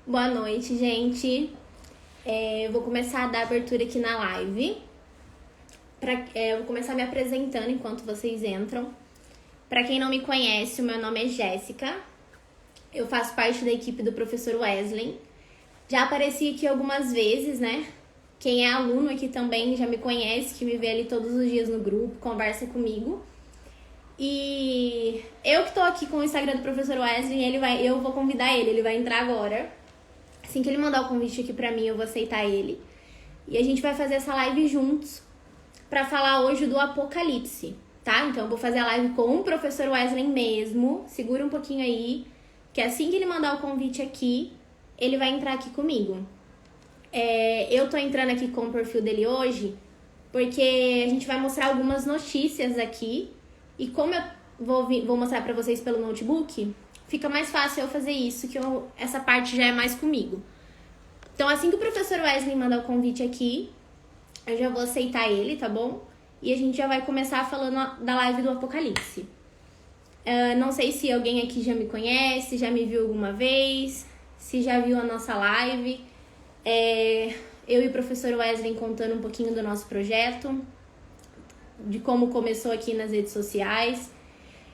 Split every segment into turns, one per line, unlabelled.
Boa noite, gente. Eu vou começar a dar abertura aqui na live. Eu vou começar me apresentando enquanto vocês entram. Para quem não me conhece, o meu nome é Jéssica. Eu faço parte da equipe do professor Wesley. Já apareci aqui algumas vezes, né? Quem é aluno aqui também já me conhece, que me vê ali todos os dias no grupo, conversa comigo. E eu que tô aqui com o Instagram do professor Wesley, eu vou convidar ele vai entrar agora. Assim que ele mandar o convite aqui pra mim, eu vou aceitar ele. E a gente vai fazer essa live juntos pra falar hoje do Apocalipse, tá? Então eu vou fazer a live com o professor Wesley mesmo. Segura um pouquinho aí, que assim que ele mandar o convite aqui, ele vai entrar aqui comigo. Eu tô entrando aqui com o perfil dele hoje, porque a gente vai mostrar algumas notícias aqui. E como eu vou mostrar pra vocês pelo notebook, fica mais fácil eu fazer isso, que essa parte já é mais comigo. Então, assim que o professor Wesley mandar o convite aqui, eu já vou aceitar ele, tá bom? E a gente já vai começar falando da live do Apocalipse. Não sei se alguém aqui já me conhece, já me viu alguma vez, se já viu a nossa live. Eu e o professor Wesley contando um pouquinho do nosso projeto, de como começou aqui nas redes sociais.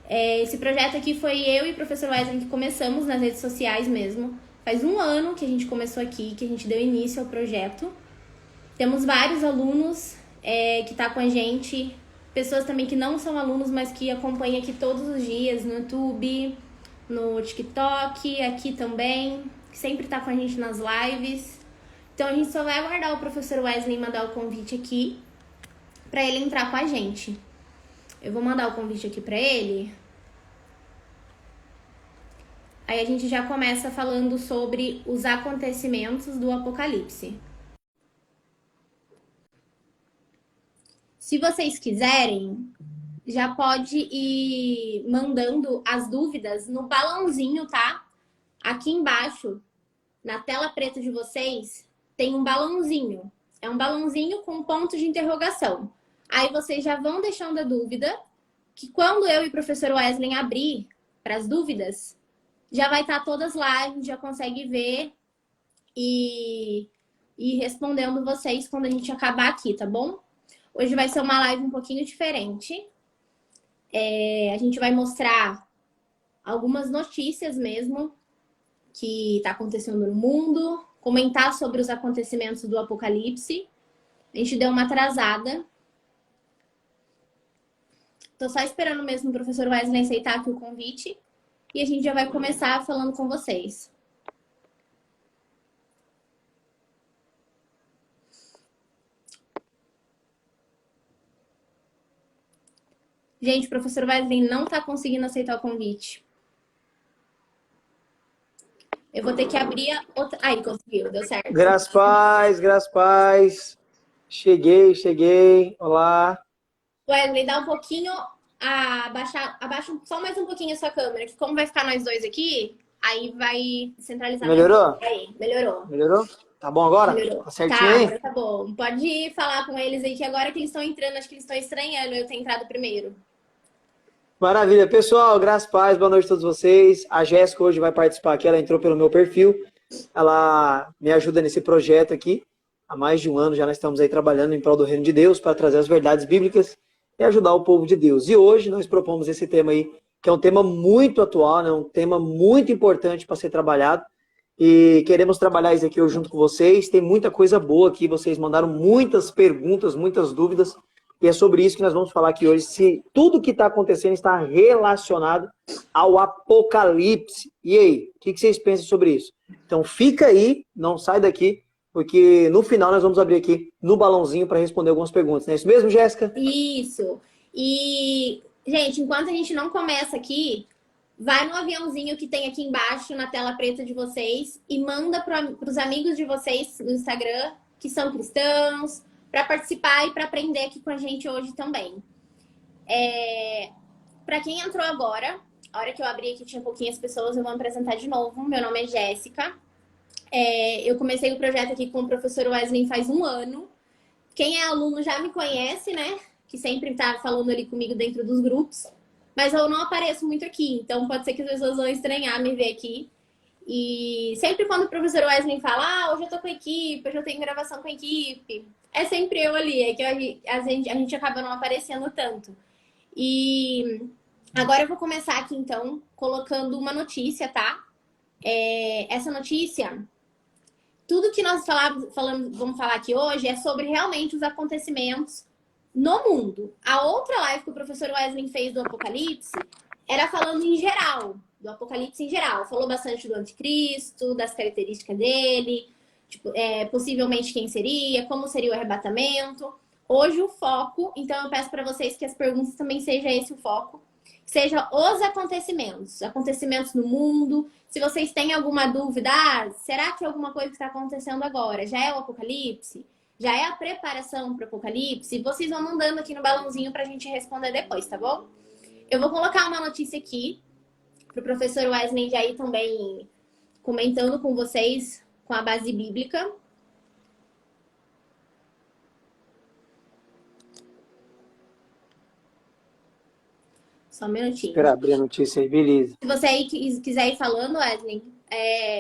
Esse projeto aqui foi eu e o professor Wesley que começamos nas redes sociais mesmo. Faz um ano que a gente começou aqui, que a gente deu início ao projeto. Temos vários alunos que tá com a gente, pessoas também que não são alunos, mas que acompanham aqui todos os dias no YouTube, no TikTok, aqui também, que sempre tá com a gente nas lives. Então a gente só vai aguardar o professor Wesley mandar o convite aqui pra ele entrar com a gente. Eu vou mandar o convite aqui pra ele. Aí a gente já começa falando sobre os acontecimentos do Apocalipse. Se vocês quiserem, já pode ir mandando as dúvidas no balãozinho, tá? Aqui embaixo, na tela preta de vocês, tem um balãozinho. É um balãozinho com um ponto de interrogação. Aí vocês já vão deixando a dúvida, que quando eu e o professor Wesley abrir para as dúvidas, já vai estar todas lá, a gente já consegue ver e respondendo vocês quando a gente acabar aqui, tá bom? Hoje vai ser uma live um pouquinho diferente. A gente vai mostrar algumas notícias mesmo que tá acontecendo no mundo, comentar sobre os acontecimentos do Apocalipse. A gente deu uma atrasada. Tô só esperando mesmo o professor Wesley aceitar aqui o convite e a gente já vai começar falando com vocês. Gente, o professor Wesley não tá conseguindo aceitar o convite. Eu vou ter que abrir a outra... Aí, conseguiu, deu certo.
Graças paz. Cheguei. Olá.
Wesley, dá um pouquinho, abaixa só mais um pouquinho a sua câmera, que como vai ficar nós dois aqui, aí vai centralizar melhor.
Melhorou?
Aí, melhorou.
Melhorou? Tá bom agora?
Melhorou.
Tá certinho
Tá,
aí?
agora tá bom. Pode ir falar com eles aí, que agora que eles estão entrando, acho que eles estão estranhando eu ter entrado primeiro.
Maravilha. Pessoal, graças paz, boa noite a todos vocês. A Jéssica hoje vai participar aqui, ela entrou pelo meu perfil. Ela me ajuda nesse projeto aqui. Há mais de um ano já nós estamos aí trabalhando em prol do reino de Deus para trazer as verdades bíblicas e ajudar o povo de Deus. E hoje nós propomos esse tema aí, que é um tema muito atual, né? Um tema muito importante para ser trabalhado. E queremos trabalhar isso aqui hoje junto com vocês. Tem muita coisa boa aqui, vocês mandaram muitas perguntas, muitas dúvidas. E é sobre isso que nós vamos falar aqui hoje, se tudo que está acontecendo está relacionado ao Apocalipse. E aí, o que vocês pensam sobre isso? Então fica aí, não sai daqui, porque no final nós vamos abrir aqui no balãozinho para responder algumas perguntas. Não é isso mesmo, Jéssica?
Isso. E, gente, enquanto a gente não começa aqui, vai no aviãozinho que tem aqui embaixo na tela preta de vocês e manda para os amigos de vocês no Instagram, que são cristãos, para participar e para aprender aqui com a gente hoje também. Para quem entrou agora, a hora que eu abri aqui tinha pouquinhas pessoas, eu vou me apresentar de novo. Meu nome é Jéssica. Eu comecei o projeto aqui com o professor Wesley faz um ano. Quem é aluno já me conhece, né? Que sempre tá falando ali comigo dentro dos grupos. Mas eu não apareço muito aqui, então pode ser que as pessoas vão estranhar me ver aqui. E sempre quando o professor Wesley fala, hoje eu tô com a equipe, hoje eu tenho gravação com a equipe, é sempre eu ali, é que a gente acaba não aparecendo tanto. E agora eu vou começar aqui, então, colocando uma notícia, tá? Essa notícia, tudo que nós vamos falar aqui hoje é sobre realmente os acontecimentos no mundo. A outra live que o professor Wesley fez do Apocalipse era falando em geral, do Apocalipse em geral. Falou bastante do anticristo, das características dele, tipo, possivelmente quem seria, como seria o arrebatamento. Hoje o foco, então eu peço para vocês que as perguntas também seja esse o foco, seja os acontecimentos no mundo. Se vocês têm alguma dúvida, será que alguma coisa que está acontecendo agora já é o Apocalipse? Já é a preparação para o Apocalipse? Vocês vão mandando aqui no balãozinho para a gente responder depois, tá bom? Eu vou colocar uma notícia aqui para o professor Wesley já ir também comentando com vocês com a base bíblica. Só um minutinho.
Espera abrir a notícia aí, beleza.
Se você aí quiser ir falando, Wesley.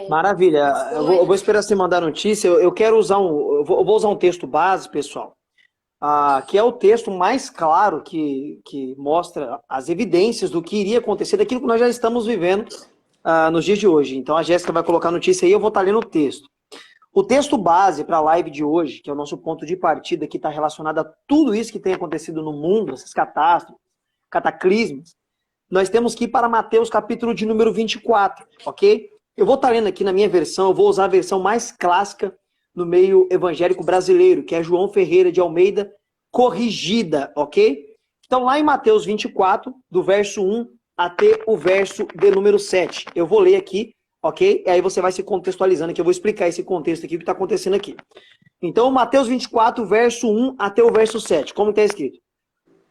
Maravilha. Eu vou esperar você mandar a notícia. Eu quero usar eu vou usar um texto base, pessoal, que é o texto mais claro que mostra as evidências do que iria acontecer, daquilo que nós já estamos vivendo nos dias de hoje. Então a Jéssica vai colocar a notícia aí, eu vou estar lendo o texto. O texto base para a live de hoje, que é o nosso ponto de partida, que está relacionado a tudo isso que tem acontecido no mundo, essas catástrofes, cataclismos, nós temos que ir para Mateus capítulo de número 24, ok? Eu vou estar lendo aqui na minha versão, eu vou usar a versão mais clássica no meio evangélico brasileiro, que é João Ferreira de Almeida, corrigida, ok? Então, lá em Mateus 24, do verso 1 até o verso de número 7. Eu vou ler aqui, ok? E aí você vai se contextualizando aqui, eu vou explicar esse contexto aqui, o que está acontecendo aqui. Então, Mateus 24, verso 1 até o verso 7, como está escrito?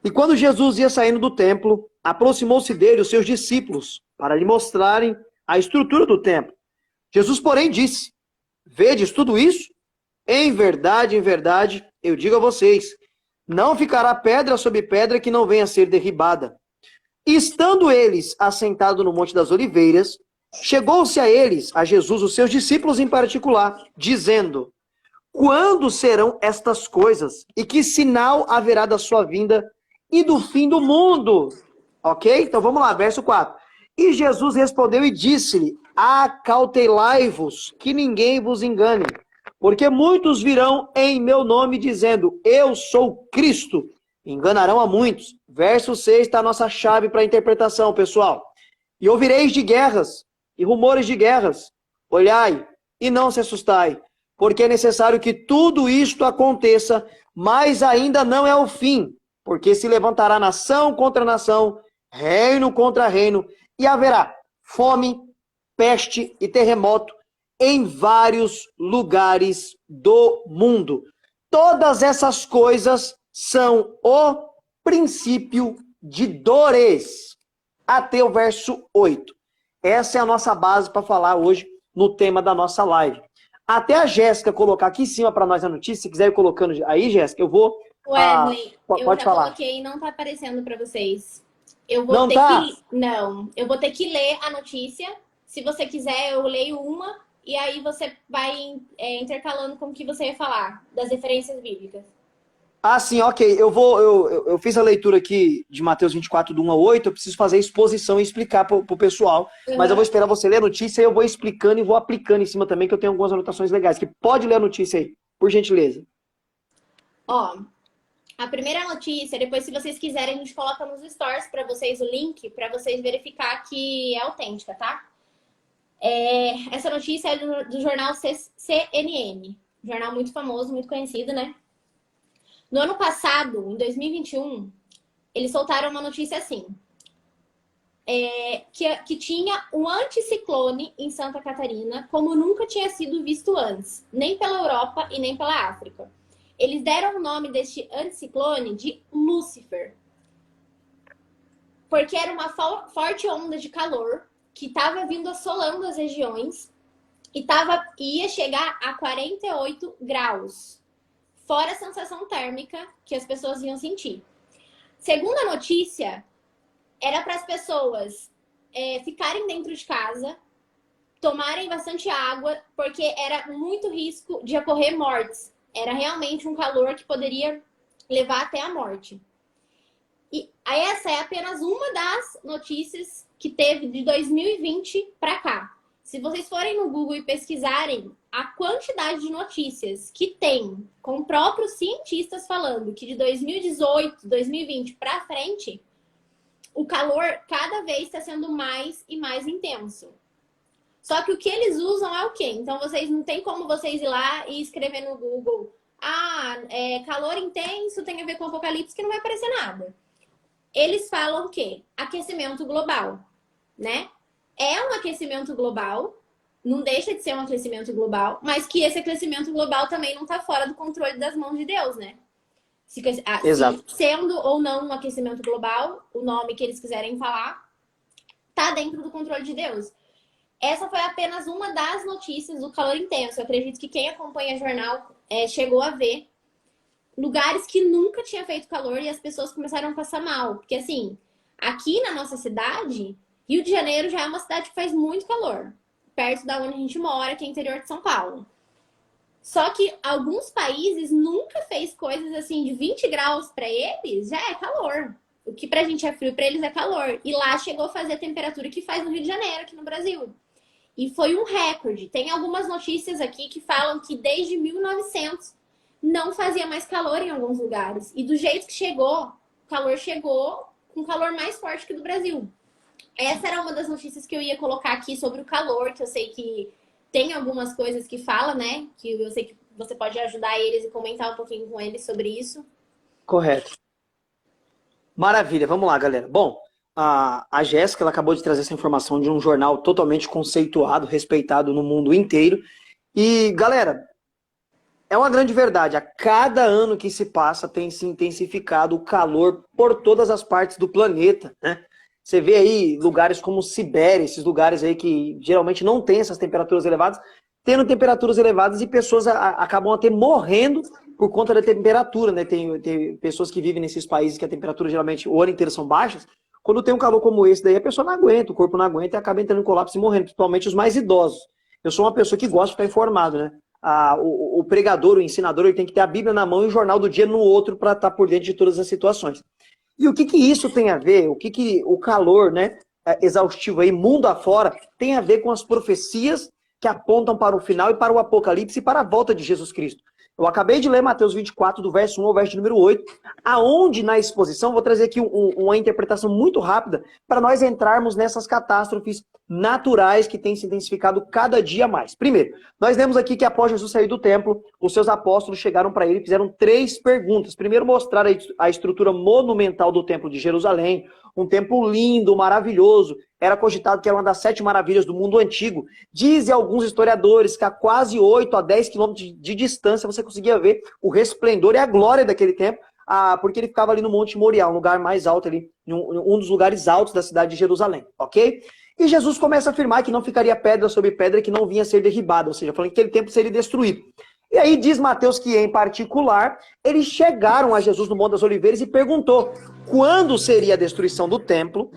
E quando Jesus ia saindo do templo, aproximou-se dele os seus discípulos, para lhe mostrarem a estrutura do templo. Jesus, porém, disse: vedes tudo isso? Em verdade, eu digo a vocês, não ficará pedra sobre pedra que não venha a ser derribada. E estando eles assentados no Monte das Oliveiras, chegou-se a eles, a Jesus, os seus discípulos em particular, dizendo: quando serão estas coisas? E que sinal haverá da sua vinda e do fim do mundo? Ok? Então vamos lá, verso 4. E Jesus respondeu e disse-lhe: acautelai-vos, que ninguém vos engane, porque muitos virão em meu nome dizendo: eu sou Cristo. Enganarão a muitos. Verso 6 está a nossa chave para a interpretação, pessoal. E ouvireis de guerras e rumores de guerras. Olhai e não se assustai, porque é necessário que tudo isto aconteça, mas ainda não é o fim, porque se levantará nação contra nação, reino contra reino, e haverá fome, peste e terremoto em vários lugares do mundo. Todas essas coisas são o princípio de dores. Até o verso 8. Essa é a nossa base para falar hoje no tema da nossa live. Até a Jéssica colocar aqui em cima para nós a notícia, se quiser ir colocando aí, Jéssica, eu vou...
Wesley, eu já
falar.
coloquei e não tá aparecendo para vocês. Eu vou
não
ter
tá?
Não, eu vou ter que ler a notícia. Se você quiser, eu leio uma e aí você vai intercalando com o que você ia falar, das referências bíblicas.
Sim, ok. Eu fiz a leitura aqui de Mateus 24, do 1 ao 8, eu preciso fazer a exposição e explicar pro pessoal. Mas eu vou esperar você ler a notícia e eu vou explicando e vou aplicando em cima também, que eu tenho algumas anotações legais. Que pode ler a notícia aí, por gentileza.
Ó, a primeira notícia, depois se vocês quiserem, a gente coloca nos stories para vocês o link, para vocês verificar que é autêntica, tá? Essa notícia é do jornal CNN, jornal muito famoso, muito conhecido, né? No ano passado, em 2021, eles soltaram uma notícia assim, que tinha um anticiclone em Santa Catarina, como nunca tinha sido visto antes, nem pela Europa e nem pela África. Eles deram o nome deste anticiclone de Lúcifer, porque era uma forte onda de calor que estava vindo assolando as regiões e ia chegar a 48 graus. Fora a sensação térmica que as pessoas iam sentir. Segundo a notícia, era para as pessoas ficarem dentro de casa, tomarem bastante água, porque era muito risco de ocorrer mortes. Era realmente um calor que poderia levar até a morte. E essa é apenas uma das notícias que teve de 2020 para cá. Se vocês forem no Google e pesquisarem a quantidade de notícias que tem com próprios cientistas falando que de 2018, 2020 para frente, o calor cada vez está sendo mais e mais intenso. Só que o que eles usam é o quê? Então, vocês não tem como vocês ir lá e escrever no Google calor intenso tem a ver com apocalipse, que não vai aparecer nada. Eles falam o quê? Aquecimento global, né? É um aquecimento global, não deixa de ser um aquecimento global, mas que esse aquecimento global também não está fora do controle das mãos de Deus, né?
Exato.
Sendo ou não um aquecimento global, o nome que eles quiserem falar, tá dentro do controle de Deus. Essa foi apenas uma das notícias do calor intenso. Eu acredito que quem acompanha jornal chegou a ver lugares que nunca tinha feito calor e as pessoas começaram a passar mal. Porque assim, aqui na nossa cidade, Rio de Janeiro já é uma cidade que faz muito calor. Perto da onde a gente mora, que é interior de São Paulo. Só que alguns países nunca fez coisas assim de 20 graus para eles, já é calor. O que pra gente é frio, pra eles é calor. E lá chegou a fazer a temperatura que faz no Rio de Janeiro, aqui no Brasil. E foi um recorde. Tem algumas notícias aqui que falam que desde 1900 não fazia mais calor em alguns lugares. E do jeito que chegou, o calor chegou com calor mais forte que do Brasil. Essa era uma das notícias que eu ia colocar aqui sobre o calor, que eu sei que tem algumas coisas que fala, né? Que eu sei que você pode ajudar eles e comentar um pouquinho com eles sobre isso.
Correto. Maravilha, vamos lá, galera. Bom, a Jéssica ela acabou de trazer essa informação de um jornal totalmente conceituado, respeitado no mundo inteiro. E, galera, é uma grande verdade. A cada ano que se passa tem se intensificado o calor por todas as partes do planeta, né? Você vê aí lugares como Sibéria, esses lugares aí que geralmente não tem essas temperaturas elevadas, tendo temperaturas elevadas e pessoas acabam até morrendo por conta da temperatura, né? Tem pessoas que vivem nesses países que a temperatura geralmente o ano inteiro são baixas. Quando tem um calor como esse daí, a pessoa não aguenta, o corpo não aguenta e acaba entrando em colapso e morrendo, principalmente os mais idosos. Eu sou uma pessoa que gosta de ficar informado, né? O pregador, o ensinador, ele tem que ter a Bíblia na mão e o jornal do dia no outro para estar por dentro de todas as situações. E o que isso tem a ver? O que o calor, né, exaustivo aí, mundo afora, tem a ver com as profecias que apontam para o final e para o apocalipse e para a volta de Jesus Cristo. Eu acabei de ler Mateus 24, do verso 1 ao verso número 8, aonde na exposição, vou trazer aqui uma interpretação muito rápida para nós entrarmos nessas catástrofes naturais que têm se intensificado cada dia mais. Primeiro, nós lemos aqui que após Jesus sair do templo, os seus apóstolos chegaram para ele e fizeram 3 perguntas. Primeiro, mostrar a estrutura monumental do templo de Jerusalém, um templo lindo, maravilhoso. Era cogitado que era uma das 7 maravilhas do mundo antigo. Dizem alguns historiadores que a quase 8 a 10 quilômetros de distância você conseguia ver o resplendor e a glória daquele templo, porque ele ficava ali no Monte Moriá, um lugar mais alto ali, um dos lugares altos da cidade de Jerusalém, ok? E Jesus começa a afirmar que não ficaria pedra sobre pedra que não vinha a ser derribada, ou seja, falando que aquele templo seria destruído. E aí diz Mateus que, em particular, eles chegaram a Jesus no Monte das Oliveiras e perguntou quando seria a destruição do templo,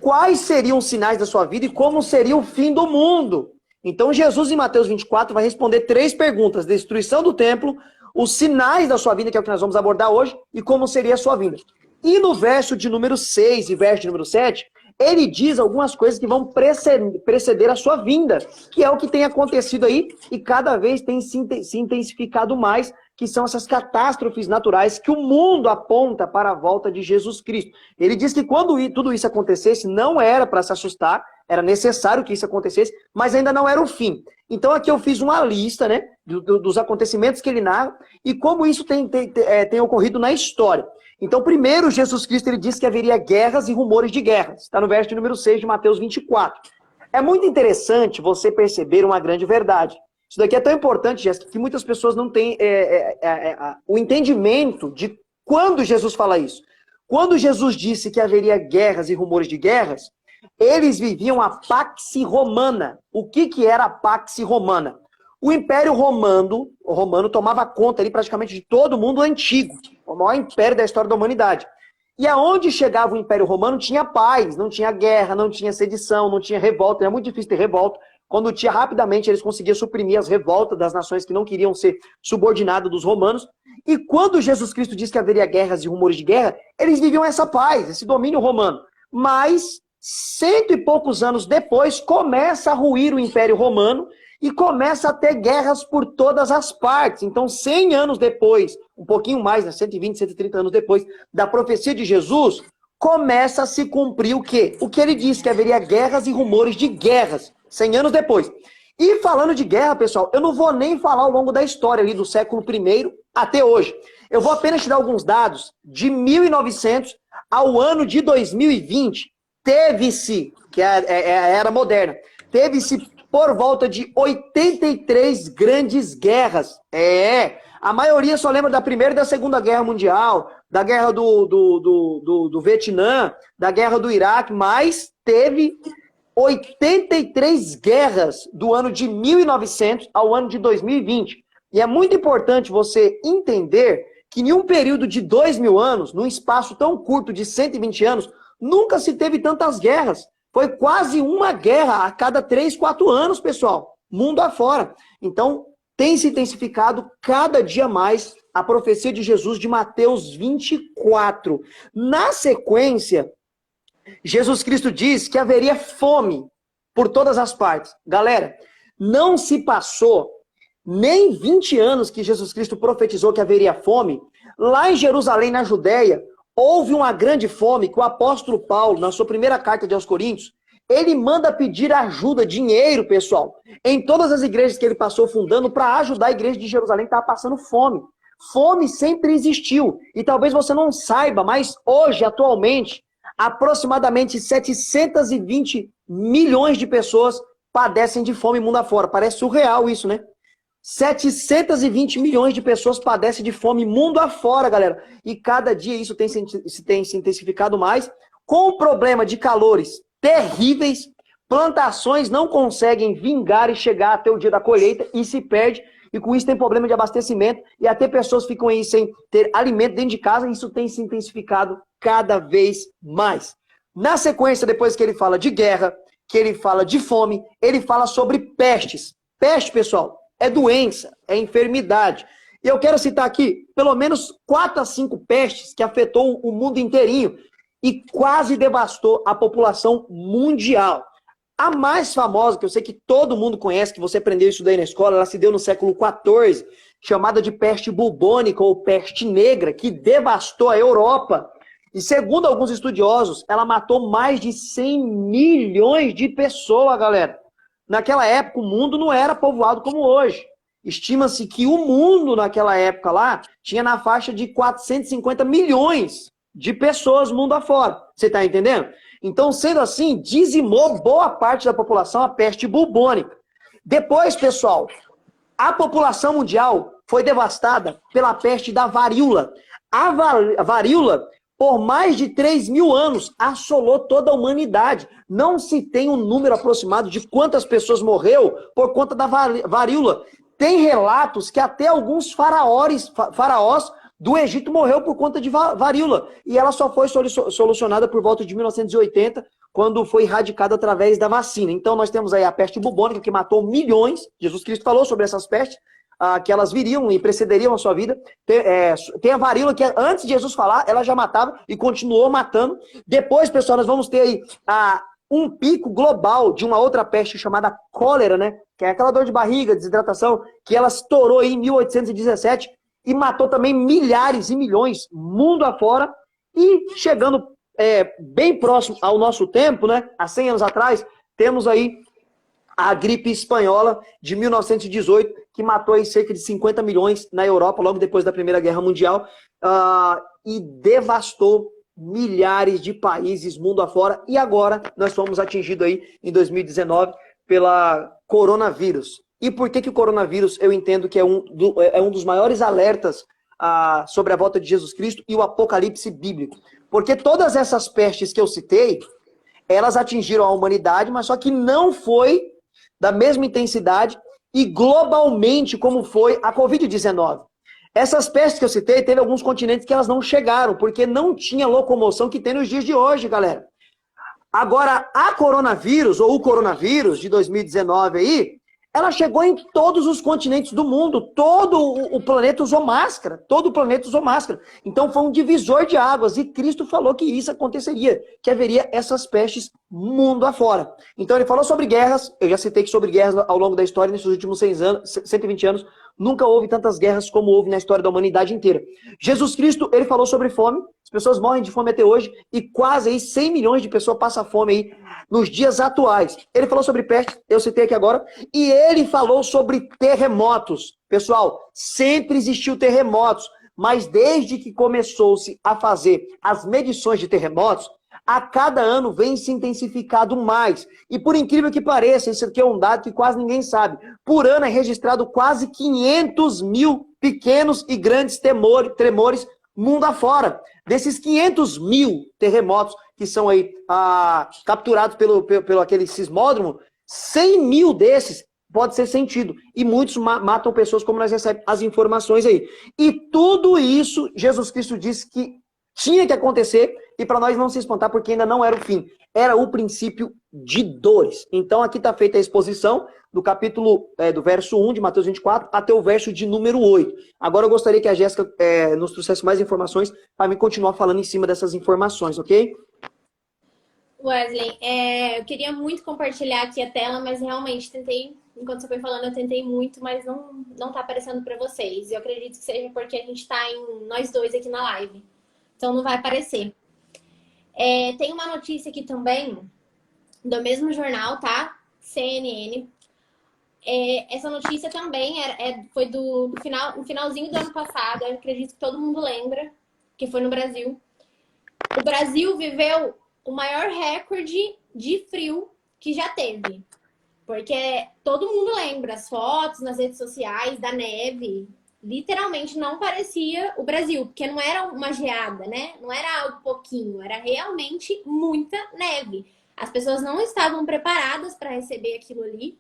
quais seriam os sinais da sua vida e como seria o fim do mundo. Então Jesus, em Mateus 24, vai responder 3 perguntas: destruição do templo, os sinais da sua vinda, que é o que nós vamos abordar hoje, e como seria a sua vinda. E no verso de número 6 e verso de número 7, ele diz algumas coisas que vão preceder a sua vinda, que é o que tem acontecido aí e cada vez tem se intensificado mais, que são essas catástrofes naturais que o mundo aponta para a volta de Jesus Cristo. Ele diz que quando tudo isso acontecesse, não era para se assustar, era necessário que isso acontecesse, mas ainda não era o fim. Então aqui eu fiz uma lista, né, dos acontecimentos que ele narra e como isso tem ocorrido na história. Então, primeiro, Jesus Cristo ele disse que haveria guerras e rumores de guerras. Está no verso de número 6 de Mateus 24. É muito interessante você perceber uma grande verdade. Isso daqui é tão importante, Jéssica, que muitas pessoas não têm o entendimento de quando Jesus fala isso. Quando Jesus disse que haveria guerras e rumores de guerras, eles viviam a Pax Romana. O que era a Pax Romana? O Império Romano tomava conta ali praticamente de todo o mundo antigo, o maior império da história da humanidade. E aonde chegava o Império Romano tinha paz, não tinha guerra, não tinha sedição, não tinha revolta, era muito difícil ter revolta, quando tinha rapidamente eles conseguiam suprimir as revoltas das nações que não queriam ser subordinadas dos romanos. E quando Jesus Cristo disse que haveria guerras e rumores de guerra, eles viviam essa paz, esse domínio romano. Mas, 100 e poucos anos depois, começa a ruir o Império Romano e começa a ter guerras por todas as partes. Então, 100 anos depois, um pouquinho mais, né, 120, 130 anos depois da profecia de Jesus, começa a se cumprir o quê? O que ele disse, que haveria guerras e rumores de guerras, 100 anos depois. E falando de guerra, pessoal, eu não vou nem falar ao longo da história ali do século I até hoje. Eu vou apenas te dar alguns dados. De 1900 ao ano de 2020, teve-se, que é a era moderna, teve-se por volta de 83 grandes guerras. A maioria só lembra da Primeira e da Segunda Guerra Mundial, da Guerra do Vietnã, da Guerra do Iraque, mas teve 83 guerras do ano de 1900 ao ano de 2020. E é muito importante você entender que em um período de 2.000 anos, num espaço tão curto de 120 anos, nunca se teve tantas guerras. Foi quase uma guerra a cada 3, 4 anos, pessoal, mundo afora. Então, tem se intensificado cada dia mais a profecia de Jesus de Mateus 24. Na sequência, Jesus Cristo diz que haveria fome por todas as partes. Galera, não se passou nem 20 anos que Jesus Cristo profetizou que haveria fome. Lá em Jerusalém, na Judéia, houve uma grande fome que o apóstolo Paulo, na sua primeira carta aos Coríntios, ele manda pedir ajuda, dinheiro, pessoal, em todas as igrejas que ele passou fundando para ajudar a igreja de Jerusalém que estava passando fome. Fome sempre existiu. E talvez você não saiba, mas hoje, atualmente, aproximadamente 720 milhões de pessoas padecem de fome mundo afora. Parece surreal isso, né? 720 milhões de pessoas padecem de fome mundo afora, galera. E cada dia isso tem se intensificado mais, com o problema de calores terríveis, plantações não conseguem vingar e chegar até o dia da colheita e se perde, e com isso tem problema de abastecimento, e até pessoas ficam aí sem ter alimento dentro de casa, e isso tem se intensificado cada vez mais. Na sequência, depois que ele fala de guerra, que ele fala de fome, ele fala sobre pestes. Peste, pessoal, é doença, é enfermidade. E eu quero citar aqui pelo menos 4 a 5 pestes que afetou o mundo inteirinho e quase devastou a população mundial. A mais famosa, que eu sei que todo mundo conhece, que você aprendeu isso daí na escola, ela se deu no século XIV, chamada de peste bubônica ou peste negra, que devastou a Europa. E segundo alguns estudiosos, ela matou mais de 100 milhões de pessoas, galera. Naquela época, o mundo não era povoado como hoje. Estima-se que o mundo, naquela época lá, tinha na faixa de 450 milhões de pessoas mundo afora. Você está entendendo? Então, sendo assim, dizimou boa parte da população a peste bubônica. Depois, pessoal, a população mundial foi devastada pela peste da varíola. A varíola, por mais de 3.000 anos, assolou toda a humanidade. Não se tem um número aproximado de quantas pessoas morreu por conta da varíola. Tem relatos que até alguns faraós do Egito morreu por conta de varíola. E ela só foi solucionada por volta de 1980, quando foi erradicada através da vacina. Então nós temos aí a peste bubônica, que matou milhões. Jesus Cristo falou sobre essas pestes, que elas viriam e precederiam a sua vida. Tem a varíola, que antes de Jesus falar, ela já matava e continuou matando. Depois, pessoal, nós vamos ter aí um pico global de uma outra peste chamada cólera, né? Que é aquela dor de barriga, desidratação, que ela estourou aí em 1817 e matou também milhares e milhões mundo afora. E chegando bem próximo ao nosso tempo, né? Há 100 anos atrás, temos aí a gripe espanhola de 1918, que matou aí cerca de 50 milhões na Europa, logo depois da Primeira Guerra Mundial, e devastou milhares de países mundo afora. E agora nós fomos atingidos aí em 2019 pela coronavírus. E por que o coronavírus, eu entendo que é um dos maiores alertas sobre a volta de Jesus Cristo e o apocalipse bíblico? Porque todas essas pestes que eu citei, elas atingiram a humanidade, mas só que não foi da mesma intensidade e globalmente como foi a Covid-19. Essas pestes que eu citei, teve alguns continentes que elas não chegaram, porque não tinha locomoção que tem nos dias de hoje, galera. Agora, a coronavírus, ou o coronavírus de 2019 aí, ela chegou em todos os continentes do mundo. Todo o planeta usou máscara. Todo o planeta usou máscara. Então foi um divisor de águas. E Cristo falou que isso aconteceria, que haveria essas pestes mundo afora. Então ele falou sobre guerras. Eu já citei que sobre guerras ao longo da história, nesses últimos 100 anos, 120 anos, nunca houve tantas guerras como houve na história da humanidade inteira. Jesus Cristo, ele falou sobre fome. As pessoas morrem de fome até hoje. E quase aí 100 milhões de pessoas passam fome aí nos dias atuais. Ele falou sobre peste, eu citei aqui agora. E ele falou sobre terremotos. Pessoal, sempre existiu terremotos. Mas desde que começou-se a fazer as medições de terremotos, a cada ano vem se intensificado mais. E por incrível que pareça, isso aqui é um dado que quase ninguém sabe. Por ano é registrado quase 500 mil pequenos e grandes tremores mundo afora. Desses 500 mil terremotos que são aí capturados pelo aquele sismódromo, 100 mil desses pode ser sentido. E muitos matam pessoas, como nós recebemos as informações aí. E tudo isso, Jesus Cristo disse que tinha que acontecer, e para nós não se espantar, porque ainda não era o fim. Era o princípio de dores. Então aqui está feita a exposição do capítulo, do verso 1 de Mateus 24 até o verso de número 8. Agora eu gostaria que a Jéssica nos trouxesse mais informações para mim continuar falando em cima dessas informações, ok?
Wesley, eu queria muito compartilhar aqui a tela, mas realmente tentei, enquanto você foi falando, eu tentei muito, mas não tá aparecendo para vocês. Eu acredito que seja porque a gente tá nós dois aqui na live. Então não vai aparecer. Tem uma notícia aqui também, do mesmo jornal, tá? CNN. Essa notícia também foi no finalzinho do ano passado. Eu acredito que todo mundo lembra, que foi no Brasil. O Brasil viveu o maior recorde de frio que já teve. Porque todo mundo lembra as fotos nas redes sociais da neve. Literalmente não parecia o Brasil, porque não era uma geada, né? Não era algo pouquinho, era realmente muita neve. As pessoas não estavam preparadas para receber aquilo ali.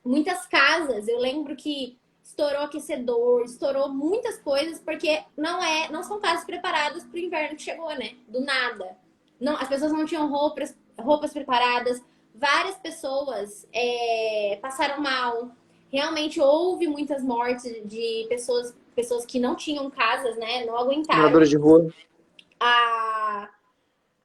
Muitas casas, eu lembro que estourou aquecedor, estourou muitas coisas, porque não são casas preparadas para o inverno que chegou, né? Do nada. Não, as pessoas não tinham roupas preparadas. Várias pessoas passaram mal. Realmente houve muitas mortes de pessoas que não tinham casas, né? Não aguentaram.
Moradores de rua.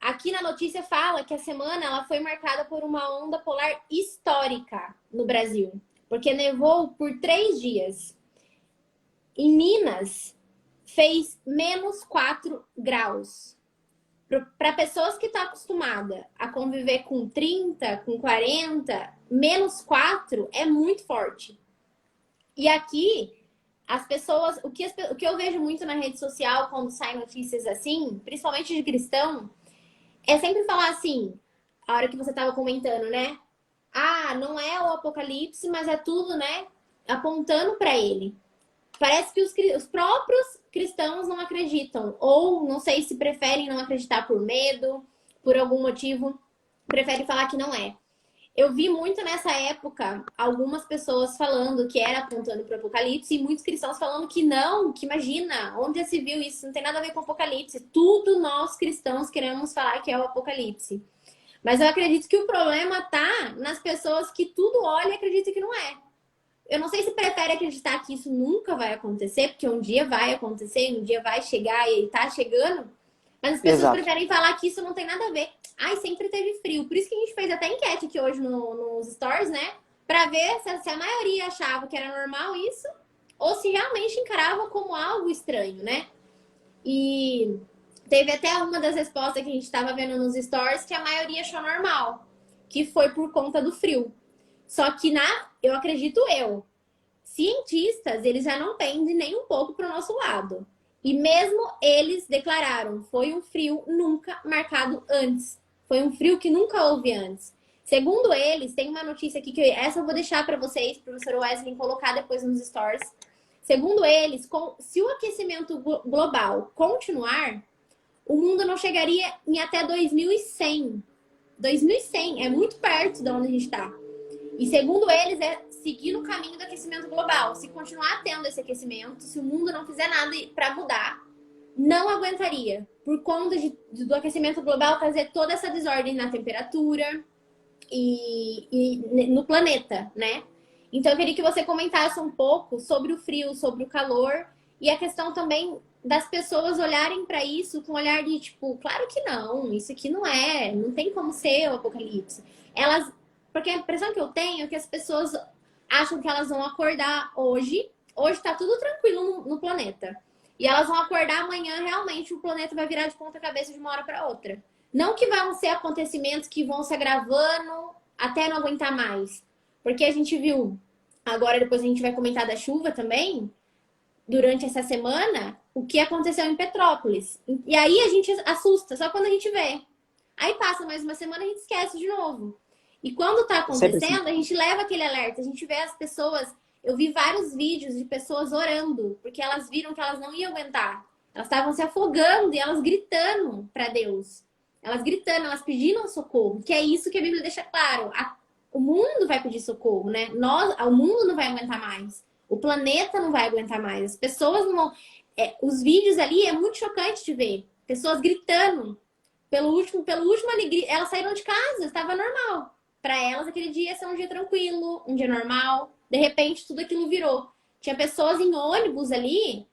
Aqui na notícia fala que a semana ela foi marcada por uma onda polar histórica no Brasil. Porque nevou por 3 dias. Em Minas, fez -4 graus. Para pessoas que estão acostumadas a conviver com 30, com 40, -4 é muito forte. E aqui, as pessoas... O que eu vejo muito na rede social, quando saem notícias assim, principalmente de cristão, é sempre falar assim, a hora que você estava comentando, né? Não é o apocalipse, mas é tudo, né? Apontando para ele. Parece que os próprios cristãos não acreditam. Ou, não sei se preferem não acreditar por medo, por algum motivo, preferem falar que não é. Eu vi muito nessa época algumas pessoas falando que era apontando para o Apocalipse e muitos cristãos falando que não, que imagina, onde já se viu isso? Não tem nada a ver com o Apocalipse. Tudo nós cristãos queremos falar que é o Apocalipse. Mas eu acredito que o problema tá nas pessoas que tudo olha e acreditam que não é. Eu não sei se prefere acreditar que isso nunca vai acontecer, porque um dia vai acontecer, um dia vai chegar e tá chegando. Mas as pessoas preferem falar que isso não tem nada a ver. Sempre teve frio. Por isso que a gente fez até enquete aqui hoje nos stories, né? Pra ver se a maioria achava que era normal isso, ou se realmente encarava como algo estranho, né? E teve até uma das respostas que a gente tava vendo nos stories que a maioria achou normal, que foi por conta do frio. Só que eu acredito cientistas, eles já não pendem nem um pouco pro nosso lado. E mesmo eles declararam, foi um frio nunca marcado antes. Foi um frio que nunca houve antes. Segundo eles, tem uma notícia aqui, que essa eu vou deixar para vocês, professor Wesley, colocar depois nos stories. Segundo eles, se o aquecimento global continuar, o mundo não chegaria em até 2100. 2100 é muito perto de onde a gente está. E segundo eles, seguir no caminho do aquecimento global. Se continuar tendo esse aquecimento, se o mundo não fizer nada para mudar, não aguentaria, por conta do aquecimento global trazer toda essa desordem na temperatura e no planeta, né? Então eu queria que você comentasse um pouco sobre o frio, sobre o calor e a questão também das pessoas olharem para isso com um olhar de tipo, claro que não, isso aqui não tem como ser o apocalipse. Elas, porque a impressão que eu tenho é que as pessoas acham que elas vão acordar hoje tá tudo tranquilo no planeta. E elas vão acordar amanhã, realmente o planeta vai virar de ponta cabeça de uma hora para outra. Não que vão ser acontecimentos que vão se agravando até não aguentar mais. Porque a gente viu, agora depois a gente vai comentar da chuva também, durante essa semana, o que aconteceu em Petrópolis. E aí a gente assusta, só quando a gente vê. Aí passa mais uma semana e a gente esquece de novo. E quando tá acontecendo, a gente leva aquele alerta, a gente vê as pessoas. Eu vi vários vídeos de pessoas orando, porque elas viram que elas não iam aguentar. Elas estavam se afogando e elas gritando para Deus. Elas gritando, elas pedindo socorro, que é isso que a Bíblia deixa claro. O mundo vai pedir socorro, né? O mundo não vai aguentar mais. O planeta não vai aguentar mais. As pessoas não vão... os vídeos ali é muito chocante de ver. Pessoas gritando. Pelo último alegria. Elas saíram de casa, estava normal. Para elas, aquele dia ia ser um dia tranquilo, um dia normal. De repente, tudo aquilo virou. Tinha pessoas em ônibus ali,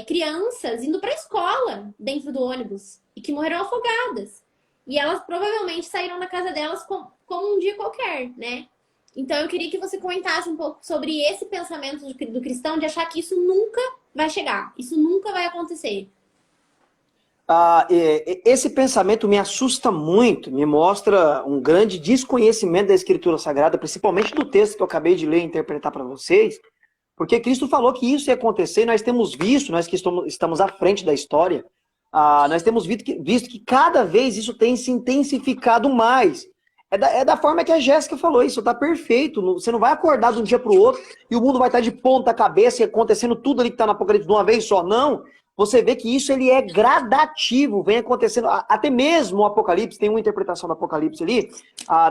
crianças, indo para a escola dentro do ônibus. E que morreram afogadas. E elas provavelmente saíram da casa delas como um dia qualquer, né? Então, eu queria que você comentasse um pouco sobre esse pensamento do cristão de achar que isso nunca vai chegar. Isso nunca vai acontecer.
Esse pensamento me assusta muito, me mostra um grande desconhecimento da Escritura Sagrada, principalmente do texto que eu acabei de ler e interpretar para vocês, porque Cristo falou que isso ia acontecer e nós temos visto, nós que estamos à frente da história, nós temos visto que cada vez isso tem se intensificado mais. É da forma que a Jéssica falou, isso está perfeito. Você não vai acordar de um dia para o outro e o mundo vai estar de ponta cabeça e acontecendo tudo ali que está no Apocalipse de uma vez só. Não. Você vê que isso ele é gradativo, vem acontecendo. Até mesmo o Apocalipse, tem uma interpretação do Apocalipse ali,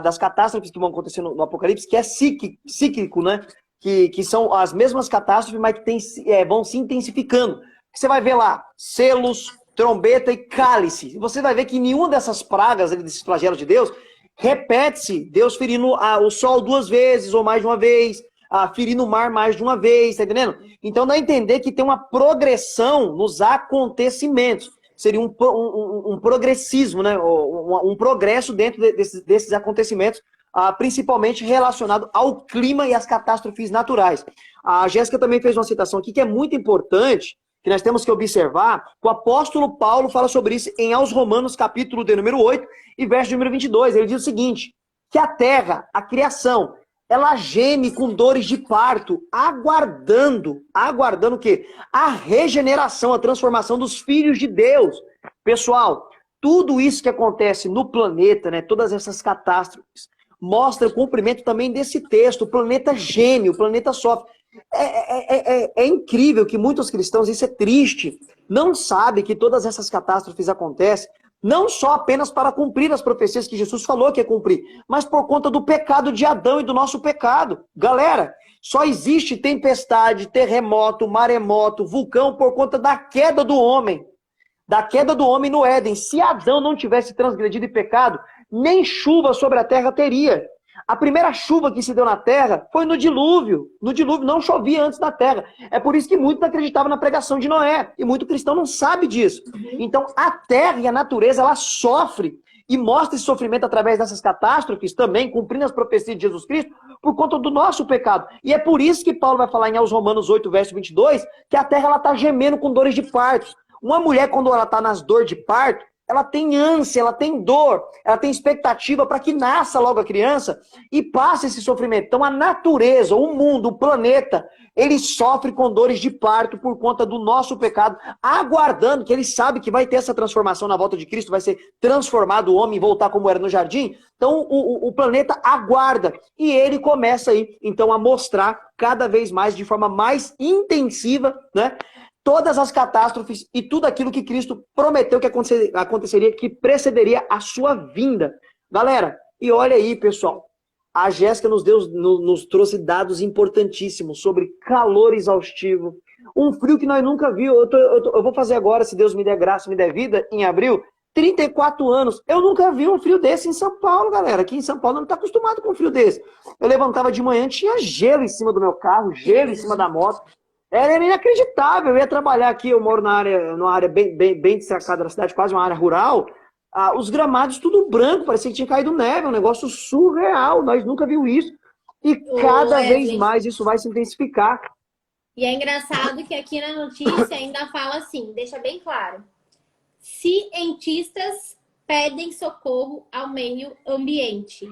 das catástrofes que vão acontecendo no Apocalipse, que é cíclico, né? Que são as mesmas catástrofes, mas que vão se intensificando. Você vai ver lá, selos, trombeta e cálice. Você vai ver que nenhuma dessas pragas, desses flagelos de Deus, repete-se, Deus ferindo o sol 2 vezes ou mais de uma vez, ferindo o mar mais de uma vez, tá entendendo? Então dá a entender que tem uma progressão nos acontecimentos. Seria um progressismo, né? Um progresso dentro desses acontecimentos, principalmente relacionado ao clima e às catástrofes naturais. A Jéssica também fez uma citação aqui que é muito importante, que nós temos que observar, que o apóstolo Paulo fala sobre isso em Aos Romanos, capítulo de número 8, e verso número 22. Ele diz o seguinte, que a terra, a criação, ela geme com dores de parto, aguardando o quê? A regeneração, a transformação dos filhos de Deus. Pessoal, tudo isso que acontece no planeta, né, todas essas catástrofes, mostra o cumprimento também desse texto. O planeta geme, o planeta sofre. É incrível que muitos cristãos, isso é triste, não sabem que todas essas catástrofes acontecem não só apenas para cumprir as profecias que Jesus falou que ia cumprir, mas por conta do pecado de Adão e do nosso pecado. Galera, só existe tempestade, terremoto, maremoto, vulcão por conta da queda do homem. Da queda do homem no Éden. Se Adão não tivesse transgredido em pecado, nem chuva sobre a terra teria. A primeira chuva que se deu na terra foi no dilúvio. No dilúvio não chovia antes da terra. É por isso que muitos acreditavam na pregação de Noé. E muito cristão não sabe disso. Então a terra e a natureza, ela sofre e mostra esse sofrimento através dessas catástrofes também, cumprindo as profecias de Jesus Cristo, por conta do nosso pecado. E é por isso que Paulo vai falar em Romanos 8, verso 22, que a terra está gemendo com dores de parto. Uma mulher, quando ela está nas dores de parto, ela tem ânsia, ela tem dor, ela tem expectativa para que nasça logo a criança e passe esse sofrimento. Então a natureza, o mundo, o planeta, ele sofre com dores de parto por conta do nosso pecado, aguardando que ele sabe que vai ter essa transformação na volta de Cristo, vai ser transformado o homem e voltar como era no jardim. Então o planeta aguarda e ele começa aí, então, a mostrar cada vez mais, de forma mais intensiva, né? Todas as catástrofes e tudo aquilo que Cristo prometeu que aconteceria, que precederia a sua vinda. Galera, e olha aí, pessoal, a Jéssica nos trouxe dados importantíssimos sobre calor exaustivo, Um frio que nós nunca vimos. Eu vou fazer agora, se Deus me der graça, me der vida, em abril, 34 anos. Eu nunca vi um frio desse em São Paulo, galera. Aqui em São Paulo não está acostumado com um frio desse. Eu levantava de manhã, tinha gelo em cima do meu carro, gelo em cima da moto. Era inacreditável. Eu ia trabalhar aqui, eu moro numa área bem destacada da cidade, quase uma área rural. Os gramados tudo branco, parecia que tinha caído neve, um negócio surreal. Nós nunca vimos isso. E
Ô,
cada vez
Wesley,
mais isso vai se intensificar.
e é engraçado que aqui na notícia ainda fala assim, deixa bem claro. Cientistas pedem socorro ao meio ambiente.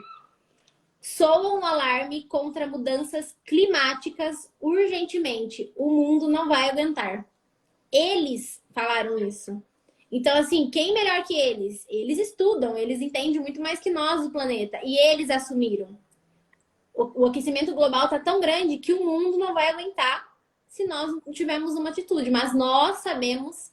Soa um alarme contra mudanças climáticas urgentemente. O mundo não vai aguentar. Eles falaram isso. Então, assim, quem melhor que eles? Eles estudam, eles entendem muito mais que nós do planeta. E eles assumiram. O aquecimento global está tão grande que o mundo não vai aguentar se nós não tivermos uma atitude. Mas nós sabemos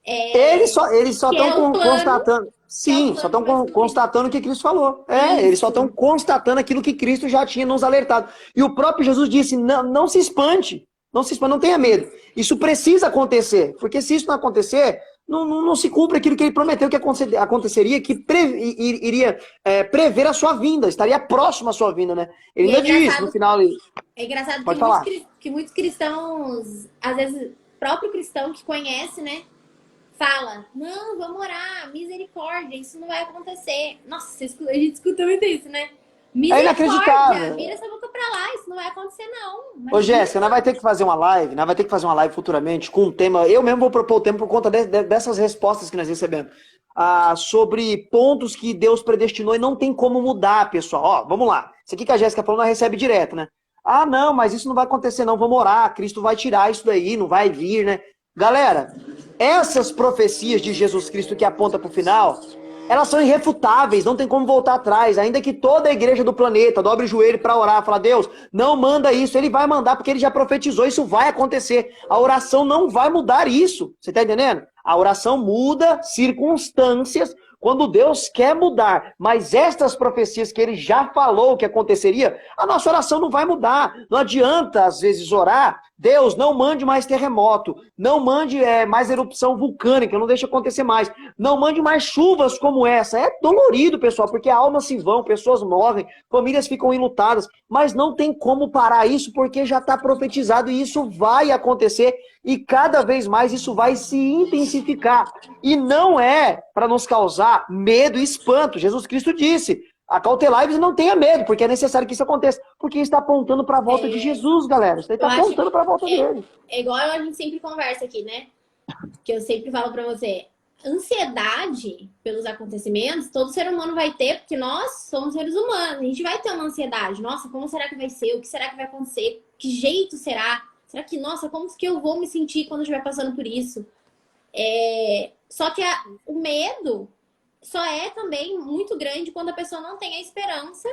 Eles só
que é
estão
o plano,
constatando.
que é o
Sim, só
plano que
estão
vai se cumprir.
constatando o que Cristo falou. Eles só
Isso.
estão constatando aquilo que Cristo já tinha nos alertado. E o próprio Jesus disse: não se espante, não se espante, não tenha medo. Isso precisa acontecer, porque se isso não acontecer, não se cumpre aquilo que ele prometeu que aconteceria, que iria prever a sua vinda, estaria próximo à sua vinda, né? Ele
E é
ainda diz no
engraçado,
final ali.
é engraçado
Pode falar.
que muitos cristãos, às vezes, próprio cristão que conhece, né? Fala, não, vamos orar, misericórdia, isso não vai acontecer. Nossa, a gente escuta muito isso, né?
É
Misericórdia,
inacreditável.
vira essa boca pra lá, isso não vai acontecer, não.
Ô,
Imagina.
Jéssica, nós vai ter que fazer uma live, nós vai ter que fazer uma live futuramente com um tema. Eu mesmo vou propor o tema por conta dessas respostas que nós recebemos. Sobre pontos que Deus predestinou e não tem como mudar, pessoal. Ó, vamos lá. Isso aqui que a Jéssica falou, nós recebe direto, né? Ah, não, mas isso não vai acontecer, não. Vamos orar. Cristo vai tirar isso daí, não vai vir, né? Galera, essas profecias de Jesus Cristo que aponta para o final, elas são irrefutáveis, não tem como voltar atrás. Ainda que toda a igreja do planeta dobre o joelho para orar, falar, Deus, não manda isso. Ele vai mandar porque ele já profetizou, isso vai acontecer. A oração não vai mudar isso. Você está entendendo? A oração muda circunstâncias quando Deus quer mudar. Mas estas profecias que ele já falou que aconteceria, a nossa oração não vai mudar. Não adianta, às vezes, orar, Deus, não mande mais terremoto, não mande mais erupção vulcânica, não deixe acontecer mais. Não mande mais chuvas como essa. É dolorido, pessoal, porque almas se vão, pessoas morrem, famílias ficam enlutadas, mas não tem como parar isso porque já está profetizado e isso vai acontecer e cada vez mais isso vai se intensificar. E não é para nos causar medo e espanto. Jesus Cristo disse, acautelai-vos e não tenha medo, porque é necessário que isso aconteça, porque está apontando para a volta de Jesus, galera. Isso está apontando para a volta dele.
É igual a gente sempre conversa aqui, né? Que eu sempre falo para você, ansiedade pelos acontecimentos, todo ser humano vai ter, porque nós somos seres humanos. A gente vai ter uma ansiedade. Nossa, como será que vai ser? O que será que vai acontecer? Que jeito será? Será que, nossa, como que eu vou me sentir quando eu estiver passando por isso? Só que o medo só é também muito grande quando a pessoa não tem a esperança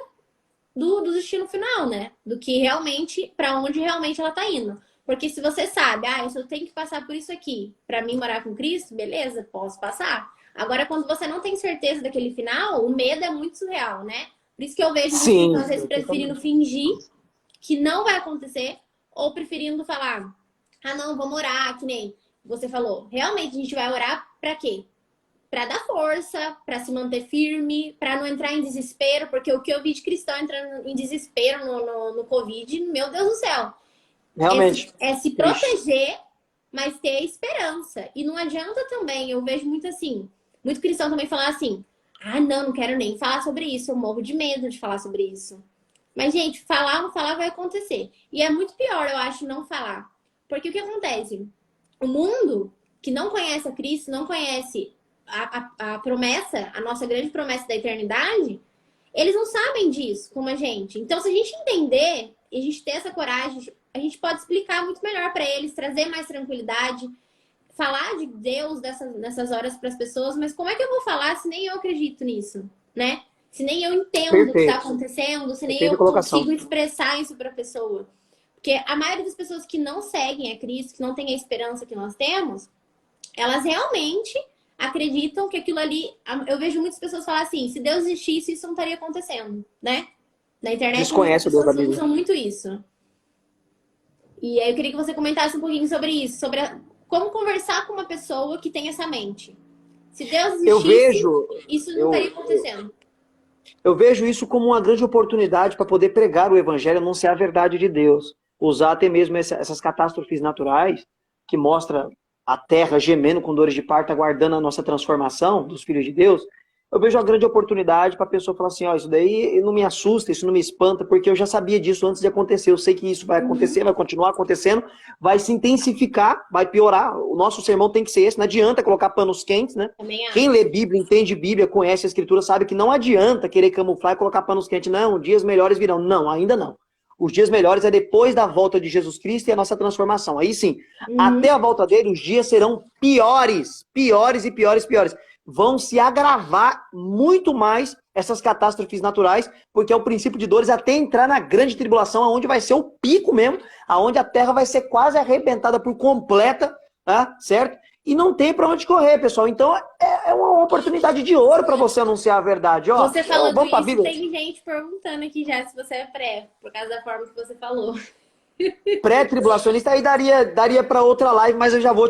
do destino final, né? Do que realmente, para onde realmente ela tá indo. Porque se você sabe, eu só tenho que passar por isso aqui para mim morar com Cristo, beleza, posso passar. Agora, quando você não tem certeza daquele final, o medo é muito surreal, né? Por isso que eu vejo
Sim,
às vezes preferindo fingir que não vai acontecer ou preferindo falar, não, vamos orar, que nem você falou. Realmente a gente vai orar para quê? Para dar força, para se manter firme, para não entrar em desespero, porque o que eu vi de cristão entrando em desespero no Covid, meu Deus do céu.
realmente.
É se proteger, mas ter esperança. E não adianta também, eu vejo muito assim, muito cristão também falar assim, não quero nem falar sobre isso, eu morro de medo de falar sobre isso. Mas, gente, falar, não falar vai acontecer. E é muito pior, eu acho, não falar. Porque o que acontece? O mundo que não conhece a Cristo, não conhece a promessa, a nossa grande promessa da eternidade, eles não sabem disso, como a gente. Então, se a gente entender e a gente ter essa coragem, a gente pode explicar muito melhor para eles, trazer mais tranquilidade, falar de Deus nessas horas para as pessoas, mas como é que eu vou falar se nem eu acredito nisso, né? Se nem eu entendo o que está acontecendo, se nem eu consigo expressar isso para a pessoa. Porque a maioria das pessoas que não seguem a Cristo, que não tem a esperança que nós temos, elas realmente acreditam que aquilo ali... Eu vejo muitas pessoas falar assim, se Deus existisse, isso não estaria acontecendo, né? Na internet,
Desconhece
muitas pessoas usam muito isso. E aí eu queria que você comentasse um pouquinho sobre isso, sobre como conversar com uma pessoa que tem essa mente. Se Deus
Eu
existisse,
vejo,
isso não estaria
eu,
acontecendo.
eu vejo isso como uma grande oportunidade para poder pregar o evangelho, anunciar a verdade de Deus. Usar até mesmo essas catástrofes naturais, que mostra a terra gemendo com dores de parto, aguardando a nossa transformação dos filhos de Deus. Eu vejo uma grande oportunidade para a pessoa falar assim, ó, isso daí não me assusta, isso não me espanta, porque eu já sabia disso antes de acontecer. Eu sei que isso vai acontecer, vai continuar acontecendo, vai se intensificar, vai piorar. O nosso sermão tem que ser esse, não adianta colocar panos quentes, né?
Também
Quem
acho.
lê Bíblia, entende Bíblia, conhece a Escritura, sabe que não adianta querer camuflar e colocar panos quentes. Não, dias melhores virão. Não, ainda não. Os dias melhores é depois da volta de Jesus Cristo e a nossa transformação. Aí sim, até
Uhum.
a volta dele, os dias serão piores, piores e piores, piores. Vão se agravar muito mais essas catástrofes naturais, porque é o princípio de dores até entrar na grande tribulação, aonde vai ser o pico mesmo, aonde a terra vai ser quase arrebentada por completa, tá? Certo? E não tem para onde correr, pessoal. Então é uma oportunidade de ouro para você anunciar a verdade. Ó,
Você falando
vamos para a
isso,
Bíblia.
tem gente perguntando aqui já se você é pré, por causa da forma que você falou.
Pré-tribulacionista, aí daria para outra live, mas eu já vou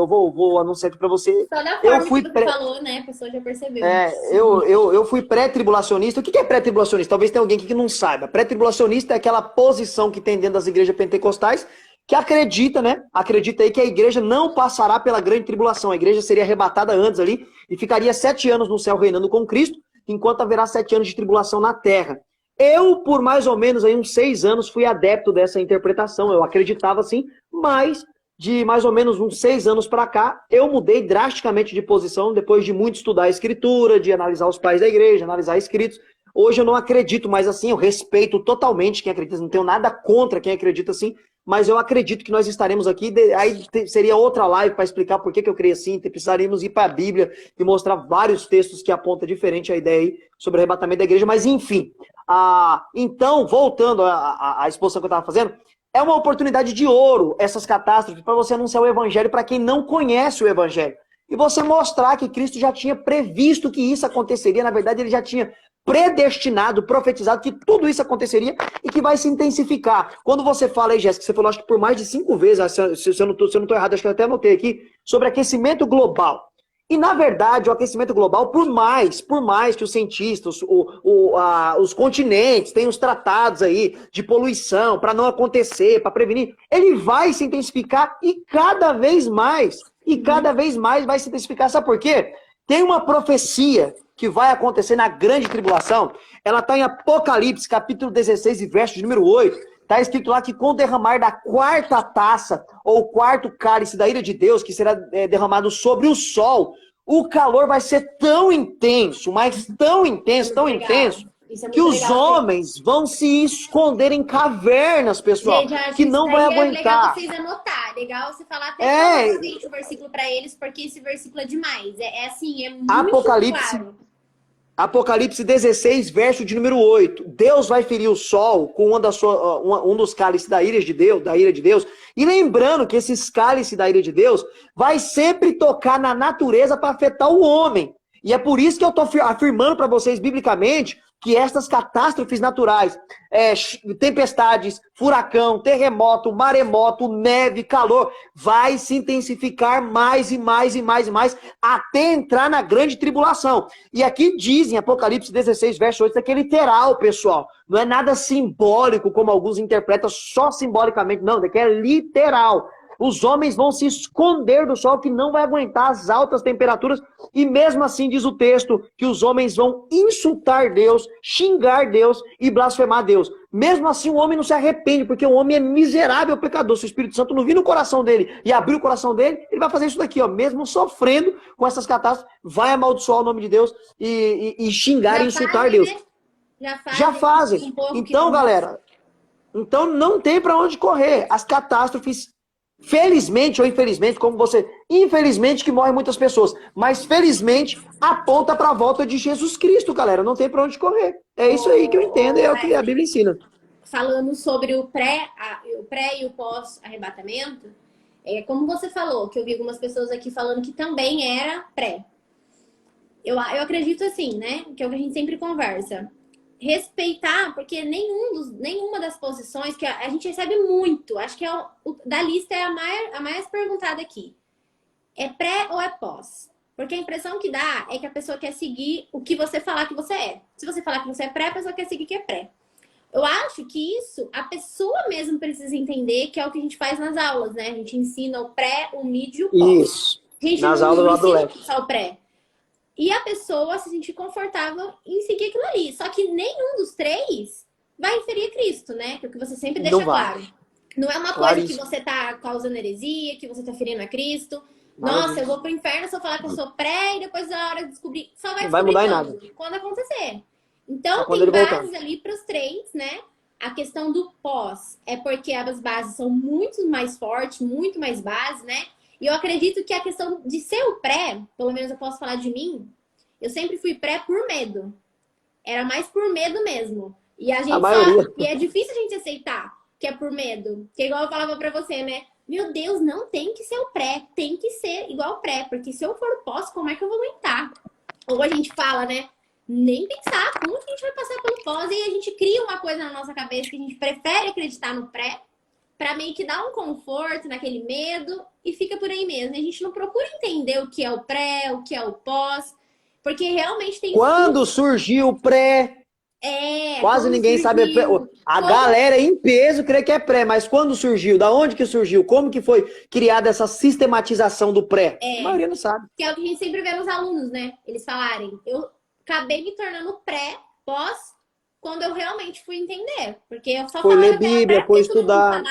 vou anunciar aqui para você.
Só da
Eu
forma que
fui
você
pré,
falou, né? A pessoa já percebeu.
eu fui pré-tribulacionista. O que é pré-tribulacionista? Talvez tenha alguém aqui que não saiba. Pré-tribulacionista é aquela posição que tem dentro das igrejas pentecostais que acredita, né? Acredita aí que a igreja não passará pela grande tribulação. A igreja seria arrebatada antes ali e ficaria 7 anos no céu reinando com Cristo, enquanto haverá 7 anos de tribulação na terra. Eu, por mais ou menos aí, uns 6 anos, fui adepto dessa interpretação. Eu acreditava assim, mas de mais ou menos uns 6 anos para cá, eu mudei drasticamente de posição depois de muito estudar a escritura, de analisar os pais da igreja, analisar escritos. Hoje eu não acredito mais assim, eu respeito totalmente quem acredita, não tenho nada contra quem acredita assim, mas eu acredito que nós estaremos aqui, aí seria outra live para explicar por que eu creio assim, precisaríamos ir para a Bíblia e mostrar vários textos que apontam diferente a ideia aí sobre o arrebatamento da igreja, mas enfim. Então, voltando à exposição que eu estava fazendo, é uma oportunidade de ouro essas catástrofes para você anunciar o evangelho para quem não conhece o evangelho. E você mostrar que Cristo já tinha previsto que isso aconteceria, na verdade ele já tinha predestinado, profetizado que tudo isso aconteceria e que vai se intensificar. Quando você fala aí, Jéssica, você falou acho que por mais de 5 vezes, se eu não estou errado, acho que eu até anotei aqui, sobre aquecimento global. E, na verdade, o aquecimento global, por mais que os cientistas, os continentes tenham os tratados aí de poluição para não acontecer, para prevenir, ele vai se intensificar e cada vez mais vai se intensificar. Sabe por quê? Tem uma profecia que vai acontecer na grande tribulação, ela está em Apocalipse, capítulo 16, e verso de número 8. Está escrito lá que com o derramar da quarta taça, ou quarto cálice da ira de Deus, que será derramado sobre o sol, o calor vai ser tão intenso, mas tão
Muito legal.
intenso,
Isso é
que
muito
os
legal.
homens vão se esconder em cavernas, pessoal,
Gente, eu acho
que
isso
não vai
daí é legal
aguentar.
vocês anotar. Legal você falar até
É,
provavelmente o versículo para eles, porque esse versículo é demais. É assim, é muito
Apocalipse
claro.
Apocalipse 16, verso de número 8. Deus vai ferir o sol com um dos cálices da ira de Deus. E lembrando que esses cálices da ira de Deus vai sempre tocar na natureza para afetar o homem. E é por isso que eu estou afirmando para vocês biblicamente que estas catástrofes naturais, tempestades, furacão, terremoto, maremoto, neve, calor, vai se intensificar mais e mais e mais e mais até entrar na grande tribulação. E aqui dizem, Apocalipse 16, verso 8, isso aqui é literal, pessoal. Não é nada simbólico, como alguns interpretam só simbolicamente. Não, isso aqui é literal. Os homens vão se esconder do sol que não vai aguentar as altas temperaturas. E mesmo assim diz o texto que os homens vão insultar Deus, xingar Deus e blasfemar Deus. Mesmo assim o homem não se arrepende, porque o homem é miserável pecador. Se o Espírito Santo não vir no coração dele e abrir o coração dele, ele vai fazer isso daqui, ó. Mesmo sofrendo com essas catástrofes, vai amaldiçoar o nome de Deus e xingar e
Já
insultar
fazem,
Deus.
né? Já
Já
fazem
fazem.
um pouco que
Então,
não.
galera, então não tem para onde correr. As catástrofes, felizmente ou infelizmente, como você, infelizmente que morrem muitas pessoas, mas felizmente aponta para a volta de Jesus Cristo, galera. Não tem para onde correr. É isso aí que eu entendo, é o que a
Wesley,
Bíblia ensina.
falando sobre o pré e o pós-arrebatamento, como você falou, que eu vi algumas pessoas aqui falando que também era pré. Eu acredito assim, né? Que é o que a gente sempre conversa. respeitar, porque nenhuma das posições que a gente recebe muito, acho que da lista é a mais perguntada aqui. É pré ou é pós? Porque a impressão que dá é que a pessoa quer seguir o que você falar que você é. Se você falar que você é pré, a pessoa quer seguir que é pré. Eu acho que isso a pessoa mesmo precisa entender, que é o que a gente faz nas aulas, né? A gente ensina o pré, o mid e o pós.
Isso.
A gente
Nas
não
aulas do
ensina
Abdulek.
só o pré. E a pessoa se sentir confortável em seguir aquilo ali. Só que nenhum dos três vai inferir a Cristo, né? Que é o que você sempre deixa claro. Não é uma coisa que você tá causando heresia, que você tá ferindo a Cristo. Nossa, eu vou pro inferno se eu falar que eu sou pré e depois na hora de descobrir. Só vai descobrir
mudar em nada.
Quando acontecer. Então,
quando
tem bases ali para os três, né? A questão do pós é porque as bases são muito mais fortes, muito mais bases, né? E eu acredito que a questão de ser o pré, pelo menos eu posso falar de mim, eu sempre fui pré por medo. Era mais por medo mesmo. E a gente e é difícil a gente aceitar que é por medo. Que igual eu falava pra você, né? Meu Deus, não tem que ser o pré, tem que ser igual o pré, porque se eu for o pós, como é que eu vou aguentar? Ou a gente fala, né? Nem pensar, como que a gente vai passar pelo pós? E a gente cria uma coisa na nossa cabeça que a gente prefere acreditar no pré, pra meio que dar um conforto naquele medo e fica por aí mesmo. A gente não procura entender o que é o pré, o que é o pós, porque realmente tem...
Quando surgiu o pré... Quase ninguém sabe. A galera em peso crê que é pré, mas quando surgiu? Da onde que surgiu? Como que foi criada essa sistematização do pré? A maioria não sabe.
Que é o que a gente sempre vê nos alunos, né? Eles falarem, eu acabei me tornando pré, pós, quando eu realmente fui entender. Porque eu só
foi
falava
ler Bíblia, foi estudar.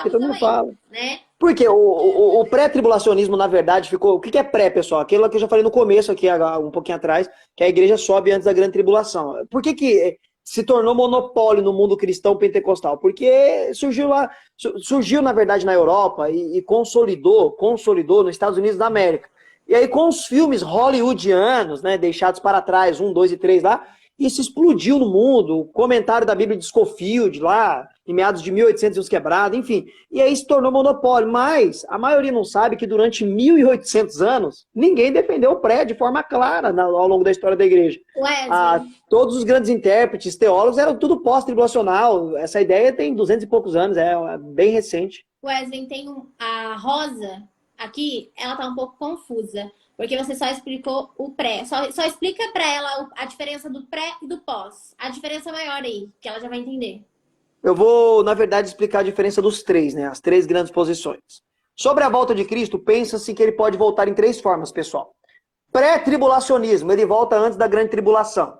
Eu todo mundo
fala.
Né?
Porque o pré-tribulacionismo, na verdade, ficou... O que é pré, pessoal? Aquilo que eu já falei no começo aqui, um pouquinho atrás, que a igreja sobe antes da grande tribulação. Por que se tornou monopólio no mundo cristão pentecostal? Porque surgiu, na verdade, na Europa e consolidou nos Estados Unidos da América. E aí, com os filmes hollywoodianos, né, deixados para trás, 1, 2 e 3 lá, isso explodiu no mundo, o comentário da Bíblia de Scofield lá, em meados de 1800 e os quebrados, enfim. E aí se tornou monopólio. Mas a maioria não sabe que durante 1800 anos, ninguém defendeu o pré de forma clara ao longo da história da igreja. Todos os grandes intérpretes, teólogos, eram tudo pós-tribulacional. Essa ideia tem 200 e poucos anos, é bem recente.
Wesley, tem a Rosa aqui, ela tá um pouco confusa. Porque você só explicou o pré. Só explica pra ela a diferença do pré e do pós. A diferença maior aí, que ela já vai entender.
Eu vou, na verdade, explicar a diferença dos três, né? As três grandes posições. Sobre a volta de Cristo, pensa-se que ele pode voltar em três formas, pessoal. Pré-tribulacionismo, ele volta antes da grande tribulação.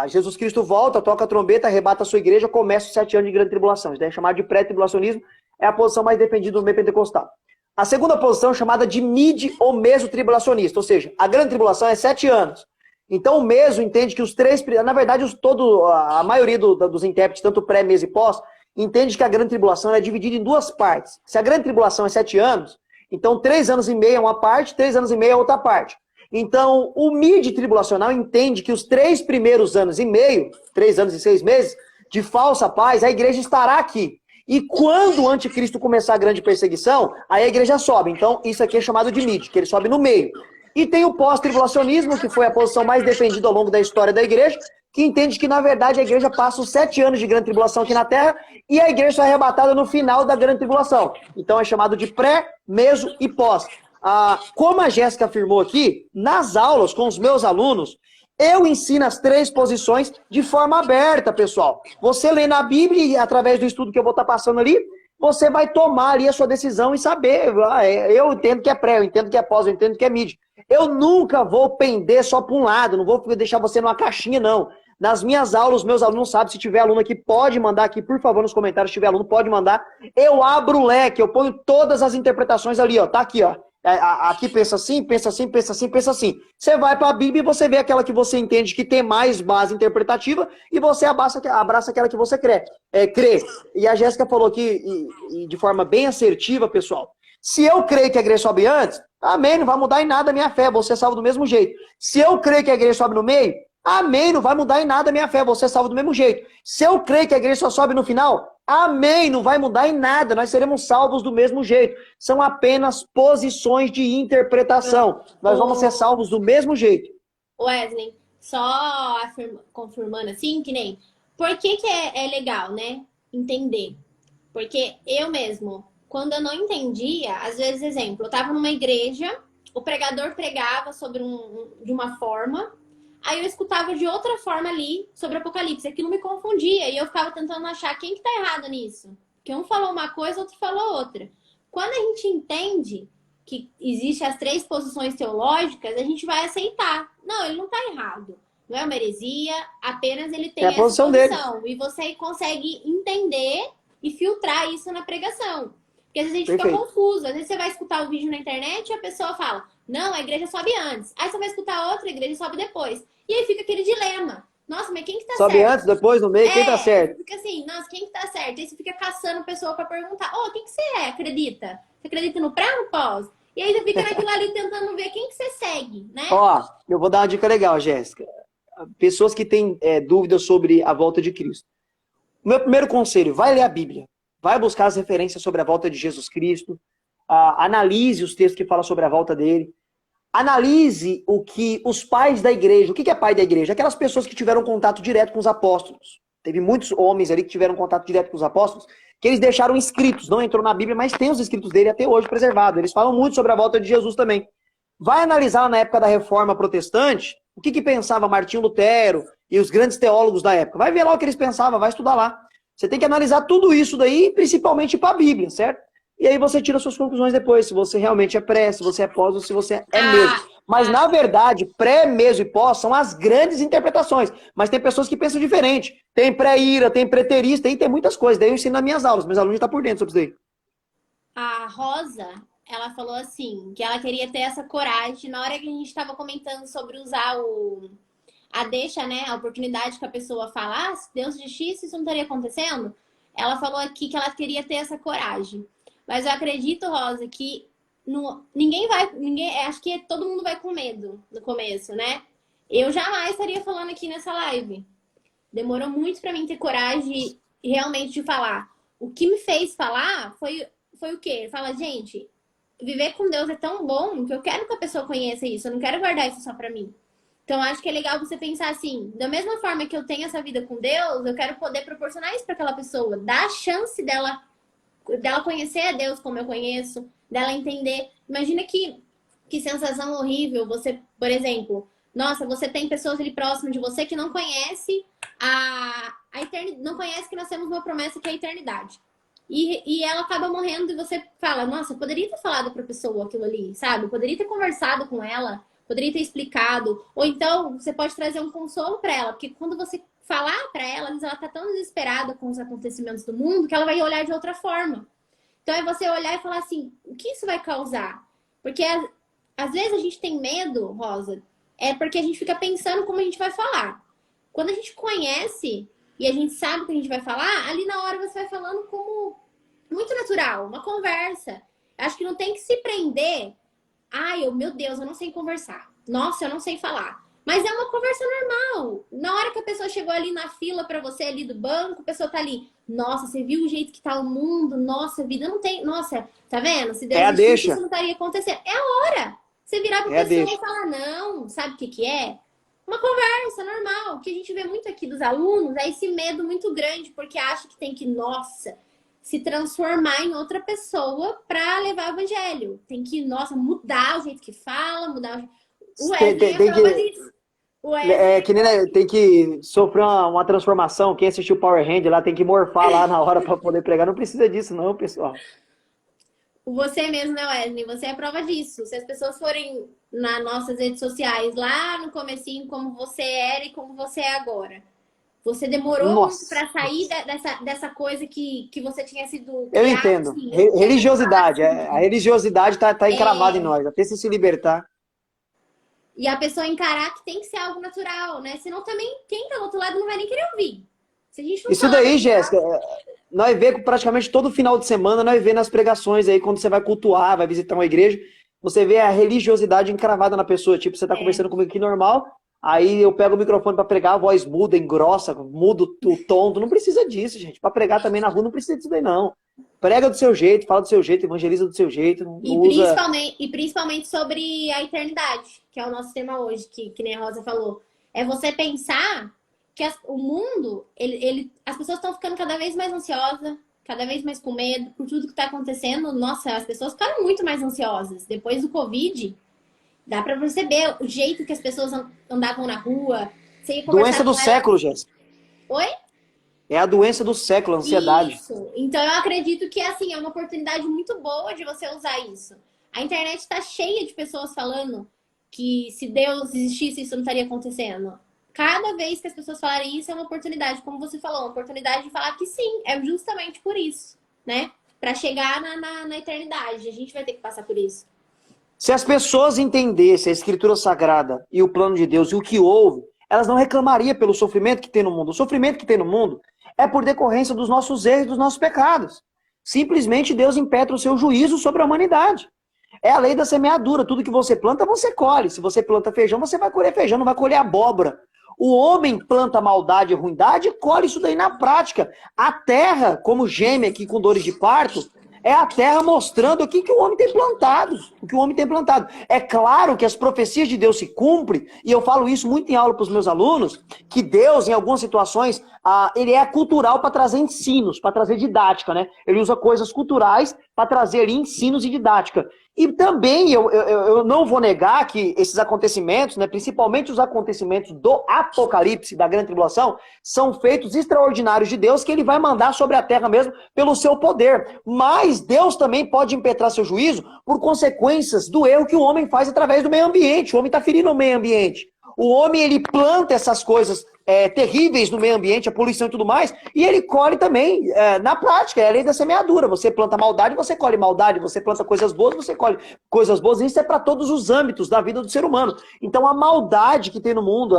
Jesus Cristo volta, toca a trombeta, arrebata a sua igreja, começa os 7 anos de grande tribulação. Isso daí é chamado de pré-tribulacionismo, é a posição mais defendida do meio pentecostal. A segunda posição é chamada de mid ou meso-tribulacionista, ou seja, a grande tribulação é 7 anos. Então o meso entende que os três... Na verdade, a maioria dos intérpretes, tanto pré, meso e pós, entende que a grande tribulação é dividida em duas partes. Se a grande tribulação é 7 anos, então 3 anos e meio é uma parte, 3 anos e meio é outra parte. Então o mid tribulacional entende que os 3 primeiros anos e meio, 3 anos e 6 meses, de falsa paz, a igreja estará aqui. E quando o anticristo começar a grande perseguição, aí a igreja sobe. Então, isso aqui é chamado de mid, que ele sobe no meio. E tem o pós-tribulacionismo, que foi a posição mais defendida ao longo da história da igreja, que entende que, na verdade, a igreja passa os 7 anos de grande tribulação aqui na Terra e a igreja é arrebatada no final da grande tribulação. Então, é chamado de pré, meso e pós. Como a Jéssica afirmou aqui, nas aulas com os meus alunos, eu ensino as 3 posições de forma aberta, pessoal. Você lê na Bíblia e através do estudo que eu vou estar passando ali, você vai tomar ali a sua decisão e saber. Eu entendo que é pré, eu entendo que é pós, eu entendo que é mid. Eu nunca vou pender só para um lado, não vou deixar você numa caixinha, não. Nas minhas aulas, os meus alunos sabem, se tiver aluno aqui, pode mandar aqui, por favor, nos comentários, se tiver aluno, pode mandar. Eu abro o leque, eu ponho todas as interpretações ali, ó. Tá aqui, ó. Aqui pensa assim, pensa assim, pensa assim, pensa assim. Você vai para a Bíblia e você vê aquela que você entende que tem mais base interpretativa e você abraça aquela que você crê. E a Jéssica falou aqui, e de forma bem assertiva, pessoal, se eu creio que a igreja sobe antes, amém, não vai mudar em nada a minha fé, você é salvo do mesmo jeito. Se eu creio que a igreja sobe no meio, amém, não vai mudar em nada a minha fé, você é salvo do mesmo jeito. Se eu creio que a igreja só sobe no final, amém, não vai mudar em nada, nós seremos salvos do mesmo jeito. São apenas posições de interpretação. Nós vamos ser salvos do mesmo jeito.
Wesley, só confirmando assim, que nem. Por que que é legal, né? Entender. Porque eu mesmo, quando eu não entendia, às vezes, exemplo, eu tava numa igreja, o pregador pregava sobre de uma forma, aí eu escutava de outra forma ali sobre Apocalipse. Aquilo me confundia e eu ficava tentando achar quem que tá errado nisso. Porque um falou uma coisa, outro falou outra. Quando a gente entende que existem as três posições teológicas, a gente vai aceitar. Não, ele não tá errado. Não é uma heresia, apenas ele
É
tem
a
essa
posição dele.
posição. E você consegue entender e filtrar isso na pregação. Porque às vezes a gente fica
Perfeito.
confuso. Às vezes você vai escutar o vídeo na internet e a pessoa fala, não, a igreja sobe antes. Aí você vai escutar outra, a igreja sobe depois. E aí fica aquele dilema. Nossa, mas quem que tá
Sobe
certo?
antes, depois, no meio, quem tá
Você
certo?
fica assim, nossa, quem que tá certo? Aí você fica caçando pessoa pra perguntar, ô, quem que você acredita? Você acredita no pré ou no pós? E aí você fica naquilo ali tentando ver quem que você segue, né?
Ó, eu vou dar uma dica legal, Jéssica. Pessoas que têm dúvidas sobre a volta de Cristo. O meu primeiro conselho, vai ler a Bíblia. Vai buscar as referências sobre a volta de Jesus Cristo. Analise os textos que falam sobre a volta dele. Analise o que os pais da igreja, o que é pai da igreja? Aquelas pessoas que tiveram contato direto com os apóstolos. Teve muitos homens ali que tiveram contato direto com os apóstolos, que eles deixaram escritos, não entrou na Bíblia, mas tem os escritos dele até hoje preservados. Eles falam muito sobre a volta de Jesus também. Vai analisar na época da Reforma Protestante, o que pensava Martinho Lutero e os grandes teólogos da época. Vai ver lá o que eles pensavam, vai estudar lá. Você tem que analisar tudo isso daí, principalmente para a Bíblia, certo? E aí você tira suas conclusões depois, se você realmente é pré, se você é pós ou se você é mesmo. Mas, na verdade, pré, mesmo e pós são as grandes interpretações. Mas tem pessoas que pensam diferente. Tem pré-ira, tem preterista, tem muitas coisas. Daí eu ensino nas minhas aulas, meus alunos estão por dentro sobre isso daí.
A Rosa, ela falou assim, que ela queria ter essa coragem. Na hora que a gente estava comentando sobre usar a deixa, né, a oportunidade que a pessoa fala, se Deus existisse, isso não estaria acontecendo. Ela falou aqui que ela queria ter essa coragem. Mas eu acredito, Rosa, que acho que todo mundo vai com medo no começo, né? Eu jamais estaria falando aqui nessa live. Demorou muito para mim ter coragem realmente de falar. O que me fez falar foi o quê? Fala, gente, viver com Deus é tão bom que eu quero que a pessoa conheça isso. Eu não quero guardar isso só para mim. Então, acho que é legal você pensar assim, da mesma forma que eu tenho essa vida com Deus, eu quero poder proporcionar isso para aquela pessoa, dar a chance dela conhecer a Deus como eu conheço, dela entender. Imagina que sensação horrível você, por exemplo, nossa, você tem pessoas ali próximas de você que não conhece a eternidade, não conhece que nós temos uma promessa que é a eternidade. E ela acaba morrendo e você fala, nossa, eu poderia ter falado pra pessoa aquilo ali, sabe? Eu poderia ter conversado com ela, poderia ter explicado. Ou então, você pode trazer um consolo pra ela, porque quando você falar pra ela, às vezes ela tá tão desesperada com os acontecimentos do mundo que ela vai olhar de outra forma. Então é você olhar e falar assim, o que isso vai causar? Porque às vezes a gente tem medo, Rosa, é porque a gente fica pensando como a gente vai falar. Quando a gente conhece e a gente sabe o que a gente vai falar, ali na hora você vai falando como muito natural, uma conversa. Acho que não tem que se prender. Ai, meu Deus, eu não sei conversar. Nossa, eu não sei falar. Mas é uma conversa normal. Na hora que a pessoa chegou ali na fila para você ali do banco, a pessoa tá ali. Nossa, você viu o jeito que tá o mundo? Nossa, a vida não tem. Nossa, tá vendo? Se Deus
É a
existisse, isso
deixa.
não estaria acontecendo. É a hora. Você virar pra
É a
pessoa
deixa.
e falar, não, sabe o que que é? Uma conversa normal. O que a gente vê muito aqui dos alunos é esse medo muito grande, porque acha que tem que, nossa, se transformar em outra pessoa para levar o evangelho. Tem que, nossa, mudar o jeito que fala, mudar o jeito... O
Tem,
Wesley
tem,
é a
tem
prova
que,
disso. O Wesley.
que nem, né, tem que sofrer uma transformação. Quem assistiu Power Hand lá tem que morfar lá na hora para poder pregar. Não precisa disso, não, pessoal.
Você mesmo, né, Wesley? Você é a prova disso. Se as pessoas forem nas nossas redes sociais, lá no comecinho, como você era e como você é agora. Você demorou muito
Nossa.
para sair dessa coisa que você tinha sido
Eu
criado,
entendo.
assim. Eu quero falar
Religiosidade. A
assim.
religiosidade tá encravada em nós. Até se libertar.
E a pessoa encarar que tem que ser algo natural, né? Senão também quem tá do outro lado não vai nem querer ouvir. Se a gente não
Isso
falar
daí,
natural,
Jéssica, nós vê praticamente todo final de semana, nós vê nas pregações aí, quando você vai cultuar, vai visitar uma igreja, você vê a religiosidade encravada na pessoa. Tipo, você tá
é.
conversando comigo aqui normal, aí eu pego o microfone para pregar, a voz muda, engrossa, muda o tom. Não precisa disso, gente. Para pregar também na rua não precisa disso daí, não. Prega do seu jeito, fala do seu jeito, evangeliza do seu jeito, não usa.
E principalmente sobre a eternidade, que é o nosso tema hoje, que nem a Rosa falou. É você pensar que o mundo, as pessoas estão ficando cada vez mais ansiosas, cada vez mais com medo por tudo que está acontecendo. Nossa, as pessoas ficaram muito mais ansiosas. Depois do Covid, dá para perceber o jeito que as pessoas andavam na rua. Você ia
Doença
conversar
do
com ela.
século, Jéssica.
Oi?
É a doença do século, a ansiedade.
Isso. Então eu acredito que assim é uma oportunidade muito boa de você usar isso. A internet está cheia de pessoas falando que se Deus existisse isso não estaria acontecendo. Cada vez que as pessoas falarem isso é uma oportunidade, como você falou, uma oportunidade de falar que sim, é justamente por isso, né? Para chegar na eternidade, a gente vai ter que passar por isso.
Se as pessoas entendessem a Escritura Sagrada e o plano de Deus e o que houve, elas não reclamariam pelo sofrimento que tem no mundo. O sofrimento que tem no mundo é por decorrência dos nossos erros e dos nossos pecados. Simplesmente Deus impetra o seu juízo sobre a humanidade. É a lei da semeadura. Tudo que você planta, você colhe. Se você planta feijão, você vai colher feijão, não vai colher abóbora. O homem planta maldade e ruindade e colhe isso daí na prática. A terra, como geme aqui com dores de parto, é a terra mostrando o que o homem tem plantado. O que o homem tem plantado. É claro que as profecias de Deus se cumprem, e eu falo isso muito em aula para os meus alunos, que Deus, em algumas situações, ele é cultural para trazer ensinos, para trazer didática, né? Ele usa coisas culturais para trazer ensinos e didática. E também eu não vou negar que esses acontecimentos, né, principalmente os acontecimentos do Apocalipse, da Grande Tribulação, são feitos extraordinários de Deus, que ele vai mandar sobre a terra mesmo pelo seu poder. Mas Deus também pode impetrar seu juízo por consequências do erro que o homem faz através do meio ambiente. O homem está ferindo o meio ambiente. O homem, ele planta essas coisas terríveis no meio ambiente, a poluição e tudo mais, e ele colhe também, na prática, é a lei da semeadura. Você planta maldade, você colhe maldade. Você planta coisas boas, você colhe coisas boas. Isso é para todos os âmbitos da vida do ser humano. Então, a maldade que tem no mundo,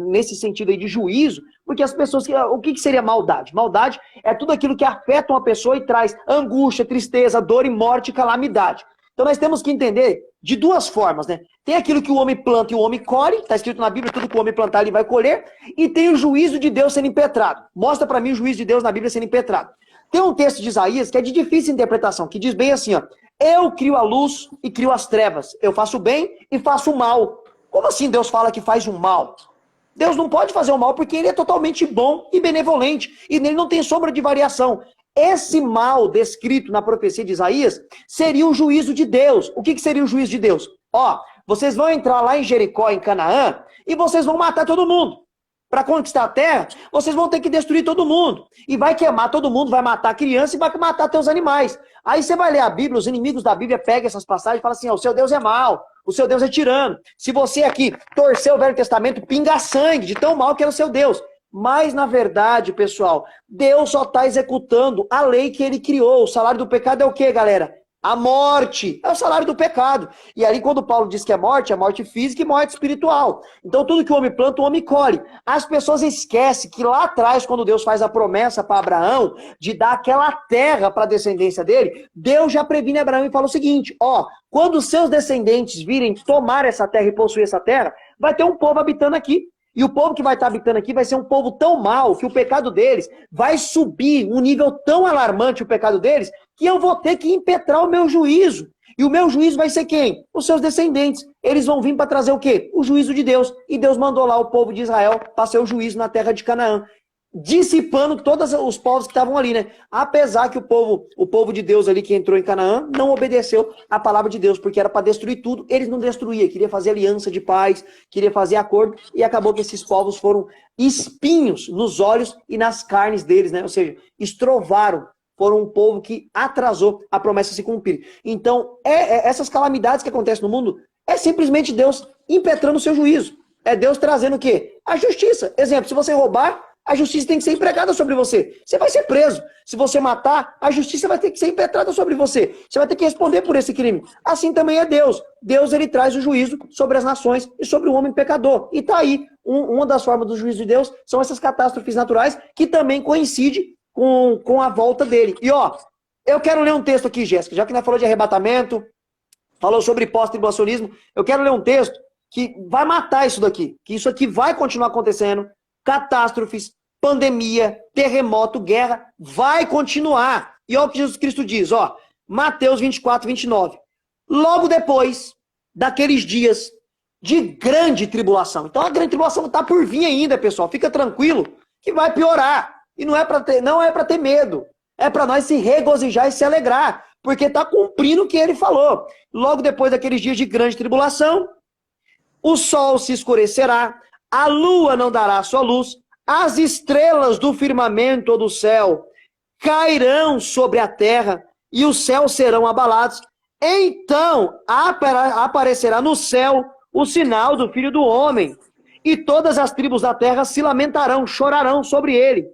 nesse sentido aí de juízo, porque as pessoas, o que seria maldade? Maldade é tudo aquilo que afeta uma pessoa e traz angústia, tristeza, dor e morte e calamidade. Então nós temos que entender de duas formas, né? Tem aquilo que o homem planta e o homem colhe, está escrito na Bíblia, tudo que o homem plantar ele vai colher, e tem o juízo de Deus sendo impetrado. Mostra para mim o juízo de Deus na Bíblia sendo impetrado. Tem um texto de Isaías que é de difícil interpretação, que diz bem assim, ó: eu crio a luz e crio as trevas, eu faço o bem e faço o mal. Como assim Deus fala que faz o mal? Deus não pode fazer o mal porque ele é totalmente bom e benevolente, e nele não tem sombra de variação. Esse mal descrito na profecia de Isaías seria o juízo de Deus. O que seria o juízo de Deus? Ó, vocês vão entrar lá em Jericó, em Canaã, e vocês vão matar todo mundo. Para conquistar a terra, vocês vão ter que destruir todo mundo. E vai queimar todo mundo, vai matar a criança e vai matar teus animais. Aí você vai ler a Bíblia, os inimigos da Bíblia pegam essas passagens e falam assim, ó, o seu Deus é mau, o seu Deus é tirano. Se você aqui torcer o Velho Testamento, pinga sangue de tão mal que era o seu Deus. Mas, na verdade, pessoal, Deus só está executando a lei que ele criou. O salário do pecado é o quê, galera? A morte. É o salário do pecado. E ali, quando Paulo diz que é morte física e morte espiritual. Então, tudo que o homem planta, o homem colhe. As pessoas esquecem que lá atrás, quando Deus faz a promessa para Abraão de dar aquela terra para a descendência dele, Deus já previne Abraão e fala o seguinte, ó, quando os seus descendentes virem tomar essa terra e possuir essa terra, vai ter um povo habitando aqui. E o povo que vai estar habitando aqui vai ser um povo tão mau que o pecado deles vai subir um nível tão alarmante, o pecado deles, que eu vou ter que impetrar o meu juízo. E o meu juízo vai ser quem? Os seus descendentes. Eles vão vir para trazer o quê? O juízo de Deus. E Deus mandou lá o povo de Israel para ser o juízo na terra de Canaã, dissipando todos os povos que estavam ali, né? Apesar que o povo de Deus ali que entrou em Canaã não obedeceu a palavra de Deus, porque era para destruir tudo, eles não destruíam, queria fazer aliança de paz, queria fazer acordo, e acabou que esses povos foram espinhos nos olhos e nas carnes deles, né? Ou seja, estrovaram, foram um povo que atrasou a promessa se cumprir. Então, essas calamidades que acontecem no mundo, é simplesmente Deus impetrando o seu juízo. É Deus trazendo o quê? A justiça. Exemplo, se você roubar, a justiça tem que ser empregada sobre você. Você vai ser preso. Se você matar, a justiça vai ter que ser impetrada sobre você. Você vai ter que responder por esse crime. Assim também é Deus. Deus, ele traz o juízo sobre as nações e sobre o homem pecador. E tá aí, uma das formas do juízo de Deus são essas catástrofes naturais que também coincide com a volta dele. E ó, eu quero ler um texto aqui, Jéssica, já que nós falou de arrebatamento, falou sobre pós-tribulacionismo, eu quero ler um texto que vai matar isso daqui, que isso aqui vai continuar acontecendo, catástrofes, pandemia, terremoto, guerra, vai continuar. E olha o que Jesus Cristo diz, ó, Mateus 24, 29. Logo depois daqueles dias, de grande tribulação. Então a grande tribulação está por vir ainda, pessoal. Fica tranquilo que vai piorar. E não é para ter medo. É para nós se regozijar e se alegrar, porque está cumprindo o que ele falou. Logo depois daqueles dias de grande tribulação, o sol se escurecerá, a lua não dará sua luz, as estrelas do firmamento ou do céu cairão sobre a terra e os céus serão abalados. Então aparecerá no céu o sinal do Filho do Homem, e todas as tribos da terra se lamentarão, chorarão sobre ele.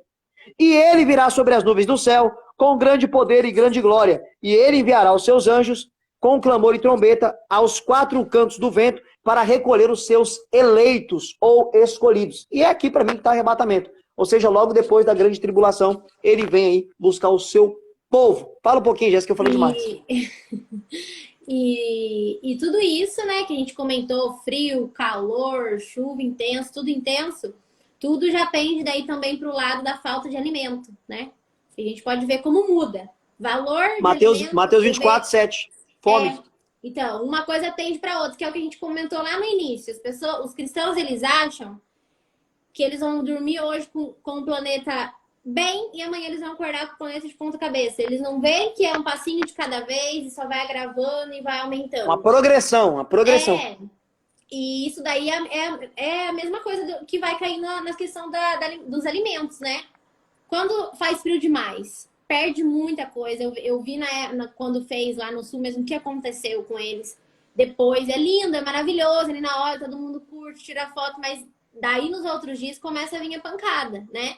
E ele virá sobre as nuvens do céu, com grande poder e grande glória, e ele enviará os seus anjos, com clamor e trombeta, aos quatro cantos do vento, para recolher os seus eleitos ou escolhidos. E é aqui para mim que está o arrebatamento. Ou seja, logo depois da grande tribulação, ele vem aí buscar o seu povo. Fala um pouquinho, Jéssica, que eu falei demais.
E tudo isso, né, que a gente comentou, frio, calor, chuva intenso, tudo já pende daí também para o lado da falta de alimento, né? A gente pode ver como muda. Valor de alimento,
Mateus 24, 7. Fome.
Então, uma coisa tende para outra, que é o que a gente comentou lá no início. Os cristãos, eles acham que eles vão dormir hoje com o planeta bem e amanhã eles vão acordar com o planeta de ponta cabeça. Eles não veem que é um passinho de cada vez e só vai agravando e vai aumentando.
Uma progressão.
E isso daí é a mesma coisa que vai cair na questão dos alimentos, né? Quando faz frio demais, perde muita coisa. Eu vi quando fez lá no sul mesmo o que aconteceu com eles. Depois é lindo, é maravilhoso, ali na hora todo mundo curte, tira foto, mas daí nos outros dias começa a vir a pancada, né?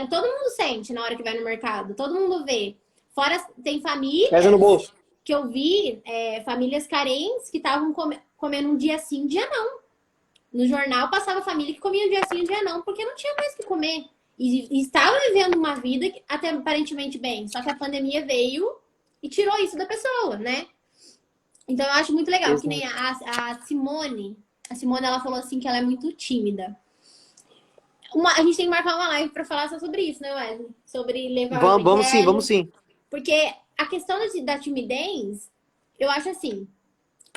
Todo mundo sente na hora que vai no mercado, todo mundo vê. Fora, tem famílias
pesa no bolso.
Que eu vi, famílias carentes que estavam comendo um dia sim, um dia não. No jornal passava família que comia um dia sim, um dia não, porque não tinha mais o que comer. E estava vivendo uma vida até aparentemente bem. Só que a pandemia veio e tirou isso da pessoa, né? Então eu acho muito legal, que nem a Simone. A Simone, ela falou assim que ela é muito tímida. A gente tem que marcar uma live para falar só sobre isso, né, Wesley? Sobre levar o evangelho.
Vamos sim.
Porque a questão da timidez, eu acho assim,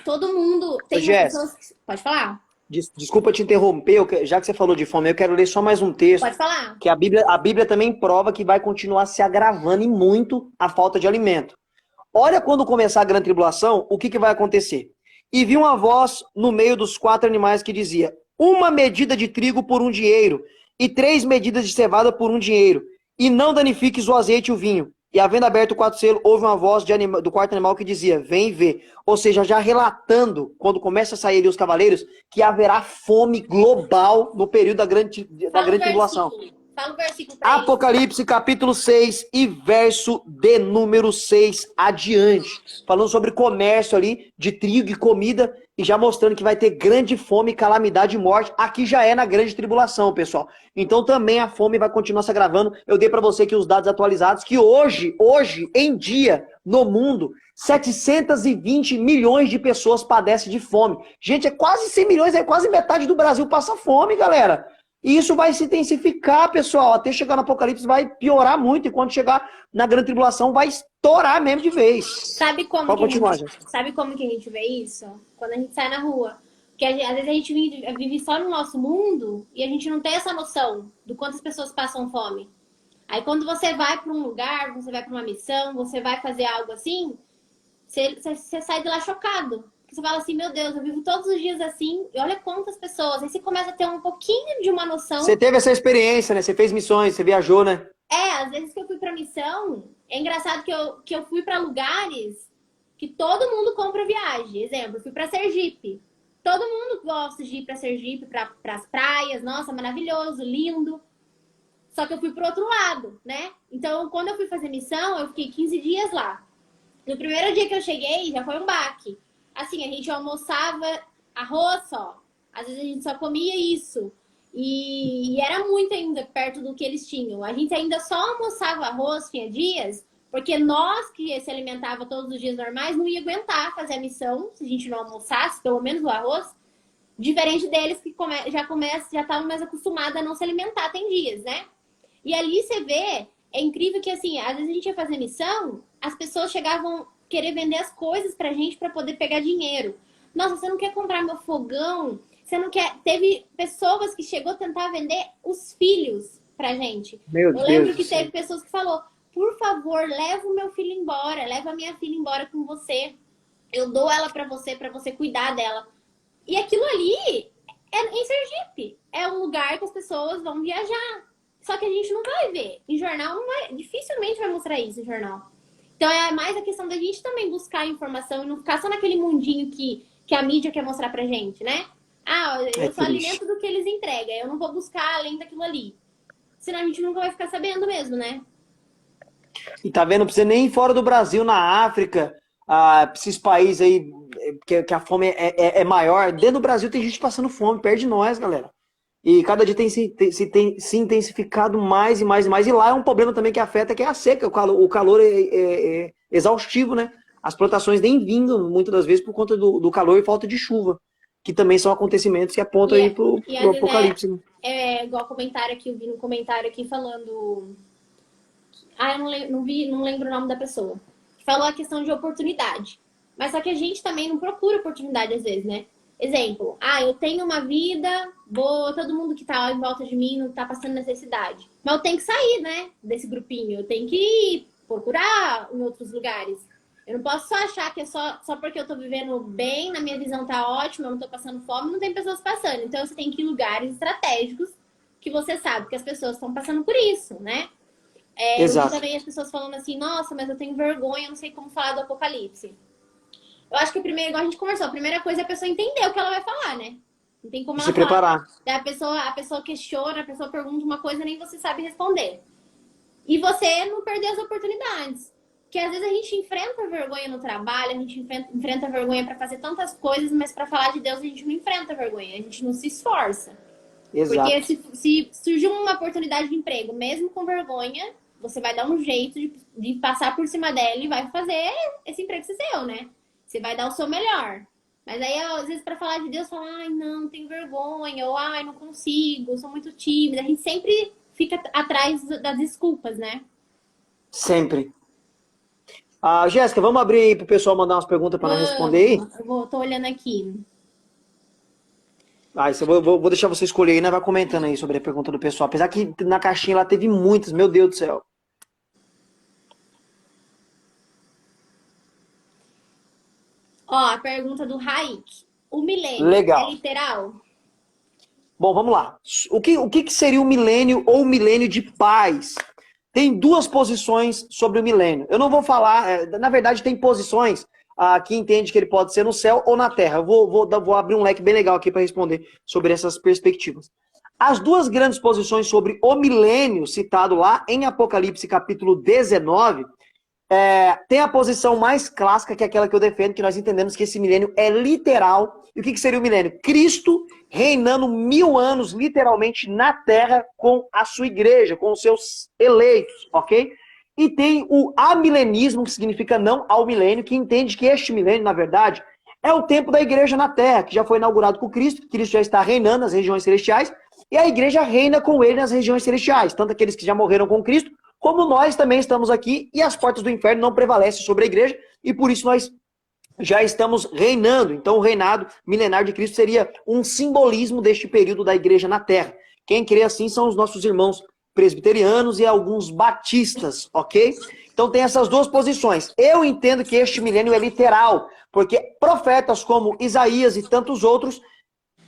todo mundo tem pessoas... Pode falar?
Desculpa te interromper, já que você falou de fome, eu quero ler só mais um texto.
Pode falar.
Que a Bíblia também prova que vai continuar se agravando e muito a falta de alimento. Olha quando começar a grande tribulação, o que vai acontecer? E vi uma voz no meio dos quatro animais que dizia: 1 medida de trigo por 1 dinheiro, e 3 medidas de cevada por 1 dinheiro, e não danifiques o azeite e o vinho. E havendo aberto o quarto selo, houve uma voz do quarto animal que dizia: vem ver. Ou seja, já relatando, quando começa a sair ali os cavaleiros, que haverá fome global no período da grande tribulação.
Fala o versículo.
Apocalipse capítulo 6 e verso de número 6 adiante. Falando sobre comércio ali de trigo e comida e já mostrando que vai ter grande fome, calamidade e morte. Aqui já é na grande tribulação, pessoal. Então também a fome vai continuar se agravando. Eu dei para você aqui os dados atualizados que hoje em dia, no mundo, 720 milhões de pessoas padecem de fome. Gente, é quase 100 milhões, é quase metade do Brasil passa fome, galera. E isso vai se intensificar, pessoal. Até chegar no Apocalipse vai piorar muito. E quando chegar na grande tribulação vai estourar mesmo de vez.
Sabe como que a gente vê isso? Quando a gente sai na rua. Porque às vezes a gente vive só no nosso mundo e a gente não tem essa noção do quanto as pessoas passam fome. Aí quando você vai para um lugar, você vai para uma missão, você vai fazer algo assim, você sai de lá chocado. Você fala assim, meu Deus, eu vivo todos os dias assim, e olha quantas pessoas. Aí você começa a ter um pouquinho de uma noção.
Você teve essa experiência, né? Você fez missões, você viajou, né?
Às vezes que eu fui pra missão, é engraçado que eu fui pra lugares que todo mundo compra viagem. Exemplo, eu fui pra Sergipe. Todo mundo gosta de ir pra Sergipe, pras praias. Nossa, maravilhoso, lindo. Só que eu fui pro outro lado, né? Então, quando eu fui fazer missão, eu fiquei 15 dias lá. No primeiro dia que eu cheguei, já foi um baque. Assim, a gente almoçava arroz só. Às vezes a gente só comia isso. E era muito ainda perto do que eles tinham. A gente ainda só almoçava arroz, tinha dias, porque nós que se alimentava todos os dias normais não ia aguentar fazer a missão se a gente não almoçasse, pelo menos o arroz. Diferente deles que já estavam mais acostumados a não se alimentar, tem dias, né? E ali você vê, é incrível que assim, às vezes a gente ia fazer missão, as pessoas chegavam querer vender as coisas pra gente pra poder pegar dinheiro. Nossa, você não quer comprar meu fogão? Você não quer... Teve pessoas que chegou a tentar vender os filhos pra gente.
Meu
Eu
Deus
lembro
do
que
céu.
teve pessoas que falou, por favor, leva o meu filho embora, leva a minha filha embora com você. Eu dou ela pra você cuidar dela. E aquilo ali é em Sergipe. É um lugar que as pessoas vão viajar. Só que a gente não vai ver. Em jornal, não vai, dificilmente vai mostrar isso em jornal. Então é mais a questão da gente também buscar informação e não ficar só naquele mundinho que a mídia quer mostrar pra gente, né? Ah,
É
eu só
triste.
alimento do que eles entregam. Eu não vou buscar além daquilo ali. Senão a gente nunca vai ficar sabendo mesmo, né?
E tá vendo, não precisa nem ir fora do Brasil, na África, esses países aí que a fome é maior. Dentro do Brasil tem gente passando fome, perto de nós, galera. E cada dia tem se intensificado mais e mais e mais. E lá é um problema também que afeta, que é a seca. O calor é exaustivo, né? As plantações nem vingam, muitas das vezes, por conta do calor e falta de chuva. Que também são acontecimentos que apontam
E,
aí pro,
e às
pro
vezes
apocalipse, né?
é igual comentário aqui, eu vi um comentário aqui falando. Ah, eu não vi, não lembro o nome da pessoa. Falou a questão de oportunidade. Mas só que a gente também não procura oportunidade às vezes, né? Exemplo, eu tenho uma vida boa, todo mundo que tá em volta de mim não tá passando necessidade. Mas eu tenho que sair, né, desse grupinho. Eu tenho que procurar em outros lugares. Eu não posso só achar que é só porque eu tô vivendo bem, na minha visão tá ótima, eu não tô passando fome, não tem pessoas passando. Então você tem que ir em lugares estratégicos que você sabe que as pessoas estão passando por isso, né? Eu vi
Exato.
também as pessoas falando assim, nossa, mas eu tenho vergonha, eu não sei como falar do apocalipse. Eu acho que primeiro, igual a gente conversou, a primeira coisa é a pessoa entender o que ela vai falar, né? Não tem como
E
ela
se
falar.
preparar.
Daí a pessoa questiona, a pessoa pergunta uma coisa nem você sabe responder. E você não perder as oportunidades. Porque às vezes a gente enfrenta vergonha no trabalho, a gente enfrenta vergonha para fazer tantas coisas, mas para falar de Deus a gente não enfrenta vergonha, a gente não se esforça. Porque
Exato.
se surgir uma oportunidade de emprego, mesmo com vergonha, você vai dar um jeito de passar por cima dela e vai fazer esse emprego ser seu, né? Você vai dar o seu melhor. Mas aí, às vezes, para falar de Deus, fala, ai, não, tenho vergonha, ou ai, não consigo, sou muito tímida. A gente sempre fica atrás das desculpas, né?
Sempre. Jéssica, vamos abrir aí pro pessoal mandar umas perguntas para nós responder aí?
Vamos, tô olhando aqui.
Isso eu vou deixar você escolher aí, né? Vai comentando aí sobre a pergunta do pessoal. Apesar que na caixinha lá teve muitas, meu Deus do céu.
Ó, a pergunta do Raik. O milênio é
Legal.
literal?
Bom, vamos lá. O que seria o milênio ou o milênio de paz? Tem duas posições sobre o milênio. Eu não vou falar, na verdade tem posições que entende que ele pode ser no céu ou na terra. Eu vou abrir um leque bem legal aqui para responder sobre essas perspectivas. As duas grandes posições sobre o milênio, citado lá em Apocalipse capítulo 19, tem a posição mais clássica, que é aquela que eu defendo, que nós entendemos que esse milênio é literal. E o que seria o milênio? Cristo reinando 1000 anos, literalmente, na Terra, com a sua igreja, com os seus eleitos, ok? E tem o amilenismo, que significa não ao milênio, que entende que este milênio, na verdade, é o tempo da igreja na Terra, que já foi inaugurado com Cristo, que Cristo já está reinando nas regiões celestiais, e a igreja reina com ele nas regiões celestiais, tanto aqueles que já morreram com Cristo, como nós também estamos aqui, e as portas do inferno não prevalecem sobre a igreja, e por isso nós já estamos reinando. Então o reinado milenário de Cristo seria um simbolismo deste período da igreja na Terra. Quem crê assim são os nossos irmãos presbiterianos e alguns batistas, ok? Então tem essas duas posições. Eu entendo que este milênio é literal, porque profetas como Isaías e tantos outros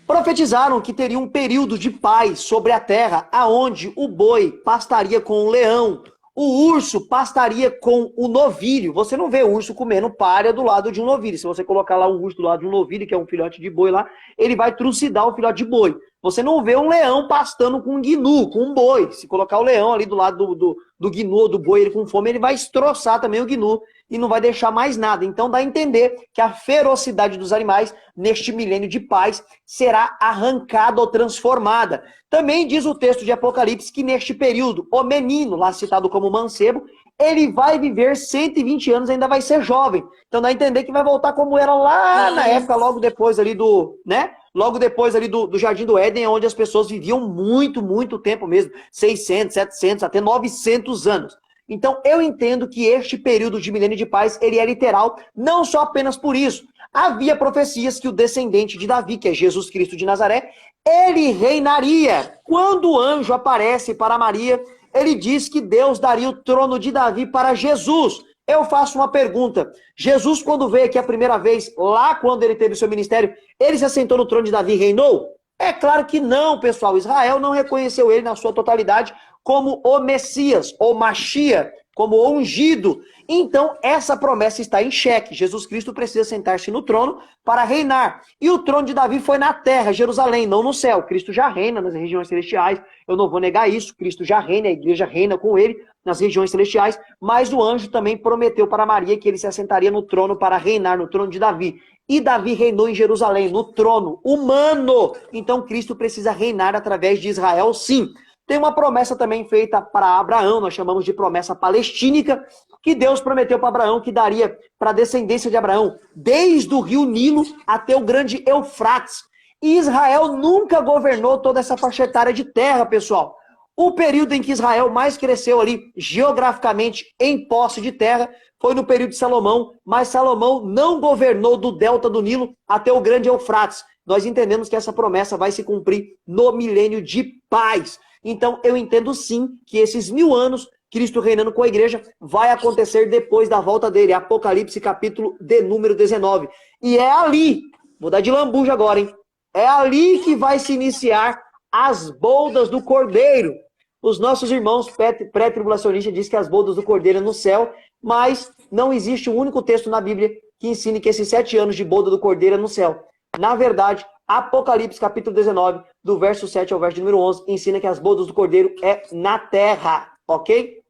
profetizaram que teria um período de paz sobre a terra, aonde o boi pastaria com o leão, o urso pastaria com o novilho. Você não vê o urso comendo palha do lado de um novilho. Se você colocar lá um urso do lado de um novilho, que é um filhote de boi lá, ele vai trucidar o filhote de boi. Você não vê um leão pastando com um gnu, com um boi. Se colocar o leão ali do lado do gnu ou do boi, ele com fome, ele vai estroçar também o gnu e não vai deixar mais nada. Então dá a entender que a ferocidade dos animais neste milênio de paz será arrancada ou transformada. Também diz o texto de Apocalipse que neste período, o menino, lá citado como mancebo, ele vai viver 120 anos, ainda vai ser jovem. Então dá a entender que vai voltar como era lá na época, logo depois ali né? Logo depois ali do Jardim do Éden, onde as pessoas viviam muito, muito tempo mesmo. 600, 700, até 900 anos. Então, eu entendo que este período de milênio de paz, ele é literal, não só apenas por isso. Havia profecias que o descendente de Davi, que é Jesus Cristo de Nazaré, ele reinaria. Quando o anjo aparece para Maria, ele diz que Deus daria o trono de Davi para Jesus. Eu faço uma pergunta. Jesus, quando veio aqui a primeira vez, lá quando ele teve o seu ministério, ele se assentou no trono de Davi e reinou? É claro que não, pessoal. Israel não reconheceu ele na sua totalidade como o Messias, ou Machia, como o ungido. Então, essa promessa está em xeque. Jesus Cristo precisa sentar-se no trono para reinar. E o trono de Davi foi na terra, Jerusalém, não no céu. Cristo já reina nas regiões celestiais. Eu não vou negar isso. Cristo já reina, a igreja reina com ele nas regiões celestiais. Mas o anjo também prometeu para Maria que ele se assentaria no trono para reinar, no trono de Davi. E Davi reinou em Jerusalém, no trono humano. Então, Cristo precisa reinar através de Israel, sim. Tem uma promessa também feita para Abraão, nós chamamos de promessa palestínica, que Deus prometeu para Abraão que daria para a descendência de Abraão, desde o rio Nilo até o grande Eufrates. E Israel nunca governou toda essa faixa etária de terra, pessoal. O período em que Israel mais cresceu ali, geograficamente, em posse de terra, foi no período de Salomão, mas Salomão não governou do delta do Nilo até o grande Eufrates. Nós entendemos que essa promessa vai se cumprir no milênio de paz. Então, eu entendo sim que esses 1000 anos, Cristo reinando com a igreja, vai acontecer depois da volta dele. Apocalipse, capítulo de número 19. E é ali, vou dar de lambuja agora, hein? É ali que vai se iniciar as bodas do Cordeiro. Os nossos irmãos pré-tribulacionistas dizem que as bodas do Cordeiro é no céu, mas não existe um único texto na Bíblia que ensine que esses 7 anos de boda do Cordeiro é no céu. Na verdade, Apocalipse, capítulo 19, do verso 7 ao verso número 11, ensina que as bodas do Cordeiro é na terra, ok?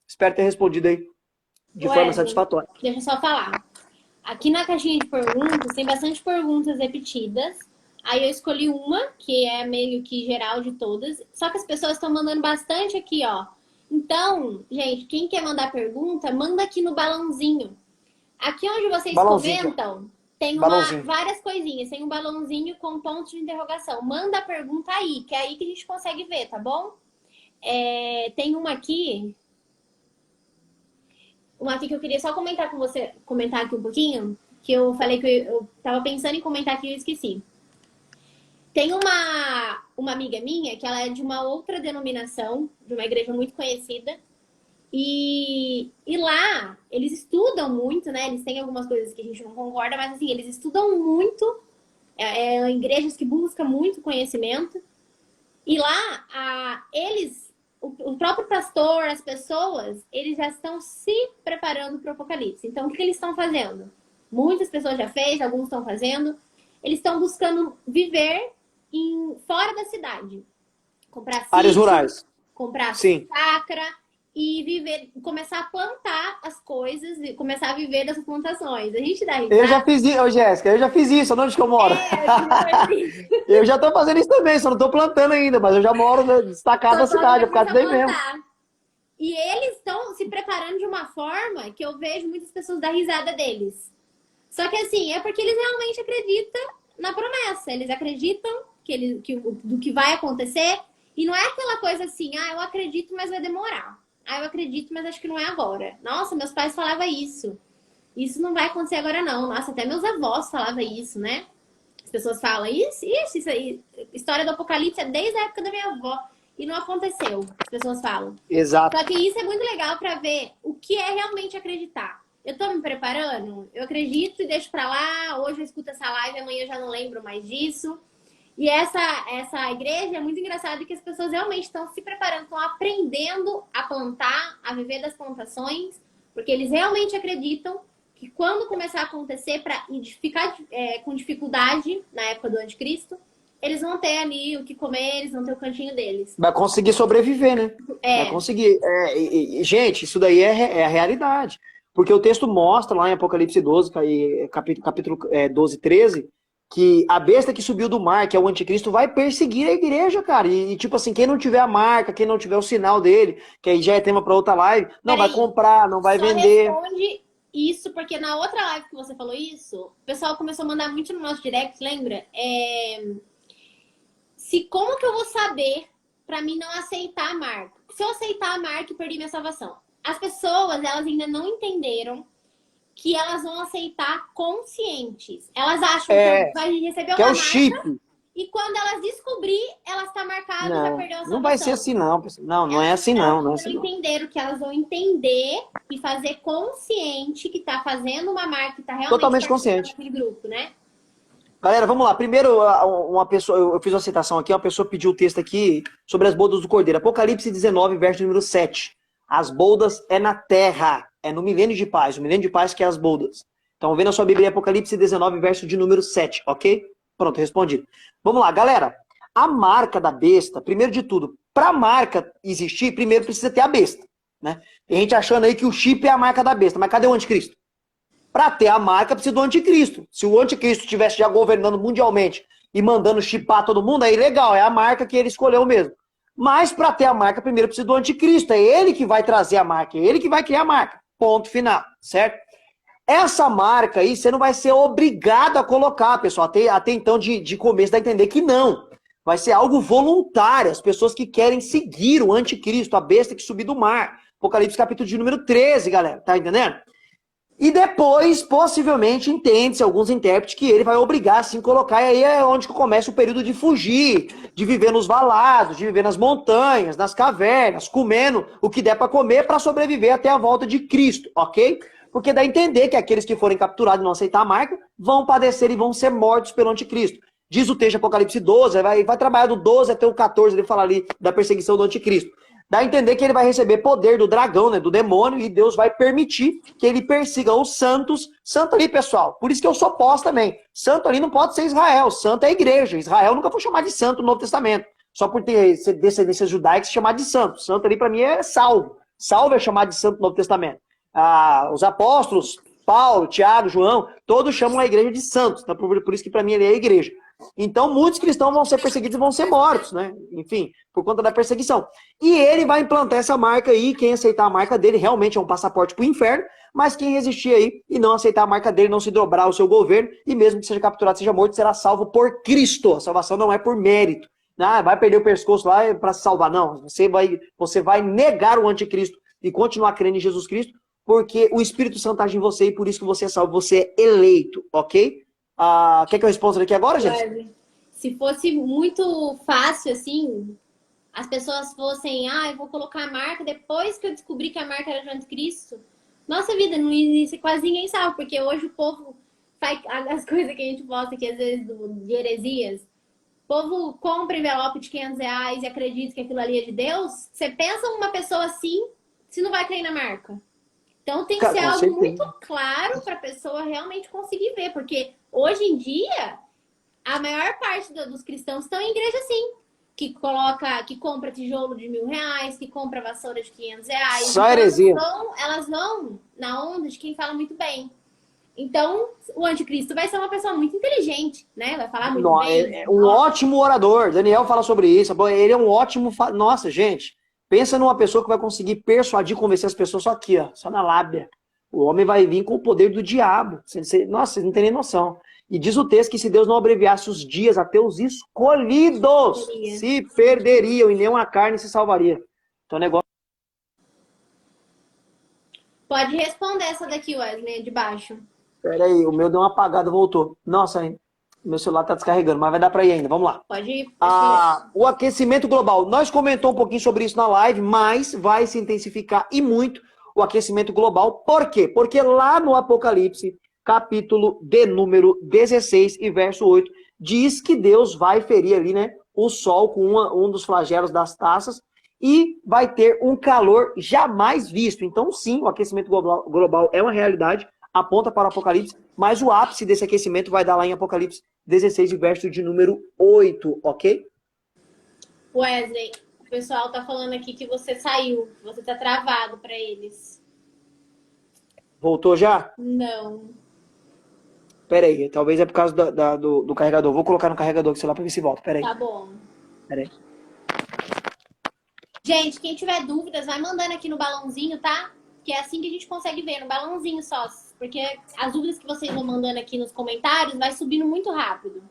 Espero ter respondido aí de forma satisfatória.
Deixa eu só falar. Aqui na caixinha de perguntas, tem bastante perguntas repetidas. Aí eu escolhi uma, que é meio que geral de todas. Só que as pessoas estão mandando bastante aqui, ó. Então, gente, quem quer mandar pergunta, manda aqui no balãozinho. Aqui onde vocês comentam... Tem várias coisinhas, tem um balãozinho com pontos de interrogação. Manda a pergunta aí, que é aí que a gente consegue ver, tá bom? Tem uma aqui que eu queria só comentar com você, comentar aqui um pouquinho, que eu falei que eu tava pensando em comentar aqui e eu esqueci. Tem uma amiga minha que ela é de uma outra denominação, de uma igreja muito conhecida. E lá, eles estudam muito, né? Eles têm algumas coisas que a gente não concorda, mas assim, eles estudam muito. Igrejas que buscam muito conhecimento. E lá, o próprio pastor, as pessoas, eles já estão se preparando para o Apocalipse. Então, o que eles estão fazendo? Muitas pessoas já fez, alguns estão fazendo. Eles estão buscando viver fora da cidade. Comprar
áreas rurais.
Comprar chácara. E começar a plantar as coisas e começar a viver das plantações. A gente dá risada.
Eu já fiz isso, Jéssica, eu já fiz isso, onde que eu moro. Eu já tô fazendo isso também, só não tô plantando ainda, mas eu já moro destacado da cidade, é por causa daí mesmo.
E eles estão se preparando de uma forma que eu vejo muitas pessoas dar risada deles. Só que assim, é porque eles realmente acreditam na promessa. Eles acreditam do que vai acontecer. E não é aquela coisa assim, eu acredito, mas vai demorar. Eu acredito, mas acho que não é agora. Nossa, meus pais falavam isso. Isso não vai acontecer agora, não. Nossa, até meus avós falavam isso, né? As pessoas falam, isso aí. História do Apocalipse é desde a época da minha avó. E não aconteceu, as pessoas falam.
Exato.
Só que isso é muito legal pra ver o que é realmente acreditar. Eu tô me preparando, eu acredito e deixo pra lá. Hoje eu escuto essa live, amanhã eu já não lembro mais disso. E essa igreja é muito engraçado que as pessoas realmente estão se preparando, estão aprendendo a plantar, a viver das plantações, porque eles realmente acreditam que quando começar a acontecer, para ficar com dificuldade na época do anticristo, eles vão ter ali o que comer, eles vão ter o cantinho deles.
Vai conseguir sobreviver, né? Vai conseguir. Gente, isso daí é a realidade. Porque o texto mostra lá em Apocalipse 12, capítulo 12, 13, que a besta que subiu do mar, que é o anticristo, vai perseguir a igreja, cara. E tipo assim, quem não tiver a marca, quem não tiver o sinal dele, que aí já é tema para outra live, não vai comprar, não vai vender.
Responde isso, porque na outra live que você falou isso, o pessoal começou a mandar muito no nosso direct, lembra? Como que eu vou saber para mim não aceitar a marca? Se eu aceitar a marca, eu perdi minha salvação. as pessoas, elas ainda não entenderam que elas vão aceitar conscientes. Elas acham que vai receber
que é
uma
o chip.
marca e quando elas descobrir, elas estão marcadas e já
Não,
perdeu a
não vai ser
salvação.
assim não, pessoal. Não, não é
Elas,
assim
elas
não, não é
ainda
assim
não
não.
entenderam que elas vão entender e fazer consciente que tá fazendo uma marca, que tá realmente
Totalmente
participando
consciente.
daquele grupo, né?
Galera, vamos lá. Primeiro, uma pessoa, eu fiz uma citação aqui, uma pessoa pediu o texto aqui sobre as bodas do Cordeiro. Apocalipse 19, verso número 7. As bodas é na terra, é no milênio de paz, o milênio de paz que é as bodas. Então, vê na sua Bíblia Apocalipse 19, verso de número 7, ok? Pronto, respondido. Vamos lá, galera. A marca da besta, primeiro de tudo, para a marca existir, primeiro precisa ter a besta, né? Tem gente achando aí que o chip é a marca da besta, mas cadê o anticristo? Para ter a marca, precisa do anticristo. Se o anticristo estivesse já governando mundialmente e mandando chipar todo mundo, aí legal, é a marca que ele escolheu mesmo. Mas para ter a marca, primeiro precisa do anticristo. É ele que vai trazer a marca, é ele que vai criar a marca. Ponto final, certo? Essa marca aí, você não vai ser obrigado a colocar, pessoal. Até então, de começo, dá a entender que não. Vai ser algo voluntário. As pessoas que querem seguir o anticristo, a besta que subiu do mar. Apocalipse capítulo de número 13, galera. Tá entendendo? E depois, possivelmente, entende-se alguns intérpretes que ele vai obrigar, assim, colocar, e aí é onde começa o período de fugir, de viver nos valados, de viver nas montanhas, nas cavernas, comendo o que der para comer para sobreviver até a volta de Cristo, ok? Porque dá a entender que aqueles que forem capturados e não aceitar a marca vão padecer e vão ser mortos pelo anticristo. Diz o texto de Apocalipse 12, vai trabalhar do 12 até o 14, ele fala ali da perseguição do anticristo. Dá a entender que ele vai receber poder do dragão, né, do demônio, e Deus vai permitir que ele persiga os santos. Santo ali, pessoal, por isso que eu sou pós também. Santo ali não pode ser Israel, santo é a igreja. Israel nunca foi chamado de santo no Novo Testamento. Só por ter descendência judaica se chamar de santo. Santo ali para mim é salvo. Salvo é chamado de santo no Novo Testamento. Os apóstolos, Paulo, Tiago, João, todos chamam a igreja de santos. Então, por isso que para mim ele é a igreja. Então, muitos cristãos vão ser perseguidos e vão ser mortos, né? Enfim, por conta da perseguição. E ele vai implantar essa marca aí. Quem aceitar a marca dele realmente é um passaporte para o inferno. Mas quem resistir aí e não aceitar a marca dele, não se dobrar ao seu governo, e mesmo que seja capturado, seja morto, será salvo por Cristo. A salvação não é por mérito. Vai perder o pescoço lá para se salvar. Não, você vai negar o anticristo e continuar crendo em Jesus Cristo, porque o Espírito Santo age em você e por isso que você é salvo, você é eleito, ok? Quer que eu responda aqui agora, gente?
Se fosse muito fácil, assim, as pessoas fossem, eu vou colocar a marca depois que eu descobri que a marca era de anticristo, nossa vida, não ia quase ninguém salvo, porque hoje o povo faz as coisas que a gente posta aqui, às vezes, de heresias. O povo compra envelope de R$ 500 e acredita que aquilo ali é de Deus. Você pensa numa pessoa assim, se não vai crer na marca. Então tem que ser
Com
algo
certeza.
muito claro para a pessoa realmente conseguir ver, porque hoje em dia a maior parte dos cristãos estão em igreja sim, que compra tijolo de R$ 1.000, que compra vassoura de R$ 500.
Só
Então
heresia.
elas vão na onda de quem fala muito bem. Então o anticristo vai ser uma pessoa muito inteligente, né? Vai falar muito bem.
É um ótimo orador. Daniel fala sobre isso. Ele é um ótimo. Nossa, gente. Pensa numa pessoa que vai conseguir persuadir, convencer as pessoas só aqui, ó, só na lábia. O homem vai vir com o poder do diabo. Nossa, vocês não têm nem noção. E diz o texto que se Deus não abreviasse os dias até os escolhidos se perderiam e nenhuma carne se salvaria. Então o negócio.
Pode responder essa daqui, Wesley, de baixo.
Pera aí, o meu deu uma apagada, voltou. Nossa, hein? Meu celular tá descarregando, mas vai dar para ir ainda. Vamos lá.
Pode ir.
O aquecimento global. Nós comentamos um pouquinho sobre isso na live, mas vai se intensificar e muito o aquecimento global. Por quê? Porque lá no Apocalipse, capítulo de número 16 e verso 8, diz que Deus vai ferir ali, né, o sol com um dos flagelos das taças e vai ter um calor jamais visto. Então, sim, o aquecimento global é uma realidade, aponta para o Apocalipse, mas o ápice desse aquecimento vai dar lá em Apocalipse 16, verso de número 8, ok?
Wesley, o pessoal tá falando aqui que você saiu, você tá travado para eles.
Voltou já?
Não.
Pera aí, talvez é por causa do carregador. Vou colocar no carregador aqui, sei lá, pra ver se volta. Pera aí.
Tá bom.
Pera aí.
Gente, quem tiver dúvidas, vai mandando aqui no balãozinho, tá? Que é assim que a gente consegue ver, no balãozinho só. Porque as dúvidas que vocês vão mandando aqui nos comentários vai subindo muito rápido.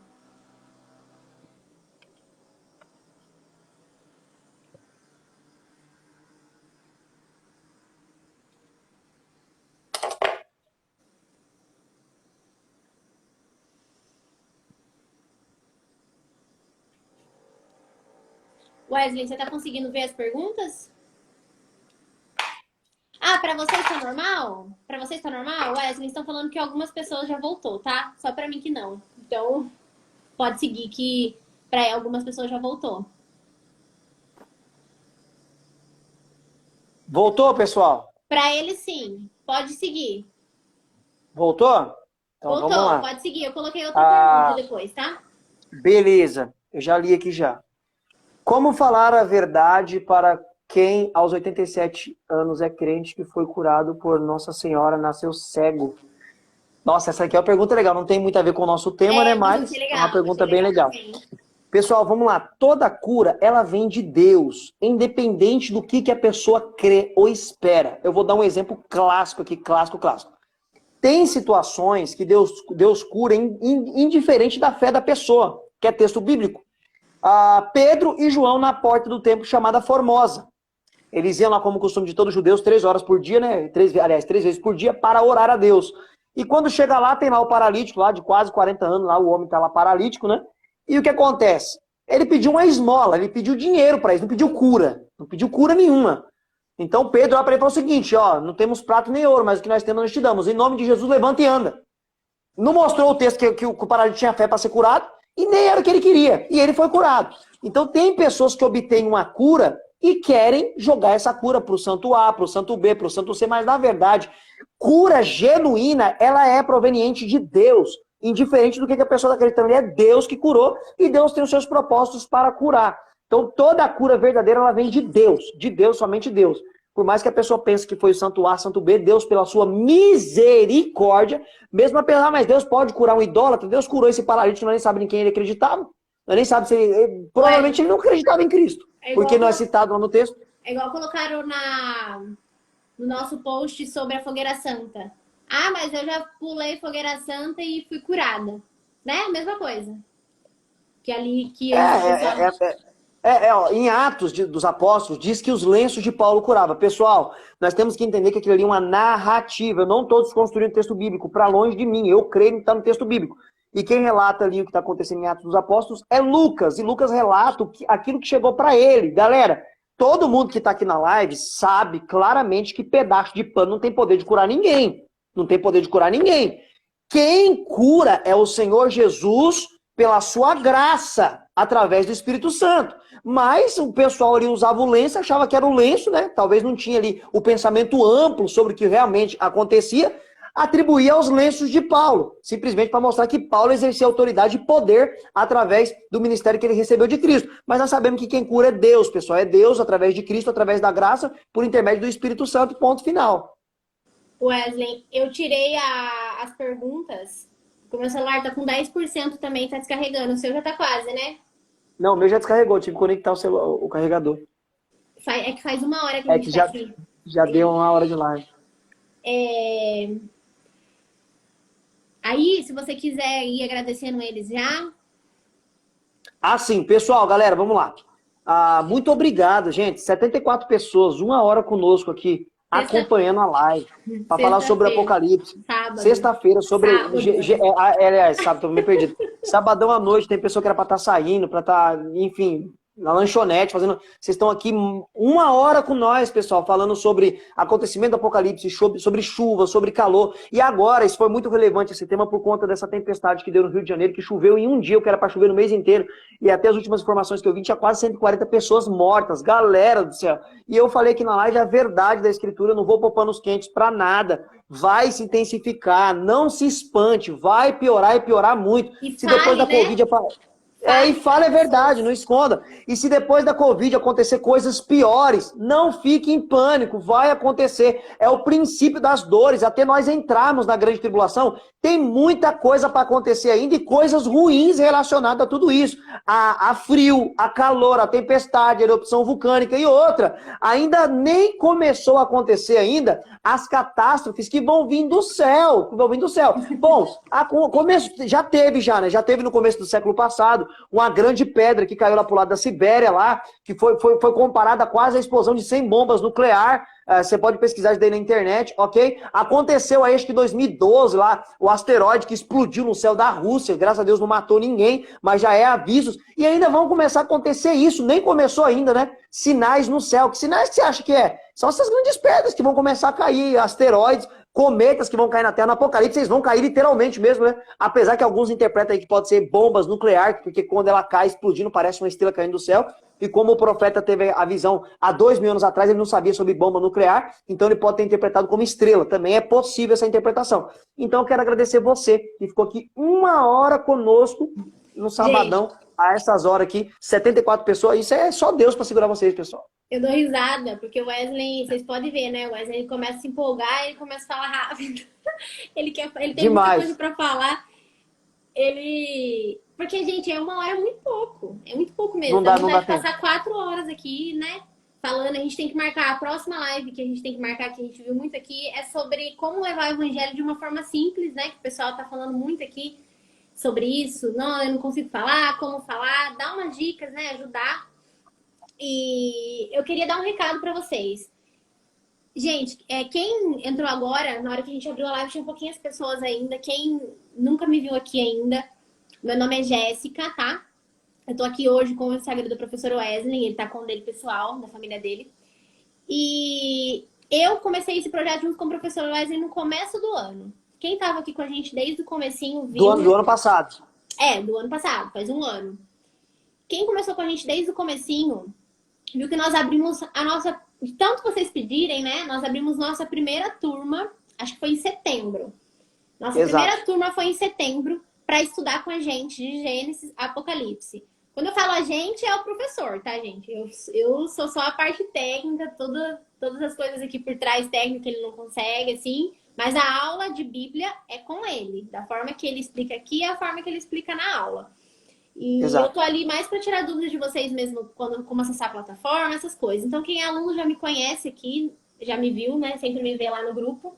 Wesley, você tá conseguindo ver as perguntas? Ah, pra vocês tá normal? Pra vocês tá normal? Wesley, estão falando que algumas pessoas já voltou, tá? Só pra mim que não. Então, pode seguir que pra algumas pessoas já voltou.
Voltou, pessoal?
Pra ele, sim. Pode seguir.
Voltou? Então
Voltou,
vamos lá.
pode seguir. Eu coloquei outra pergunta depois, tá?
Beleza, eu já li aqui já. Como falar a verdade para quem aos 87 anos é crente que foi curado por Nossa Senhora, nasceu cego? Nossa, essa aqui é uma pergunta legal, não tem muito a ver com o nosso tema, né? Mas é uma pergunta bem legal. Pessoal, vamos lá. Toda cura, ela vem de Deus, independente do que a pessoa crê ou espera. Eu vou dar um exemplo clássico aqui, clássico. Tem situações que Deus cura indiferente da fé da pessoa, que é texto bíblico. Pedro e João na porta do templo chamada Formosa. Eles iam lá, como costume de todos os judeus, 3 horas por dia, né? 3 vezes por dia, para orar a Deus. E quando chega lá, tem lá o paralítico, lá de quase 40 anos, lá o homem está lá paralítico, né? E o que acontece? Ele pediu uma esmola, ele pediu dinheiro para eles, não pediu cura nenhuma. Então Pedro lá para ele falou o seguinte, ó, não temos prato nem ouro, mas o que nós temos nós te damos. Em nome de Jesus, levanta e anda. Não mostrou o texto que o paralítico tinha fé para ser curado, e nem era o que ele queria, e ele foi curado. Então tem pessoas que obtêm uma cura e querem jogar essa cura para o santo A, para o santo B, para o santo C, mas na verdade, cura genuína, ela é proveniente de Deus. Indiferente do que a pessoa está acreditando, é Deus que curou e Deus tem os seus propósitos para curar. Então toda a cura verdadeira, ela vem de Deus, somente Deus. Por mais que a pessoa pense que foi o santo A, santo B, Deus, pela sua misericórdia, mesmo a pensar, mas Deus pode curar um idólatra, Deus curou esse paralítico, nós nem sabemos em quem ele acreditava, nós nem sabemos se ele, provavelmente ele não acreditava em Cristo, porque não é citado lá no texto.
É igual colocaram no nosso post sobre a fogueira santa. Ah, mas eu já pulei fogueira santa e fui curada. Né? Mesma coisa. Que ali que
ó, em Atos dos Apóstolos, diz que os lenços de Paulo curava. Pessoal, nós temos que entender que aquilo ali é uma narrativa. Eu não estou desconstruindo o texto bíblico, para longe de mim. Eu creio que está no texto bíblico. E quem relata ali o que está acontecendo em Atos dos Apóstolos é Lucas. E Lucas relata aquilo que chegou para ele. Galera, todo mundo que está aqui na live sabe claramente que pedaço de pano não tem poder de curar ninguém. Não tem poder de curar ninguém. Quem cura é o Senhor Jesus pela sua graça, através do Espírito Santo. Mas o pessoal ali usava o lenço, achava que era o lenço, né? Talvez não tinha ali o pensamento amplo sobre o que realmente acontecia, atribuía aos lenços de Paulo, simplesmente para mostrar que Paulo exercia autoridade e poder através do ministério que ele recebeu de Cristo. Mas nós sabemos que quem cura é Deus, pessoal. É Deus através de Cristo, através da graça, por intermédio do Espírito Santo, ponto final.
Wesley, eu tirei as perguntas, porque o meu celular tá com 10% também, tá descarregando. O seu já tá quase, né?
Não, o meu já descarregou, tive que conectar o carregador.
É que faz 1 hora que a gente tá aqui.
Já deu 1 hora de live.
Aí, se você quiser ir agradecendo eles já.
Sim, pessoal, galera, vamos lá. Muito obrigado, gente. 74 pessoas, 1 hora conosco aqui, acompanhando a live, para falar sobre o Apocalipse. Sexta-feira, sobre... Aliás, sábado, tô meio perdido. Sabadão à noite, tem pessoa que era para estar saindo, para estar, enfim, na lanchonete, fazendo... Vocês estão aqui 1 hora com nós, pessoal, falando sobre acontecimento do Apocalipse, sobre chuva, sobre calor. E agora, isso foi muito relevante, esse tema, por conta dessa tempestade que deu no Rio de Janeiro, que choveu em um dia, que era para chover no mês inteiro. E até as últimas informações que eu vi, tinha quase 140 pessoas mortas. Galera do céu. E eu falei aqui na live a verdade da Escritura, eu não vou pôr panos quentes para nada. Vai se intensificar, não se espante, vai piorar e piorar muito. Se depois da Covid... e fala a verdade, não esconda. E se depois da Covid acontecer coisas piores, não fique em pânico, vai acontecer. É o princípio das dores, até nós entrarmos na grande tribulação, tem muita coisa para acontecer ainda e coisas ruins relacionadas a tudo isso. A frio, a calor, a tempestade, a erupção vulcânica e outra. Ainda nem começou a acontecer ainda as catástrofes que vão vir do céu. Bom, já teve no começo do século passado, uma grande pedra que caiu lá pro lado da Sibéria, lá, que foi comparada quase à explosão de 100 bombas nucleares. Você pode pesquisar isso daí na internet, ok? Aconteceu aí, acho que em 2012, lá, o asteroide que explodiu no céu da Rússia, graças a Deus não matou ninguém, mas já é avisos. E ainda vão começar a acontecer isso, nem começou ainda, né? Sinais no céu. Que sinais que você acha que é? São essas grandes pedras que vão começar a cair, asteroides, cometas que vão cair na Terra no Apocalipse, eles vão cair literalmente mesmo, né? Apesar que alguns interpretam aí que pode ser bombas nucleares, porque quando ela cai explodindo, parece uma estrela caindo do céu. E como o profeta teve a visão há 2000 anos atrás, ele não sabia sobre bomba nuclear, então ele pode ter interpretado como estrela. Também é possível essa interpretação. Então eu quero agradecer você, que ficou aqui 1 hora conosco no sabadão,
Gente,
a essas horas aqui, 74 pessoas. Isso é só Deus para segurar vocês, pessoal.
eu dou risada, porque o Wesley, vocês podem ver, né? O Wesley ele começa a se empolgar, ele começa a falar rápido. Ele tem muita
Demais.
coisa pra falar. Porque, gente, 1 hora é muito pouco. É muito pouco mesmo.
Não
Dá
dá, não dá
vontade de
tempo.
passar 4 horas aqui, né? Falando, a gente tem que marcar a próxima live que a gente tem que marcar, que a gente viu muito aqui, é sobre como levar o evangelho de uma forma simples, né? Que o pessoal tá falando muito aqui sobre isso. Não, eu não consigo falar, como falar, dar umas dicas, né? Ajudar. E eu queria dar um recado para vocês. Gente, quem entrou agora, na hora que a gente abriu a live, tinha pouquinhas pessoas ainda. Quem nunca me viu aqui ainda, meu nome é Jéssica, tá? Eu tô aqui hoje com o Instagram do professor Wesley, ele tá com o dele pessoal, da família dele. E eu comecei esse projeto junto com o professor Wesley no começo do ano. Quem tava aqui com a gente desde o comecinho viu...
Do ano passado.
Do ano passado, faz 1 ano. Quem começou com a gente desde o comecinho, viu que nós abrimos a nossa... Tanto vocês pedirem, né? Nós abrimos nossa primeira turma, acho que foi em setembro. Nossa primeira turma foi em setembro para estudar com a gente de Gênesis a Apocalipse. Quando eu falo a gente, é o professor, tá, gente? Eu sou só a parte técnica, todas as coisas aqui por trás técnica ele não consegue, assim. Mas a aula de Bíblia é com ele. Da forma que ele explica aqui, é a forma que ele explica na aula. E eu tô ali mais para tirar dúvidas de vocês mesmo, como acessar a plataforma, essas coisas. Então, quem é aluno já me conhece aqui, já me viu, né? Sempre me vê lá no grupo.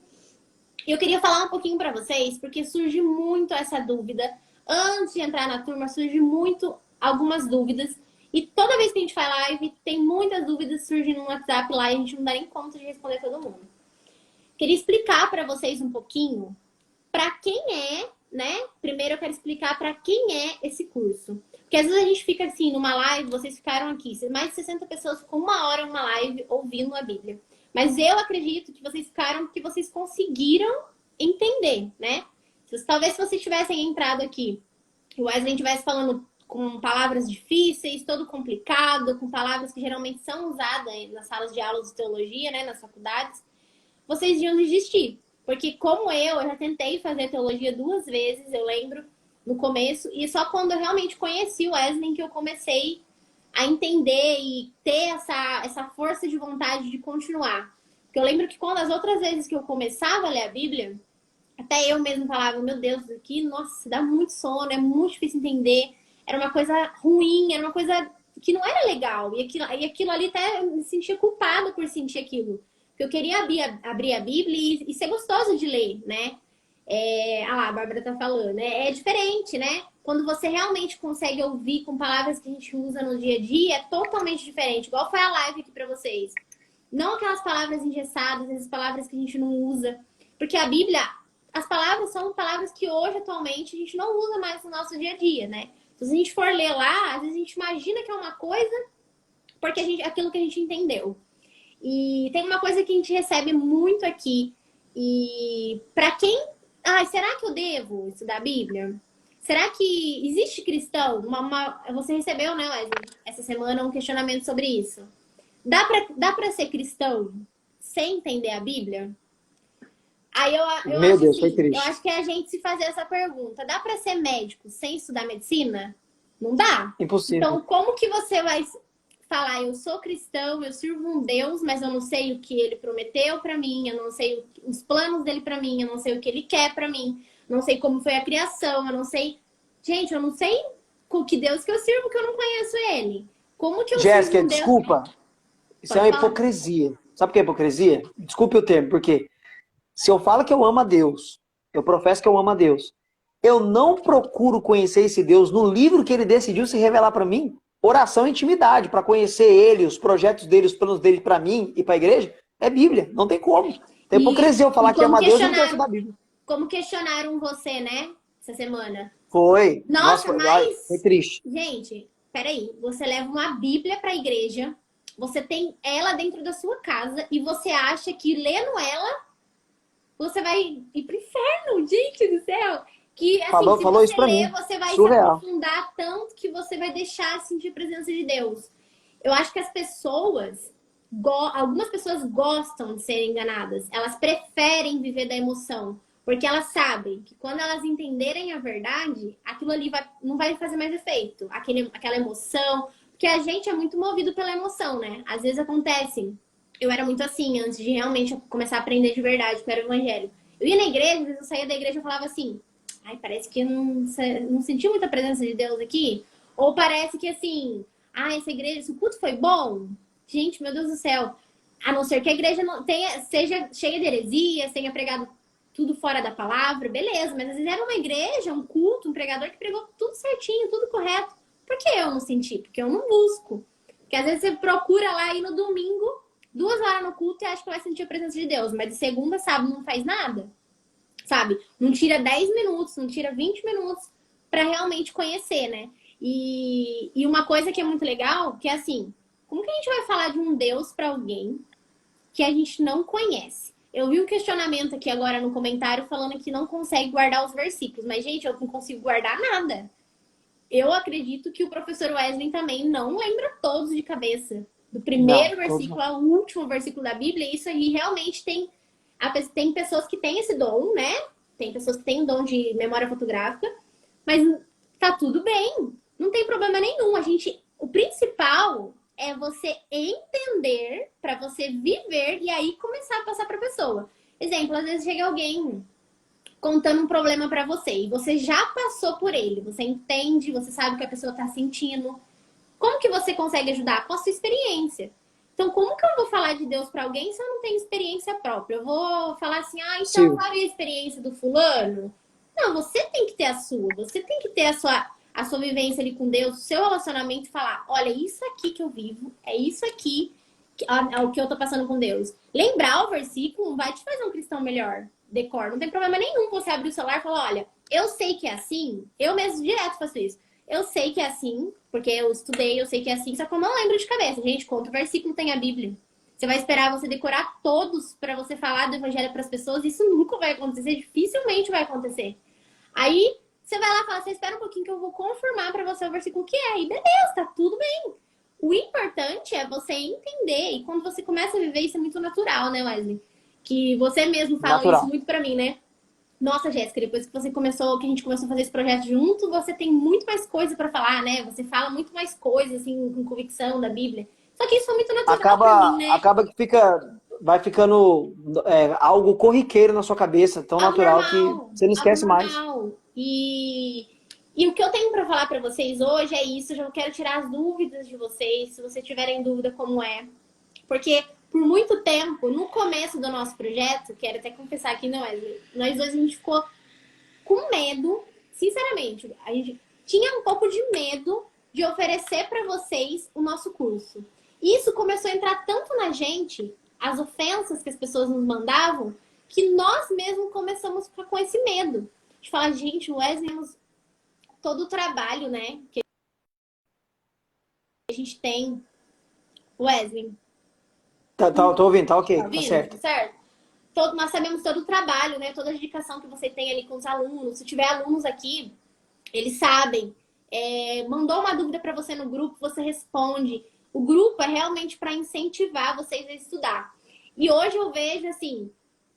E eu queria falar um pouquinho para vocês, porque surge muito essa dúvida. Antes de entrar na turma, surge muito algumas dúvidas. E toda vez que a gente faz live, tem muitas dúvidas surgindo no WhatsApp lá e a gente não dá nem conta de responder todo mundo. Queria explicar para vocês um pouquinho para quem é, né? Primeiro eu quero explicar para quem é esse curso. Porque às vezes a gente fica assim, numa live, vocês ficaram aqui, mais de 60 pessoas ficam 1 hora numa live ouvindo a Bíblia. Mas eu acredito que vocês ficaram porque vocês conseguiram entender, né? Talvez se vocês tivessem entrado aqui e o Wesley estivesse falando com palavras difíceis, todo complicado, com palavras que geralmente são usadas nas salas de aulas de teologia, né, nas faculdades, vocês iam desistir. Porque como eu já tentei fazer teologia 2 vezes, eu lembro, no começo, e só quando eu realmente conheci o Wesley que eu comecei a entender e ter essa força de vontade de continuar. Porque eu lembro que quando as outras vezes que eu começava a ler a Bíblia, até eu mesmo falava, meu Deus, isso aqui, nossa, dá muito sono, é muito difícil entender, era uma coisa ruim, era uma coisa que não era legal. E aquilo ali até me sentia culpada por sentir aquilo. Porque eu queria abrir a Bíblia e ser gostoso de ler, né? A Bárbara tá falando, né? É diferente, né? Quando você realmente consegue ouvir com palavras que a gente usa no dia a dia, é totalmente diferente. Igual foi a live aqui pra vocês. Não aquelas palavras engessadas, essas palavras que a gente não usa. Porque a Bíblia, as palavras são palavras que hoje, atualmente, a gente não usa mais no nosso dia a dia, né? Então, se a gente for ler lá, às vezes a gente imagina que é uma coisa porque aquilo que a gente entendeu. E tem uma coisa que a gente recebe muito aqui. E pra quem... será que eu devo estudar a Bíblia? Será que existe cristão? Você recebeu, né, Wesley, essa semana um questionamento sobre isso. Dá pra ser cristão sem entender a Bíblia? Aí eu
Meu
acho
Deus, foi
assim,
triste.
eu acho que é a gente se fazer essa pergunta. Dá pra ser médico sem estudar medicina? Não dá.
Impossível.
Então, como que você vai falar, eu sou cristão, eu sirvo um Deus, mas eu não sei o que ele prometeu pra mim, eu não sei os planos dele pra mim, eu não sei o que ele quer pra mim, não sei como foi a criação, eu não sei... Gente, eu não sei com que Deus que eu sirvo, que eu não conheço ele. Como que eu
Jéssica,
sirvo um Deus...
desculpa. Isso é uma hipocrisia. Sabe o que é hipocrisia? Desculpe o termo, porque se eu falo que eu amo a Deus, eu professo que eu amo a Deus, eu não procuro conhecer esse Deus no livro que ele decidiu se revelar para mim. Oração e intimidade, para conhecer ele, os projetos dele, os planos dele para mim e para a igreja, é Bíblia, não tem como. Tem hipocrisia eu
E
falar que ama a Deus e não conhecer da Bíblia.
como questionaram você, né? Essa semana.
Foi. Nossa,
Nossa,
foi
mas,
triste.
gente, peraí. Você leva uma Bíblia pra igreja, você tem ela dentro da sua casa e você acha que lendo ela, você vai ir pro inferno, gente do céu. Que, assim, se
Falou
você
isso para
ler,
mim.
você vai se
Surreal.
aprofundar tanto que você vai deixar de sentir a presença de Deus. Eu acho que as pessoas, algumas pessoas gostam de serem enganadas. Elas preferem viver da emoção. Porque elas sabem que quando elas entenderem a verdade, aquilo ali não vai fazer mais efeito. Aquela emoção. Porque a gente é muito movido pela emoção, né? Às vezes acontece. Eu era muito assim, antes de realmente começar a aprender de verdade, que era o evangelho. Eu ia na igreja, às vezes eu saía da igreja e falava assim: ai, parece que eu não senti muita presença de Deus aqui. Ou parece que assim, essa igreja, esse culto foi bom. Gente, meu Deus do céu. A não ser que a igreja não seja cheia de heresias, tenha pregado tudo fora da palavra, beleza. Mas às vezes era uma igreja, um culto, um pregador que pregou tudo certinho, tudo correto. Por que eu não senti? Porque eu não busco. Porque às vezes você procura lá e no domingo, 2 horas no culto e acha que vai sentir a presença de Deus. Mas de segunda, sábado, não faz nada. Sabe? Não tira 10 minutos, não tira 20 minutos para realmente conhecer, né? E uma coisa que é muito legal, que é assim, como que a gente vai falar de um Deus para alguém que a gente não conhece? Eu vi um questionamento aqui agora no comentário falando que não consegue guardar os versículos, mas gente, eu não consigo guardar nada. Eu acredito que o professor Wesley também não lembra todos de cabeça. Do primeiro versículo ao último versículo da Bíblia, isso aí realmente tem pessoas que têm esse dom, né? Tem pessoas que têm o dom de memória fotográfica, mas tá tudo bem. Não tem problema nenhum. O principal é você entender para você viver e aí começar a passar para pessoa. Exemplo, às vezes chega alguém contando um problema para você e você já passou por ele, você entende, você sabe o que a pessoa tá sentindo. Como que você consegue ajudar? Com a sua experiência. Então, como que eu vou falar de Deus para alguém se eu não tenho experiência própria? Eu vou falar assim, então,
Sim.
sabe a experiência do fulano? Não, você tem que ter a sua. Você tem que ter a sua vivência ali com Deus, o seu relacionamento e falar, olha, isso aqui que eu vivo, é isso aqui o que eu tô passando com Deus. Lembrar o versículo vai te fazer um cristão melhor. Decor, não tem problema nenhum você abrir o celular e falar, olha, eu sei que é assim, eu mesmo direto faço isso. Eu sei que é assim, porque eu estudei, eu sei que é assim, só que eu não lembro de cabeça. Gente, quanto versículo tem a Bíblia? Você vai esperar você decorar todos para você falar do evangelho para as pessoas? Isso nunca vai acontecer, dificilmente vai acontecer. Aí você vai lá e fala, você espera um pouquinho que eu vou confirmar para você o versículo que é. E beleza, tá tudo bem. O importante é você entender. E quando você começa a viver, isso é muito natural, né, Wesley? Que você mesmo fala isso
Natural.
muito para mim, né? Nossa, Jéssica, depois que que a gente começou a fazer esse projeto junto, você tem muito mais coisa para falar, né? Você fala muito mais coisas, assim, com convicção da Bíblia. Só que isso foi muito natural para mim, né?
Acaba que vai ficando algo corriqueiro na sua cabeça, tão
Algo
natural que
normal,
você não
algo
esquece mais.
normal. E o que eu tenho para falar para vocês hoje é isso. Eu já quero tirar as dúvidas de vocês, se vocês tiverem dúvida como é. Porque por muito tempo, no começo do nosso projeto, quero até confessar aqui, não, Wesley, nós dois a gente ficou com medo, sinceramente, a gente tinha um pouco de medo de oferecer para vocês o nosso curso. Isso começou a entrar tanto na gente, as ofensas que as pessoas nos mandavam, que nós mesmos começamos a ficar com esse medo. De falar, gente, o Wesley, todo o trabalho, né, que a gente tem. Wesley,
Tô ouvindo, tá
tá
ok, tá
ouvindo? Tá
certo.
certo? Nós sabemos todo o trabalho, né, toda a dedicação que você tem ali com os alunos. Se tiver alunos aqui, eles sabem. Mandou uma dúvida para você no grupo, você responde. O grupo é realmente para incentivar vocês a estudar. E hoje eu vejo, assim,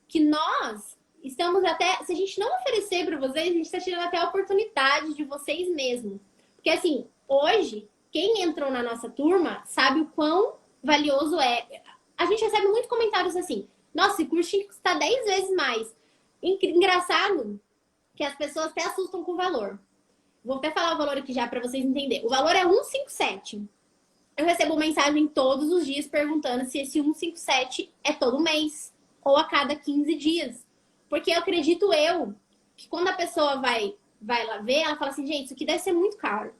que nós estamos até... Se a gente não oferecer para vocês, a gente está tirando até a oportunidade de vocês mesmos. Porque, assim, hoje, quem entrou na nossa turma sabe o quão valioso é. A gente recebe muitos comentários assim, nossa, esse curso tinha que custar 10 vezes mais. Engraçado que as pessoas até assustam com o valor. Vou até falar o valor aqui já para vocês entenderem. O valor é 157. Eu recebo mensagem todos os dias perguntando se esse 157 é todo mês ou a cada 15 dias. Porque eu acredito que quando a pessoa vai vai lá ver, ela fala assim, gente, isso aqui deve ser muito caro.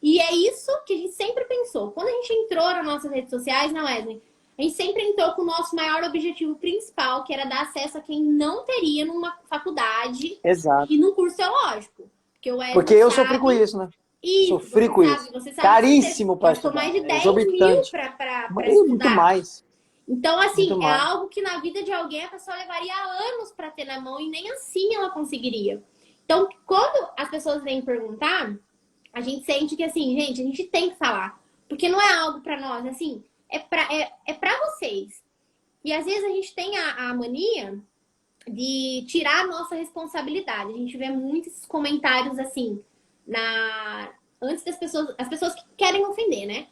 E é isso que a gente sempre pensou. Quando a gente entrou nas nossas redes sociais, né, Wesley? A gente sempre entrou com o nosso maior objetivo principal, que era dar acesso a quem não teria numa faculdade
Exato.
e num curso teológico. Porque o Wesley
Porque eu
sabe,
sofri com isso, né?
isso,
Sofri com isso.
você sabe
Caríssimo
que
para
você gastou
estudar.
mais de 10 mil
Exorbitante.
para
Muito
estudar.
mais.
Então, assim,
Muito
é
mais.
algo que na vida de alguém a pessoa levaria anos para ter na mão e nem assim ela conseguiria. Então, quando as pessoas vêm perguntar, a gente sente que, assim, gente, a gente tem que falar. Porque não é algo para nós, assim, é pra vocês. E às vezes a gente tem a mania de tirar a nossa responsabilidade. A gente vê muitos comentários assim, antes das pessoas, as pessoas que querem ofender, né?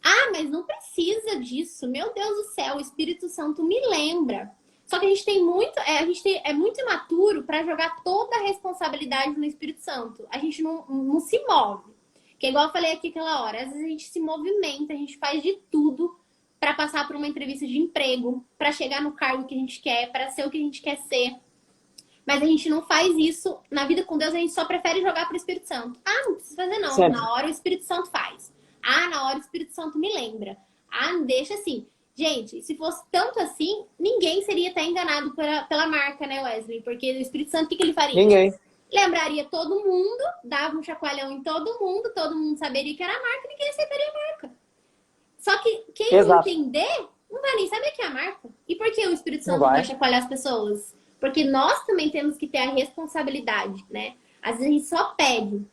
Ah, mas não precisa disso. Meu Deus do céu, o Espírito Santo me lembra. Só que a gente tem muito, é muito imaturo para jogar toda a responsabilidade no Espírito Santo. A gente não se move. Que é igual eu falei aqui aquela hora, às vezes a gente se movimenta, a gente faz de tudo para passar por uma entrevista de emprego, para chegar no cargo que a gente quer, para ser o que a gente quer ser. Mas a gente não faz isso. Na vida com Deus, a gente só prefere jogar pro Espírito Santo. Ah, não precisa fazer não.
Sempre.
Na hora o Espírito Santo faz. Ah, na hora o Espírito Santo me lembra. Ah, deixa assim. Gente, se fosse tanto assim, ninguém seria até enganado pela marca, né, Wesley? Porque o Espírito Santo, o que ele faria?
Ninguém.
Lembraria todo mundo, dava um chacoalhão em todo mundo saberia que era a marca, ninguém aceitaria a marca. Só que quem
Exato.
não entender, não vai nem saber que é a marca. E por que o Espírito
Não
Santo não
vai.
vai chacoalhar as pessoas? Porque nós também temos que ter a responsabilidade, né? Às vezes a gente só pede.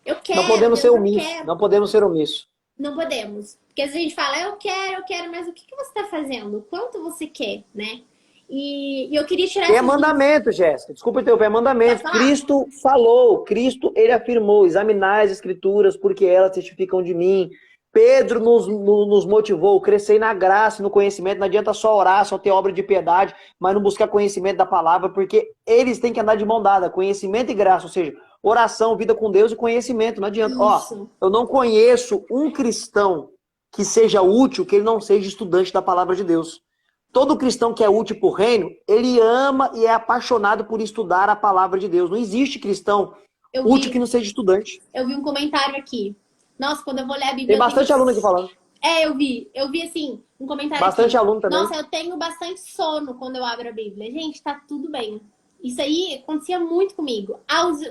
Eu quero,
Não podemos
Deus,
ser
eu
omissos.
quero.
Não podemos ser omissos.
Não podemos. Porque às vezes a gente fala, eu quero, mas o que você está fazendo? Quanto você quer, né? E eu queria tirar
É
essas
mandamento, Jéssica. Desculpa interromper, é mandamento.
Pode falar.
Cristo falou, Cristo, ele afirmou, examinai as escrituras porque elas testificam de mim. Pedro nos motivou, crescer na graça e no conhecimento. Não adianta só orar, só ter obra de piedade, mas não buscar conhecimento da palavra, porque eles têm que andar de mão dada, conhecimento e graça, ou seja, oração, vida com Deus e conhecimento. Não adianta.
Isso.
Ó, eu não conheço um cristão que seja útil, que ele não seja estudante da palavra de Deus. Todo cristão que é útil para o reino, ele ama e é apaixonado por estudar a palavra de Deus. Não existe cristão útil que não seja estudante.
Eu vi um comentário aqui. Nossa, quando eu vou ler a Bíblia...
Tem bastante aluno aqui falando.
Eu vi assim, um comentário
Bastante
aqui.
aluno também.
Nossa, eu tenho bastante sono quando eu abro a Bíblia. Gente, tá tudo bem. Isso aí acontecia muito comigo.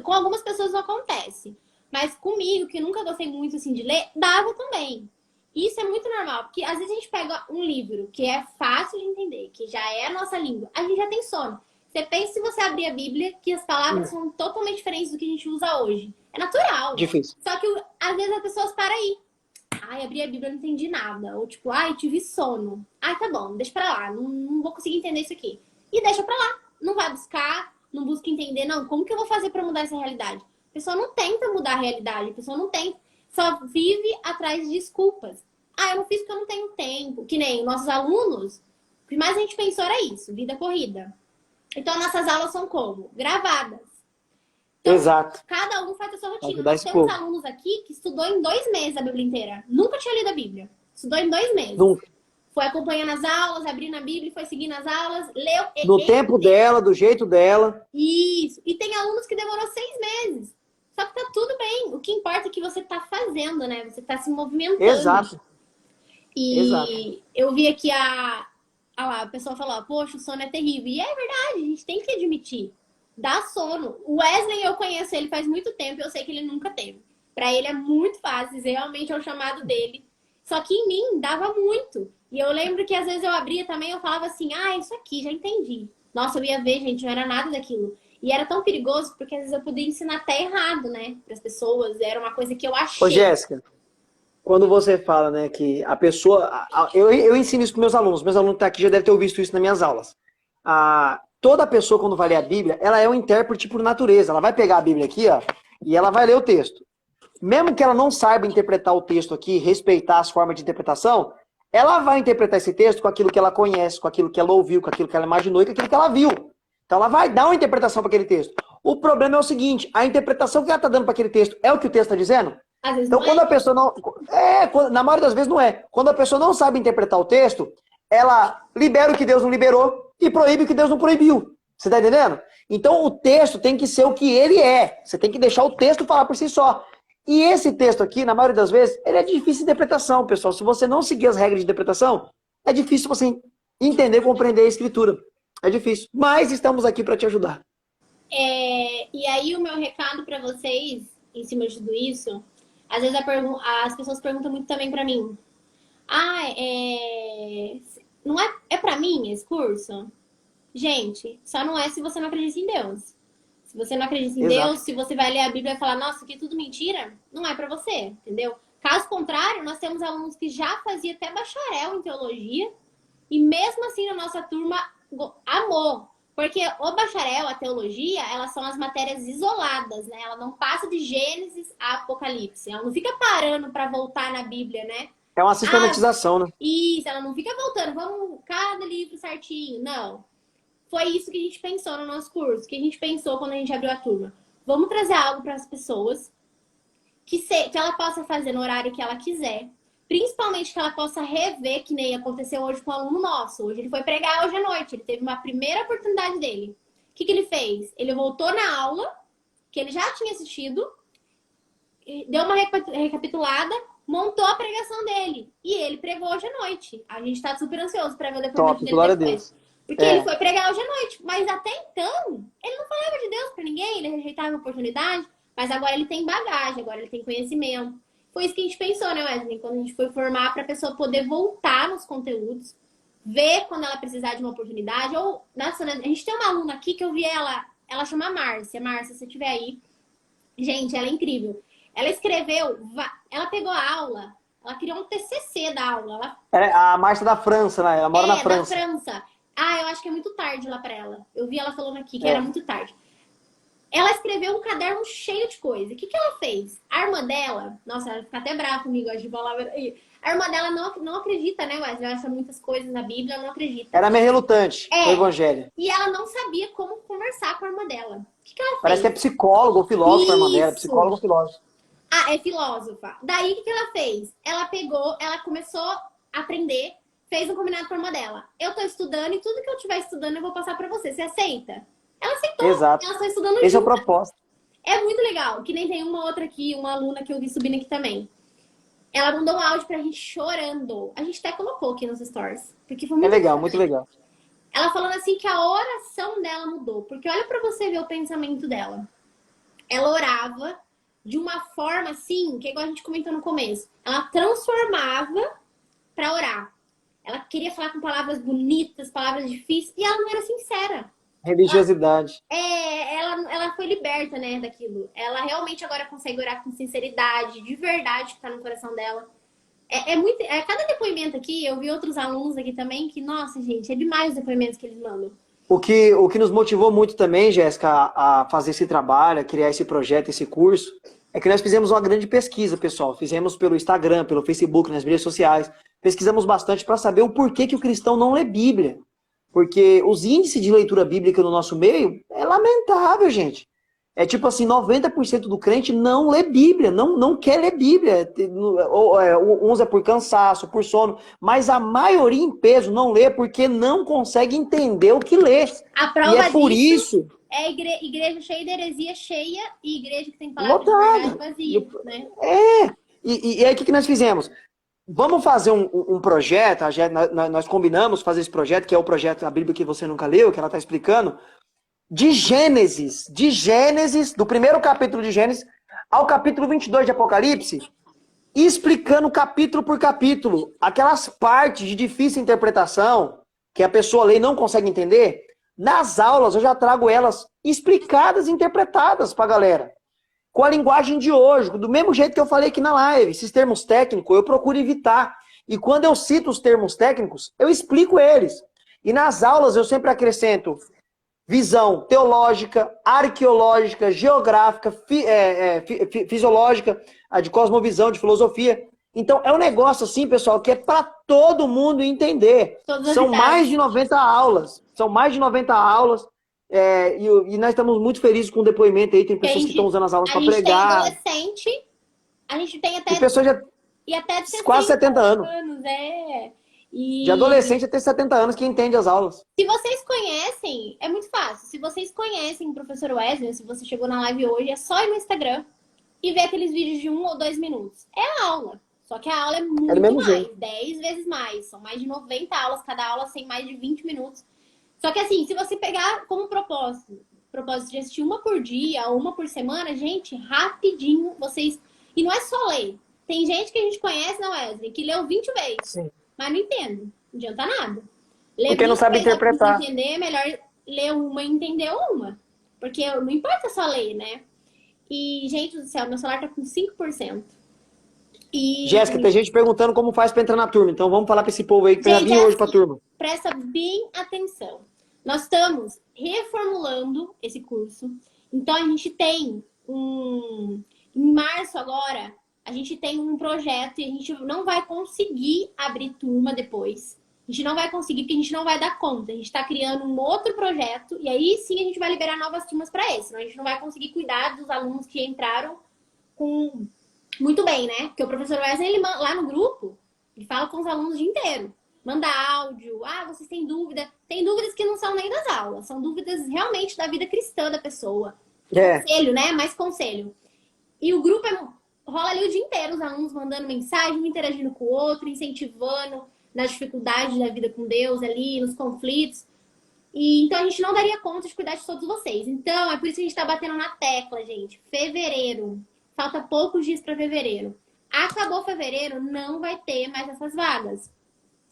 Com algumas pessoas não acontece. Mas comigo, que nunca gostei muito assim de ler, dava também. Isso é muito normal, porque às vezes a gente pega um livro que é fácil de entender, que já é a nossa língua, a gente já tem sono. Você pensa se você abrir a Bíblia, que as palavras são totalmente diferentes do que a gente usa hoje. É natural.
Difícil.
Só que às vezes as pessoas param aí. Ai, abri a Bíblia, não entendi nada. Ou tipo, ai, tive sono. Ai, tá bom, deixa pra lá. Não vou conseguir entender isso aqui. E deixa pra lá. Não vai buscar, não busca entender. Não, como que eu vou fazer pra mudar essa realidade? A pessoa não tenta mudar a realidade. A pessoa não tenta. Só vive atrás de desculpas. Ah, eu não fiz porque eu não tenho tempo. Que nem nossos alunos. O que mais a gente pensou era isso. Vida corrida. Então, nossas aulas são como? Gravadas. Então,
exato.
Cada um faz a sua rotina.
Ajudar
Nós
esse
temos
povo.
alunos aqui que estudou em 2 meses a Bíblia inteira. Nunca tinha lido a Bíblia. Estudou em 2 meses.
Nunca.
Foi acompanhando as aulas, abrindo a Bíblia, foi seguindo as aulas, leu.
No tempo dela, do jeito dela.
Isso. E tem alunos que demorou 6 meses. Só que tá tudo bem. O que importa é que você tá fazendo, né? Você tá se movimentando.
Exato.
E
Exato.
eu vi aqui a pessoa falou, poxa, o sono é terrível. E é verdade, a gente tem que admitir. Dá sono. O Wesley, eu conheço ele faz muito tempo, eu sei que ele nunca teve. Pra ele é muito fácil, realmente é o chamado dele. Só que em mim dava muito. E eu lembro que às vezes eu abria também, eu falava assim, isso aqui, já entendi. Nossa, eu ia ver, gente, não era nada daquilo. E era tão perigoso, porque às vezes eu podia ensinar até errado, né? Para as pessoas, era uma coisa que eu achei.
Ô, Jéssica, quando você fala, né, que a pessoa... Eu ensino isso para meus alunos que estão aqui já devem ter visto isso nas minhas aulas. Toda pessoa, quando vai ler a Bíblia, ela é um intérprete por natureza. Ela vai pegar a Bíblia aqui, ó, e ela vai ler o texto. Mesmo que ela não saiba interpretar o texto aqui, respeitar as formas de interpretação, ela vai interpretar esse texto com aquilo que ela conhece, com aquilo que ela ouviu, com aquilo que ela imaginou e com aquilo que ela viu. Então ela vai dar uma interpretação para aquele texto. O problema é o seguinte, a interpretação que ela está dando para aquele texto é o que o texto está dizendo?
Às vezes
Então,
não
quando a pessoa não... na maioria das vezes não é. Quando a pessoa não sabe interpretar o texto, ela libera o que Deus não liberou e proíbe o que Deus não proibiu. Você tá entendendo? Então o texto tem que ser o que ele é. Você tem que deixar o texto falar por si só. E esse texto aqui, na maioria das vezes, ele é difícil de interpretação, pessoal. Se você não seguir as regras de interpretação, é difícil você entender, compreender a escritura. É difícil. Mas estamos aqui para te ajudar.
E aí o meu recado para vocês, em cima de tudo isso, às vezes as pessoas perguntam muito também para mim. Não é para mim esse curso? Gente, só não é se você não acredita em Deus. Se você não acredita em
Exato.
Deus, se você vai ler a Bíblia e falar, nossa, isso aqui é tudo mentira, não é pra você, entendeu? Caso contrário, nós temos alunos que já faziam até bacharel em teologia e mesmo assim na nossa turma amou. Porque o bacharel, a teologia, elas são as matérias isoladas, né? Ela não passa de Gênesis a Apocalipse. Ela não fica parando para voltar na Bíblia, né?
É uma sistematização, né?
Isso, ela não fica voltando, vamos cada livro certinho. Não. Foi isso que a gente pensou no nosso curso, que a gente pensou quando a gente abriu a turma. Vamos trazer algo para as pessoas que ela possa fazer no horário que ela quiser. Principalmente que ela possa rever, que nem aconteceu hoje com um aluno nosso. Hoje ele foi pregar hoje à noite, ele teve uma primeira oportunidade dele. O que ele fez? Ele voltou na aula, que ele já tinha assistido, deu uma recapitulada, montou a pregação dele. E ele pregou hoje à noite. A gente tá super ansioso para ver o depoimento dele
glória
depois.
A Deus.
Porque ele foi pregar hoje à noite. Mas até então, ele não falava de Deus para ninguém, ele rejeitava a oportunidade. Mas agora ele tem bagagem, agora ele tem conhecimento. Foi isso que a gente pensou, né, Wesley? Quando a gente foi formar para a pessoa poder voltar nos conteúdos, ver quando ela precisar de uma oportunidade. Ou, nossa, a gente tem uma aluna aqui que eu vi ela chama Márcia. Márcia, se você estiver aí. Gente, ela é incrível. Ela escreveu, ela pegou a aula, ela criou um TCC da aula.
A Márcia da França, né? Ela mora na França.
Da França. Eu acho que é muito tarde lá pra ela. Eu vi ela falando aqui que era muito tarde. Ela escreveu um caderno cheio de coisa. O que ela fez? A irmã dela... Nossa, ela fica até brava comigo hoje de falar. A irmã dela não acredita, né, Wesley? Ela acha muitas coisas na Bíblia, ela não acredita.
Era meio relutante com o evangelho.
E ela não sabia como conversar com a irmã dela. O que ela fez?
Parece que é psicólogo ou filósofo a irmã dela. Psicólogo ou filósofo.
É filósofa. Daí, o que ela fez? Ela começou a aprender, fez um combinado com a irmã dela. Eu tô estudando e tudo que eu estiver estudando eu vou passar pra você. Você aceita? Ela aceitou.
Exato.
Ela está estudando
Esse
junto.
é o propósito.
É muito legal. Que nem tem uma outra aqui, uma aluna que eu vi subindo aqui também. Ela mandou um áudio pra gente chorando. A gente até colocou aqui nos stories. Porque foi muito
legal, muito legal.
Ela falando assim que a oração dela mudou. Porque olha pra você ver o pensamento dela. Ela orava de uma forma assim, que é igual a gente comentou no começo. Ela transformava pra orar. Ela queria falar com palavras bonitas, palavras difíceis. E ela não era sincera.
Religiosidade.
Ela foi liberta, né, daquilo. Ela realmente agora consegue orar com sinceridade, de verdade, que tá no coração dela. Cada depoimento aqui, eu vi outros alunos aqui também, que, nossa, gente, é demais os depoimentos que eles mandam.
O que nos motivou muito também, Jéssica, a fazer esse trabalho, a criar esse projeto, esse curso, é que nós fizemos uma grande pesquisa, pessoal. Fizemos pelo Instagram, pelo Facebook, nas mídias sociais. Pesquisamos bastante para saber o porquê que o cristão não lê Bíblia. Porque os índices de leitura bíblica no nosso meio é lamentável, gente. É tipo assim, 90% do crente não lê Bíblia, não quer ler Bíblia. Uns é por cansaço, por sono, mas a maioria em peso não lê porque não consegue entender o que lê.
A prova
e é por isso...
É igreja cheia de heresia cheia e igreja que tem palavra de verdade vazia, né?
E aí o que nós fizemos? Vamos fazer um projeto, nós combinamos fazer esse projeto, que é o projeto da Bíblia que você nunca leu, que ela está explicando, de Gênesis, do primeiro capítulo de Gênesis ao capítulo 22 de Apocalipse, explicando capítulo por capítulo, aquelas partes de difícil interpretação, que a pessoa lê e não consegue entender, nas aulas eu já trago elas explicadas e interpretadas para a galera. Com a linguagem de hoje, do mesmo jeito que eu falei aqui na live. Esses termos técnicos eu procuro evitar. E quando eu cito os termos técnicos, eu explico eles. E nas aulas eu sempre acrescento visão teológica, arqueológica, geográfica, fisiológica, a de cosmovisão, de filosofia. Então é um negócio assim, pessoal, que é para todo mundo entender. São mais de 90 aulas. E nós estamos muito felizes com o depoimento aí. Tem pessoas que estão usando as aulas para pregar.
A gente tem até
pessoas já
até
quase 70 anos. De adolescente até 70 anos que entende as aulas.
Se vocês conhecem, é muito fácil. Se vocês conhecem o professor Wesley, se você chegou na live hoje, é só ir no Instagram e ver aqueles vídeos de 1 ou 2 minutos. É a aula. Só que a aula é muito
mesmo
mais,
jeito.
10 vezes mais. São mais de 90 aulas, cada aula tem mais de 20 minutos. Só que assim, se você pegar como propósito de assistir uma por dia, uma por semana, gente, rapidinho vocês... E não é só ler. Tem gente que a gente conhece, não, Wesley, que leu 20 vezes,
Sim.
mas não entende. Não adianta nada. Ler
Porque não
20
sabe
vezes
interpretar.
pra entender, é melhor ler uma e entender uma. Porque não importa só ler, né? E, gente do céu, meu celular tá com 5%. E...
Jéssica, tem gente perguntando como faz pra entrar na turma. Então vamos falar pra esse povo aí que já vir hoje pra turma.
Presta bem atenção. Nós estamos reformulando esse curso. Então, a gente tem em março agora, a gente tem um projeto e a gente não vai conseguir abrir turma depois. A gente não vai conseguir porque a gente não vai dar conta. A gente está criando um outro projeto e aí sim a gente vai liberar novas turmas para esse. Senão a gente não vai conseguir cuidar dos alunos que entraram com... muito bem, né? Porque o professor Wesley, ele lá no grupo, ele fala com os alunos o dia inteiro. Manda áudio. Ah, vocês têm dúvida? Tem dúvidas que não são nem das aulas. São dúvidas realmente da vida cristã da pessoa. Conselho, né? Mais conselho. E o grupo rola ali o dia inteiro. Os alunos mandando mensagem, um interagindo com o outro, incentivando nas dificuldades da vida com Deus ali, nos conflitos. E então a gente não daria conta de cuidar de todos vocês. Então é por isso que a gente tá batendo na tecla, gente. Fevereiro. Falta poucos dias para fevereiro. Acabou fevereiro, não vai ter mais essas vagas.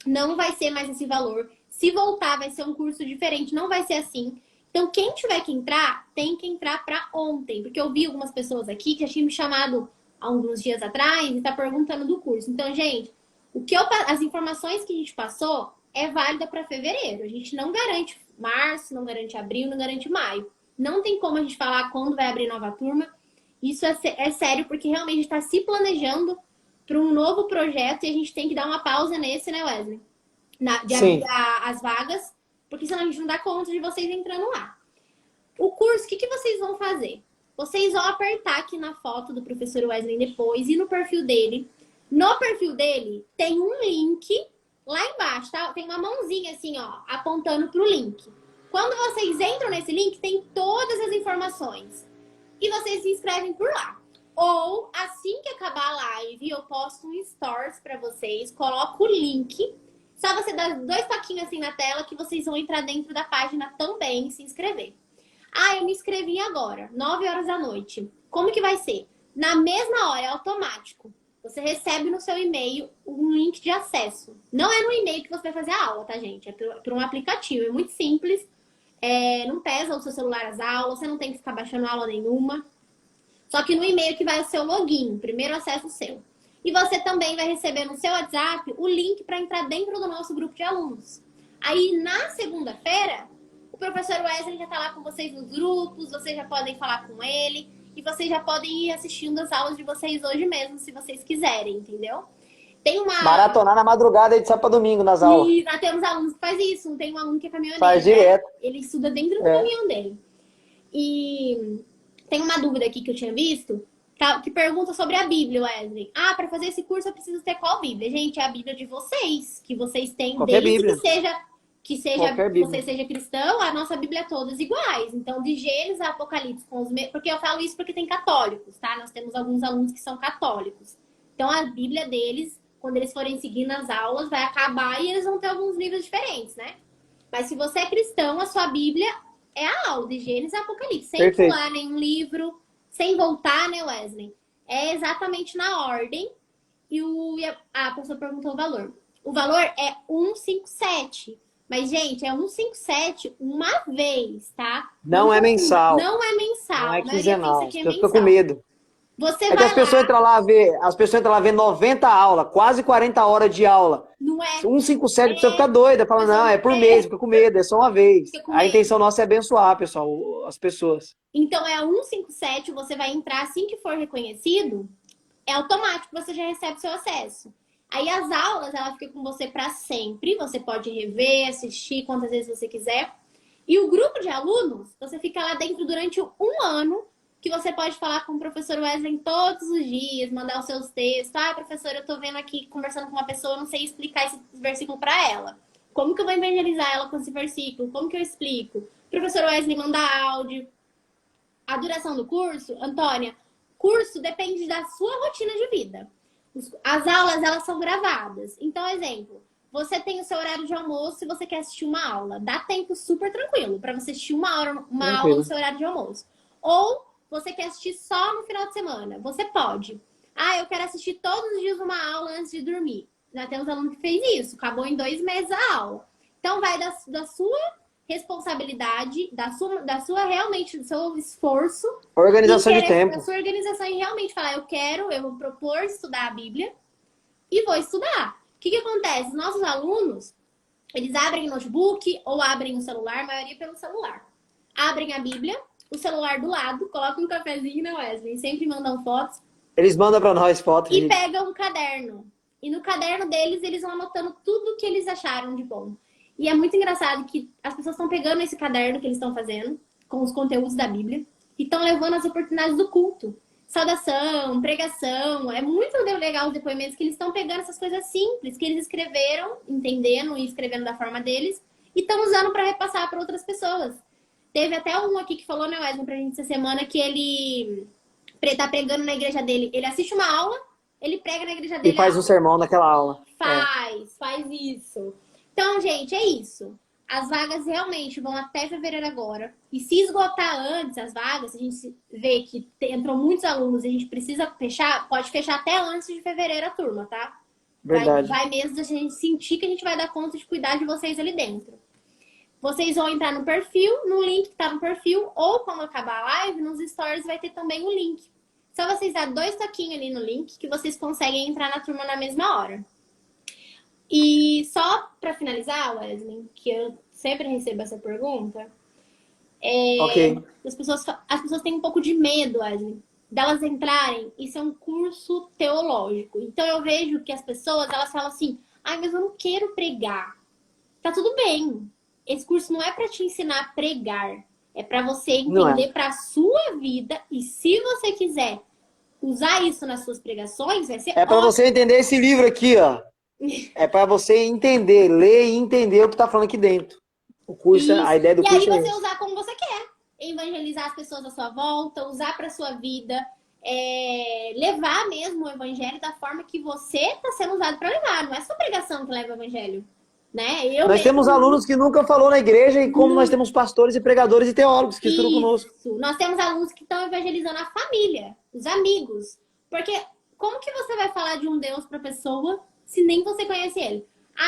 Não vai ser mais esse valor. Se voltar, vai ser um curso diferente. Não vai ser assim. Então, quem tiver que entrar, tem que entrar para ontem. Porque eu vi algumas pessoas aqui que já tinham me chamado há alguns dias atrás e tá perguntando do curso. Então, gente, as informações que a gente passou é válida para fevereiro. A gente não garante março, não garante abril, não garante maio. Não tem como a gente falar quando vai abrir nova turma. Isso é sério, porque realmente a gente está se planejando para um novo projeto e a gente tem que dar uma pausa nesse, né, Wesley? De abrir as vagas, porque senão a gente não dá conta de vocês entrando lá. O curso, o que vocês vão fazer? Vocês vão apertar aqui na foto do professor Wesley depois e no perfil dele. No perfil dele tem um link lá embaixo, tá? Tem uma mãozinha assim, ó, apontando para o link. Quando vocês entram nesse link, tem todas as informações. E vocês se inscrevem por lá. Ou, assim que acabar a live, eu posto um stories pra vocês, coloco o link. Só você dar 2 toquinhos assim na tela que vocês vão entrar dentro da página também e se inscrever. Ah, eu me inscrevi agora, 9 horas da noite. Como que vai ser? Na mesma hora, é automático. Você recebe no seu e-mail um link de acesso. Não é no e-mail que você vai fazer a aula, tá, gente? É por um aplicativo, é muito simples. Não pesa o seu celular as aulas, você não tem que ficar baixando aula nenhuma. Só que no e-mail que vai o seu login, primeiro acesso seu. E você também vai receber no seu WhatsApp o link para entrar dentro do nosso grupo de alunos. Aí, na segunda-feira, o professor Wesley já está lá com vocês nos grupos, vocês já podem falar com ele e vocês já podem ir assistindo as aulas de vocês hoje mesmo, se vocês quiserem, entendeu? Tem uma...
Maratonar na madrugada de sábado para domingo nas aulas.
E nós temos alunos que faz isso. Tem um aluno que é caminhoneiro.
Faz direto.
Ele estuda dentro do caminhão dele. E... tem uma dúvida aqui que eu tinha visto, que pergunta sobre a Bíblia, Wesley. Ah, para fazer esse curso eu preciso ter qual Bíblia? Gente, é a Bíblia de vocês, que vocês têm,
qualquer
desde
Bíblia.
que você seja cristão, a nossa Bíblia é todas iguais. Então, de Gênesis a Apocalipse, porque eu falo isso porque tem católicos, tá? Nós temos alguns alunos que são católicos. Então, a Bíblia deles, quando eles forem seguir nas aulas, vai acabar e eles vão ter alguns livros diferentes, né? Mas se você é cristão, a sua Bíblia é a aula de Gênesis e Apocalipse. Sem pular nenhum livro, sem voltar, né, Wesley? É exatamente na ordem. E a pessoa perguntou o valor. O valor é 157. Mas, gente, é 157 uma vez, tá?
Não é mensal.
Não é mensal.
Não é quinzenal.
Aqui é
eu fico com medo.
Você
que as pessoas entram lá ver 90 aulas, quase 40 horas de aula.
Não é?
157, a pessoa fica doida, fala, não, é por mês, fica com medo, é só uma vez. A intenção nossa é abençoar, pessoal, as pessoas.
Então é 157, você vai entrar assim que for reconhecido, é automático, você já recebe seu acesso. Aí as aulas, ela fica com você para sempre, você pode rever, assistir quantas vezes você quiser. E o grupo de alunos, você fica lá dentro durante um ano, que você pode falar com o professor Wesley todos os dias, mandar os seus textos. Ah, professor, eu tô vendo aqui, conversando com uma pessoa, eu não sei explicar esse versículo para ela. Como que eu vou evangelizar ela com esse versículo? Como que eu explico? Professor Wesley manda áudio. A duração do curso, Antônia, curso depende da sua rotina de vida. As aulas, elas são gravadas. Então, exemplo, você tem o seu horário de almoço se você quer assistir uma aula. Dá tempo super tranquilo para você assistir uma aula no seu horário de almoço. Ou você quer assistir só no final de semana. Você pode. Ah, eu quero assistir todos os dias uma aula antes de dormir. Já temos aluno que fez isso. Acabou em 2 meses a aula. Então, vai da sua responsabilidade, da sua realmente, do seu esforço.
Organização de tempo.
Da sua organização e realmente falar, eu vou propor estudar a Bíblia e vou estudar. O que acontece? Os nossos alunos, eles abrem o notebook ou abrem o celular, a maioria pelo celular. Abrem a Bíblia, o celular do lado, colocam um cafezinho, né, Wesley? Sempre mandam fotos.
Eles mandam para nós fotos.
E pegam um caderno. E no caderno deles, eles vão anotando tudo o que eles acharam de bom. E é muito engraçado que as pessoas estão pegando esse caderno que eles estão fazendo, com os conteúdos da Bíblia, e estão levando as oportunidades do culto. Saudação, pregação. É muito legal os depoimentos que eles estão pegando essas coisas simples que eles escreveram, entendendo e escrevendo da forma deles, e estão usando para repassar para outras pessoas. Teve até um aqui que falou, né, Wesley, pra gente essa semana, que ele tá pregando na igreja dele. Ele assiste uma aula, ele prega na igreja dele.
E faz um sermão naquela aula.
Faz isso. Então, gente, é isso. As vagas realmente vão até fevereiro agora. E se esgotar antes as vagas, se a gente vê que entrou muitos alunos e a gente precisa fechar, pode fechar até antes de fevereiro a turma, tá?
Verdade.
Vai mesmo a gente sentir que a gente vai dar conta de cuidar de vocês ali dentro. Vocês vão entrar no perfil, no link que tá no perfil, ou quando acabar a live, nos stories vai ter também o link. Só vocês dar 2 toquinhos ali no link que vocês conseguem entrar na turma na mesma hora. E só para finalizar, Wesley, que eu sempre recebo essa pergunta,
Ok.
as pessoas têm um pouco de medo, Wesley, delas entrarem. Isso é um curso teológico. Então eu vejo que as pessoas, elas falam assim, mas eu não quero pregar. Tá tudo bem. Esse curso não é para te ensinar a pregar. É para você entender para a sua vida. E se você quiser usar isso nas suas pregações, vai ser
É para você entender esse livro aqui, ó. É para você entender, ler e entender o que tá falando aqui dentro. O curso, a ideia do curso
é. E aí você usar como você quer. Evangelizar as pessoas à sua volta, usar para sua vida, levar mesmo o evangelho da forma que você está sendo usado para levar. Não é só pregação que leva o evangelho. Né?
Nós temos alunos que nunca falou na igreja e como nós temos pastores e pregadores e teólogos que estudam conosco.
Nós temos alunos que estão evangelizando a família, os amigos. Porque como que você vai falar de um Deus para a pessoa se nem você conhece ele?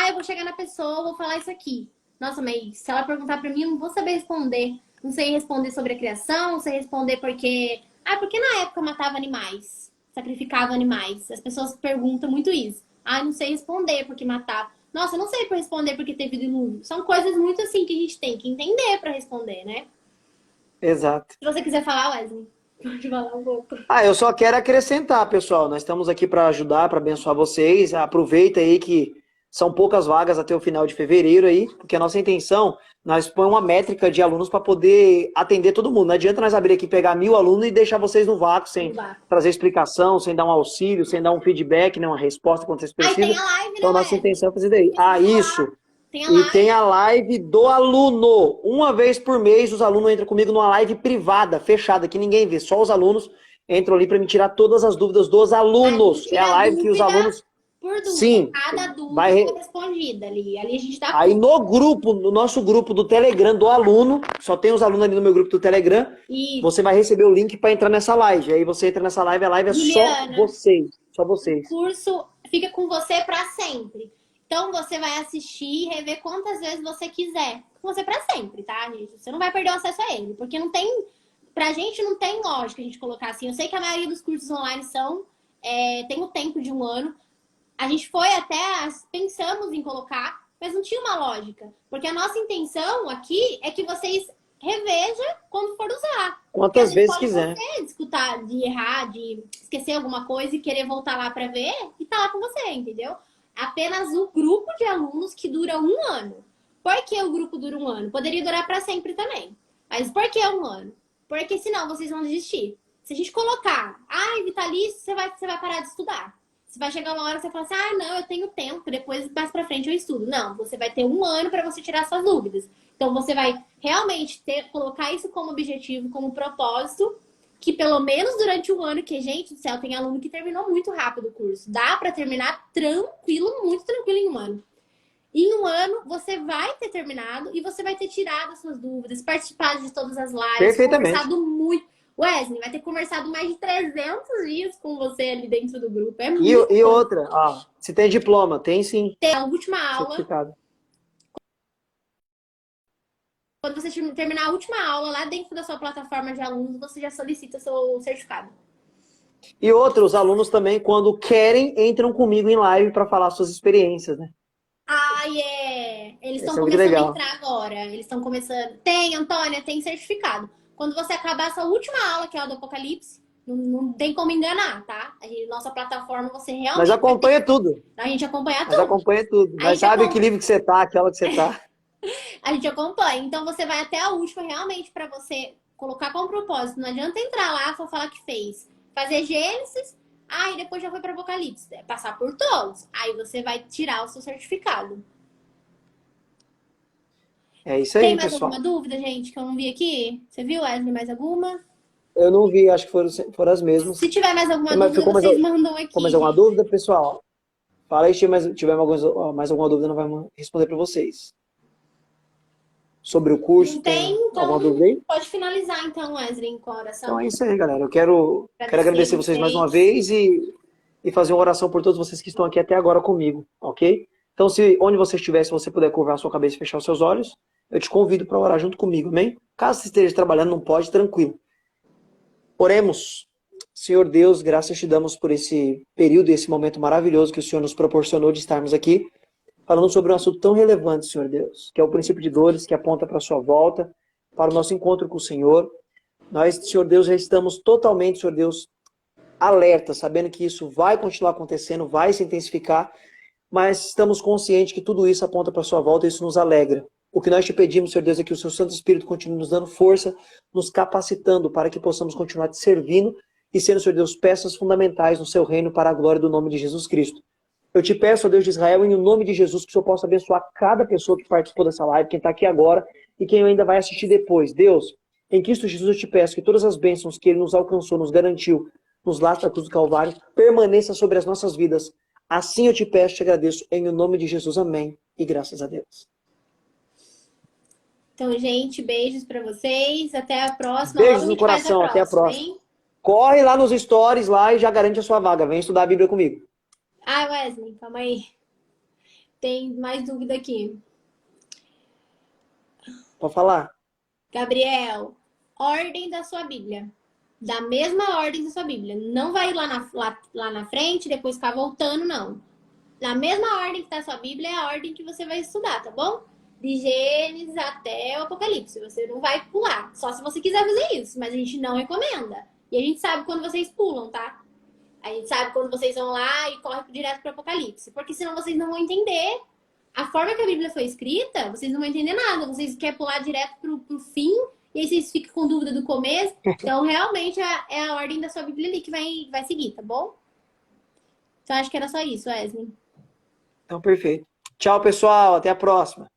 Eu vou chegar na pessoa, vou falar isso aqui. Nossa, mas se ela perguntar para mim, eu não vou saber responder. Não sei responder sobre a criação, não sei responder porque... porque na época matava animais, sacrificava animais. As pessoas perguntam muito isso. Não sei responder porque matava. Nossa, eu não sei para responder porque teve dilúvio. São coisas muito assim que a gente tem que entender para responder, né?
Exato.
Se você quiser falar, Wesley, pode falar um pouco.
Eu só quero acrescentar, pessoal. Nós estamos aqui para ajudar, para abençoar vocês. Aproveita aí que são poucas vagas até o final de fevereiro aí, porque a nossa intenção, nós põe uma métrica de alunos para poder atender todo mundo. Não adianta nós abrir aqui, pegar 1000 alunos e deixar vocês no vácuo, sem trazer explicação, sem dar um auxílio, sem dar um feedback, né, uma resposta quando vocês precisam.
Tem a live,
então, nossa intenção é fazer daí. Isso. Tem a live do aluno. Uma vez por mês, os alunos entram comigo numa live privada, fechada, que ninguém vê. Só os alunos entram ali para me tirar todas as dúvidas dos alunos. É a live que os alunos...
Por dúvida.
Sim.
Cada dúvida foi respondida ali. Ali a gente dá
Aí no nosso grupo do Telegram do aluno, só tem os alunos ali no meu grupo do Telegram, você vai receber o link para entrar nessa live. Aí você entra nessa live, a live é Juliana, só vocês. Só vocês.
O curso fica com você para sempre. Então você vai assistir e rever quantas vezes você quiser. Com você para sempre, tá, gente? Você não vai perder o acesso a ele. Porque não tem... Pra gente não tem lógica a gente colocar assim. Eu sei que a maioria dos cursos online tem o tempo de 1 ano. A gente foi até, pensamos em colocar, mas não tinha uma lógica. Porque a nossa intenção aqui é que vocês revejam quando for usar.
Quantas vezes quiser.
Você escutar, de errar, de esquecer alguma coisa e querer voltar lá para ver e tá lá com você, entendeu? Apenas o grupo de alunos que dura 1 ano. Por que o grupo dura 1 ano? Poderia durar para sempre também. Mas por que 1 ano? Porque senão vocês vão desistir. Se a gente colocar, vitalício, você vai parar de estudar. Você vai chegar uma hora que você fala assim, não, eu tenho tempo, depois mais pra frente eu estudo. Não, você vai ter 1 ano para você tirar suas dúvidas. Então você vai realmente colocar isso como objetivo, como propósito, que pelo menos durante 1 ano, que, gente do céu, tem aluno que terminou muito rápido o curso. Dá para terminar tranquilo, muito tranquilo em 1 ano. Em 1 ano, você vai ter terminado e você vai ter tirado as suas dúvidas, participado de todas as lives,
Perfeitamente.
conversado muito. Wesley vai ter conversado mais de 300 dias com você ali dentro do grupo. É
E,
muito
e
bom.
outra, se tem diploma, tem sim.
Tem a última aula.
Certificado.
Quando você terminar a última aula lá dentro da sua plataforma de alunos, você já solicita seu certificado.
E outros alunos também, quando querem, entram comigo em live para falar suas experiências, né?
Eles estão
Isso é muito
começando a
legal.
entrar agora. Eles estão começando. Tem, Antônia, tem certificado. Quando você acabar essa última aula, que é a do Apocalipse, não tem como enganar, tá? Nossa plataforma, você realmente.
Mas acompanha tudo.
A gente acompanha
Mas
tudo.
acompanha tudo. Mas sabe que livro que você tá, aquela que você tá.
A gente acompanha. Então você vai até a última realmente para você colocar como propósito. Não adianta entrar lá e falar que fez. Fazer Gênesis, e depois já foi para Apocalipse. É passar por todos. Aí você vai tirar o seu certificado.
É isso aí,
Tem mais
pessoal.
alguma dúvida, gente, que eu não vi aqui? Você viu, Wesley, mais alguma?
Eu não vi, acho que foram as mesmas.
Se tiver mais alguma dúvida,
Ficou
vocês mandam aqui.
mais alguma dúvida, pessoal? Fala aí se tiver mais alguma dúvida, não vai responder para vocês. Sobre o curso,
Não tem, então
alguma dúvida aí?
pode finalizar então, Wesley, com a oração.
Então é isso aí, galera. Eu quero agradecer vocês mais uma vez e fazer uma oração por todos vocês que estão aqui até agora comigo, ok? Então, onde você estiver, se você puder curvar a sua cabeça e fechar os seus olhos, eu te convido para orar junto comigo, amém? Caso você esteja trabalhando, não pode, tranquilo. Oremos. Senhor Deus, graças te damos por esse período e esse momento maravilhoso que o Senhor nos proporcionou de estarmos aqui, falando sobre um assunto tão relevante, Senhor Deus, que é o princípio de dores, que aponta para a sua volta, para o nosso encontro com o Senhor. Nós, Senhor Deus, já estamos totalmente, Senhor Deus, alertas, sabendo que isso vai continuar acontecendo, vai se intensificar, mas estamos conscientes que tudo isso aponta para a sua volta e isso nos alegra. O que nós te pedimos, Senhor Deus, é que o seu Santo Espírito continue nos dando força, nos capacitando para que possamos continuar te servindo e sendo, Senhor Deus, peças fundamentais no seu reino para a glória do nome de Jesus Cristo. Eu te peço, ó Deus de Israel, em nome de Jesus, que o Senhor possa abençoar cada pessoa que participou dessa live, quem está aqui agora e quem ainda vai assistir depois. Deus, em Cristo Jesus eu te peço que todas as bênçãos que Ele nos alcançou, nos garantiu, nos laços da cruz do Calvário, permaneçam sobre as nossas vidas. Assim eu te peço e te agradeço, em nome de Jesus. Amém. E graças a Deus.
Então, gente, beijos pra vocês. Até a próxima.
Beijos
Logo a
no
gente faz
coração. Até a próxima.
hein?
Corre lá nos stories lá e já garante a sua vaga. Vem estudar a Bíblia comigo.
Wesley, calma aí. Tem mais dúvida aqui.
Pode falar.
Gabriel, ordem da sua Bíblia. Da mesma ordem da sua Bíblia. Não vai lá na frente, depois ficar voltando, não. Na mesma ordem que tá a sua Bíblia, é a ordem que você vai estudar, tá bom? De Gênesis até o Apocalipse. Você não vai pular. Só se você quiser fazer isso, mas a gente não recomenda. E a gente sabe quando vocês pulam, tá? A gente sabe quando vocês vão lá e correm direto pro Apocalipse. Porque senão vocês não vão entender a forma que a Bíblia foi escrita, vocês não vão entender nada. Vocês querem pular direto pro fim, e aí vocês ficam com dúvida do começo. Então, realmente, é a ordem da sua Bíblia ali que vai seguir, tá bom? Então, acho que era só isso, Wesley.
Então, perfeito. Tchau, pessoal. Até a próxima.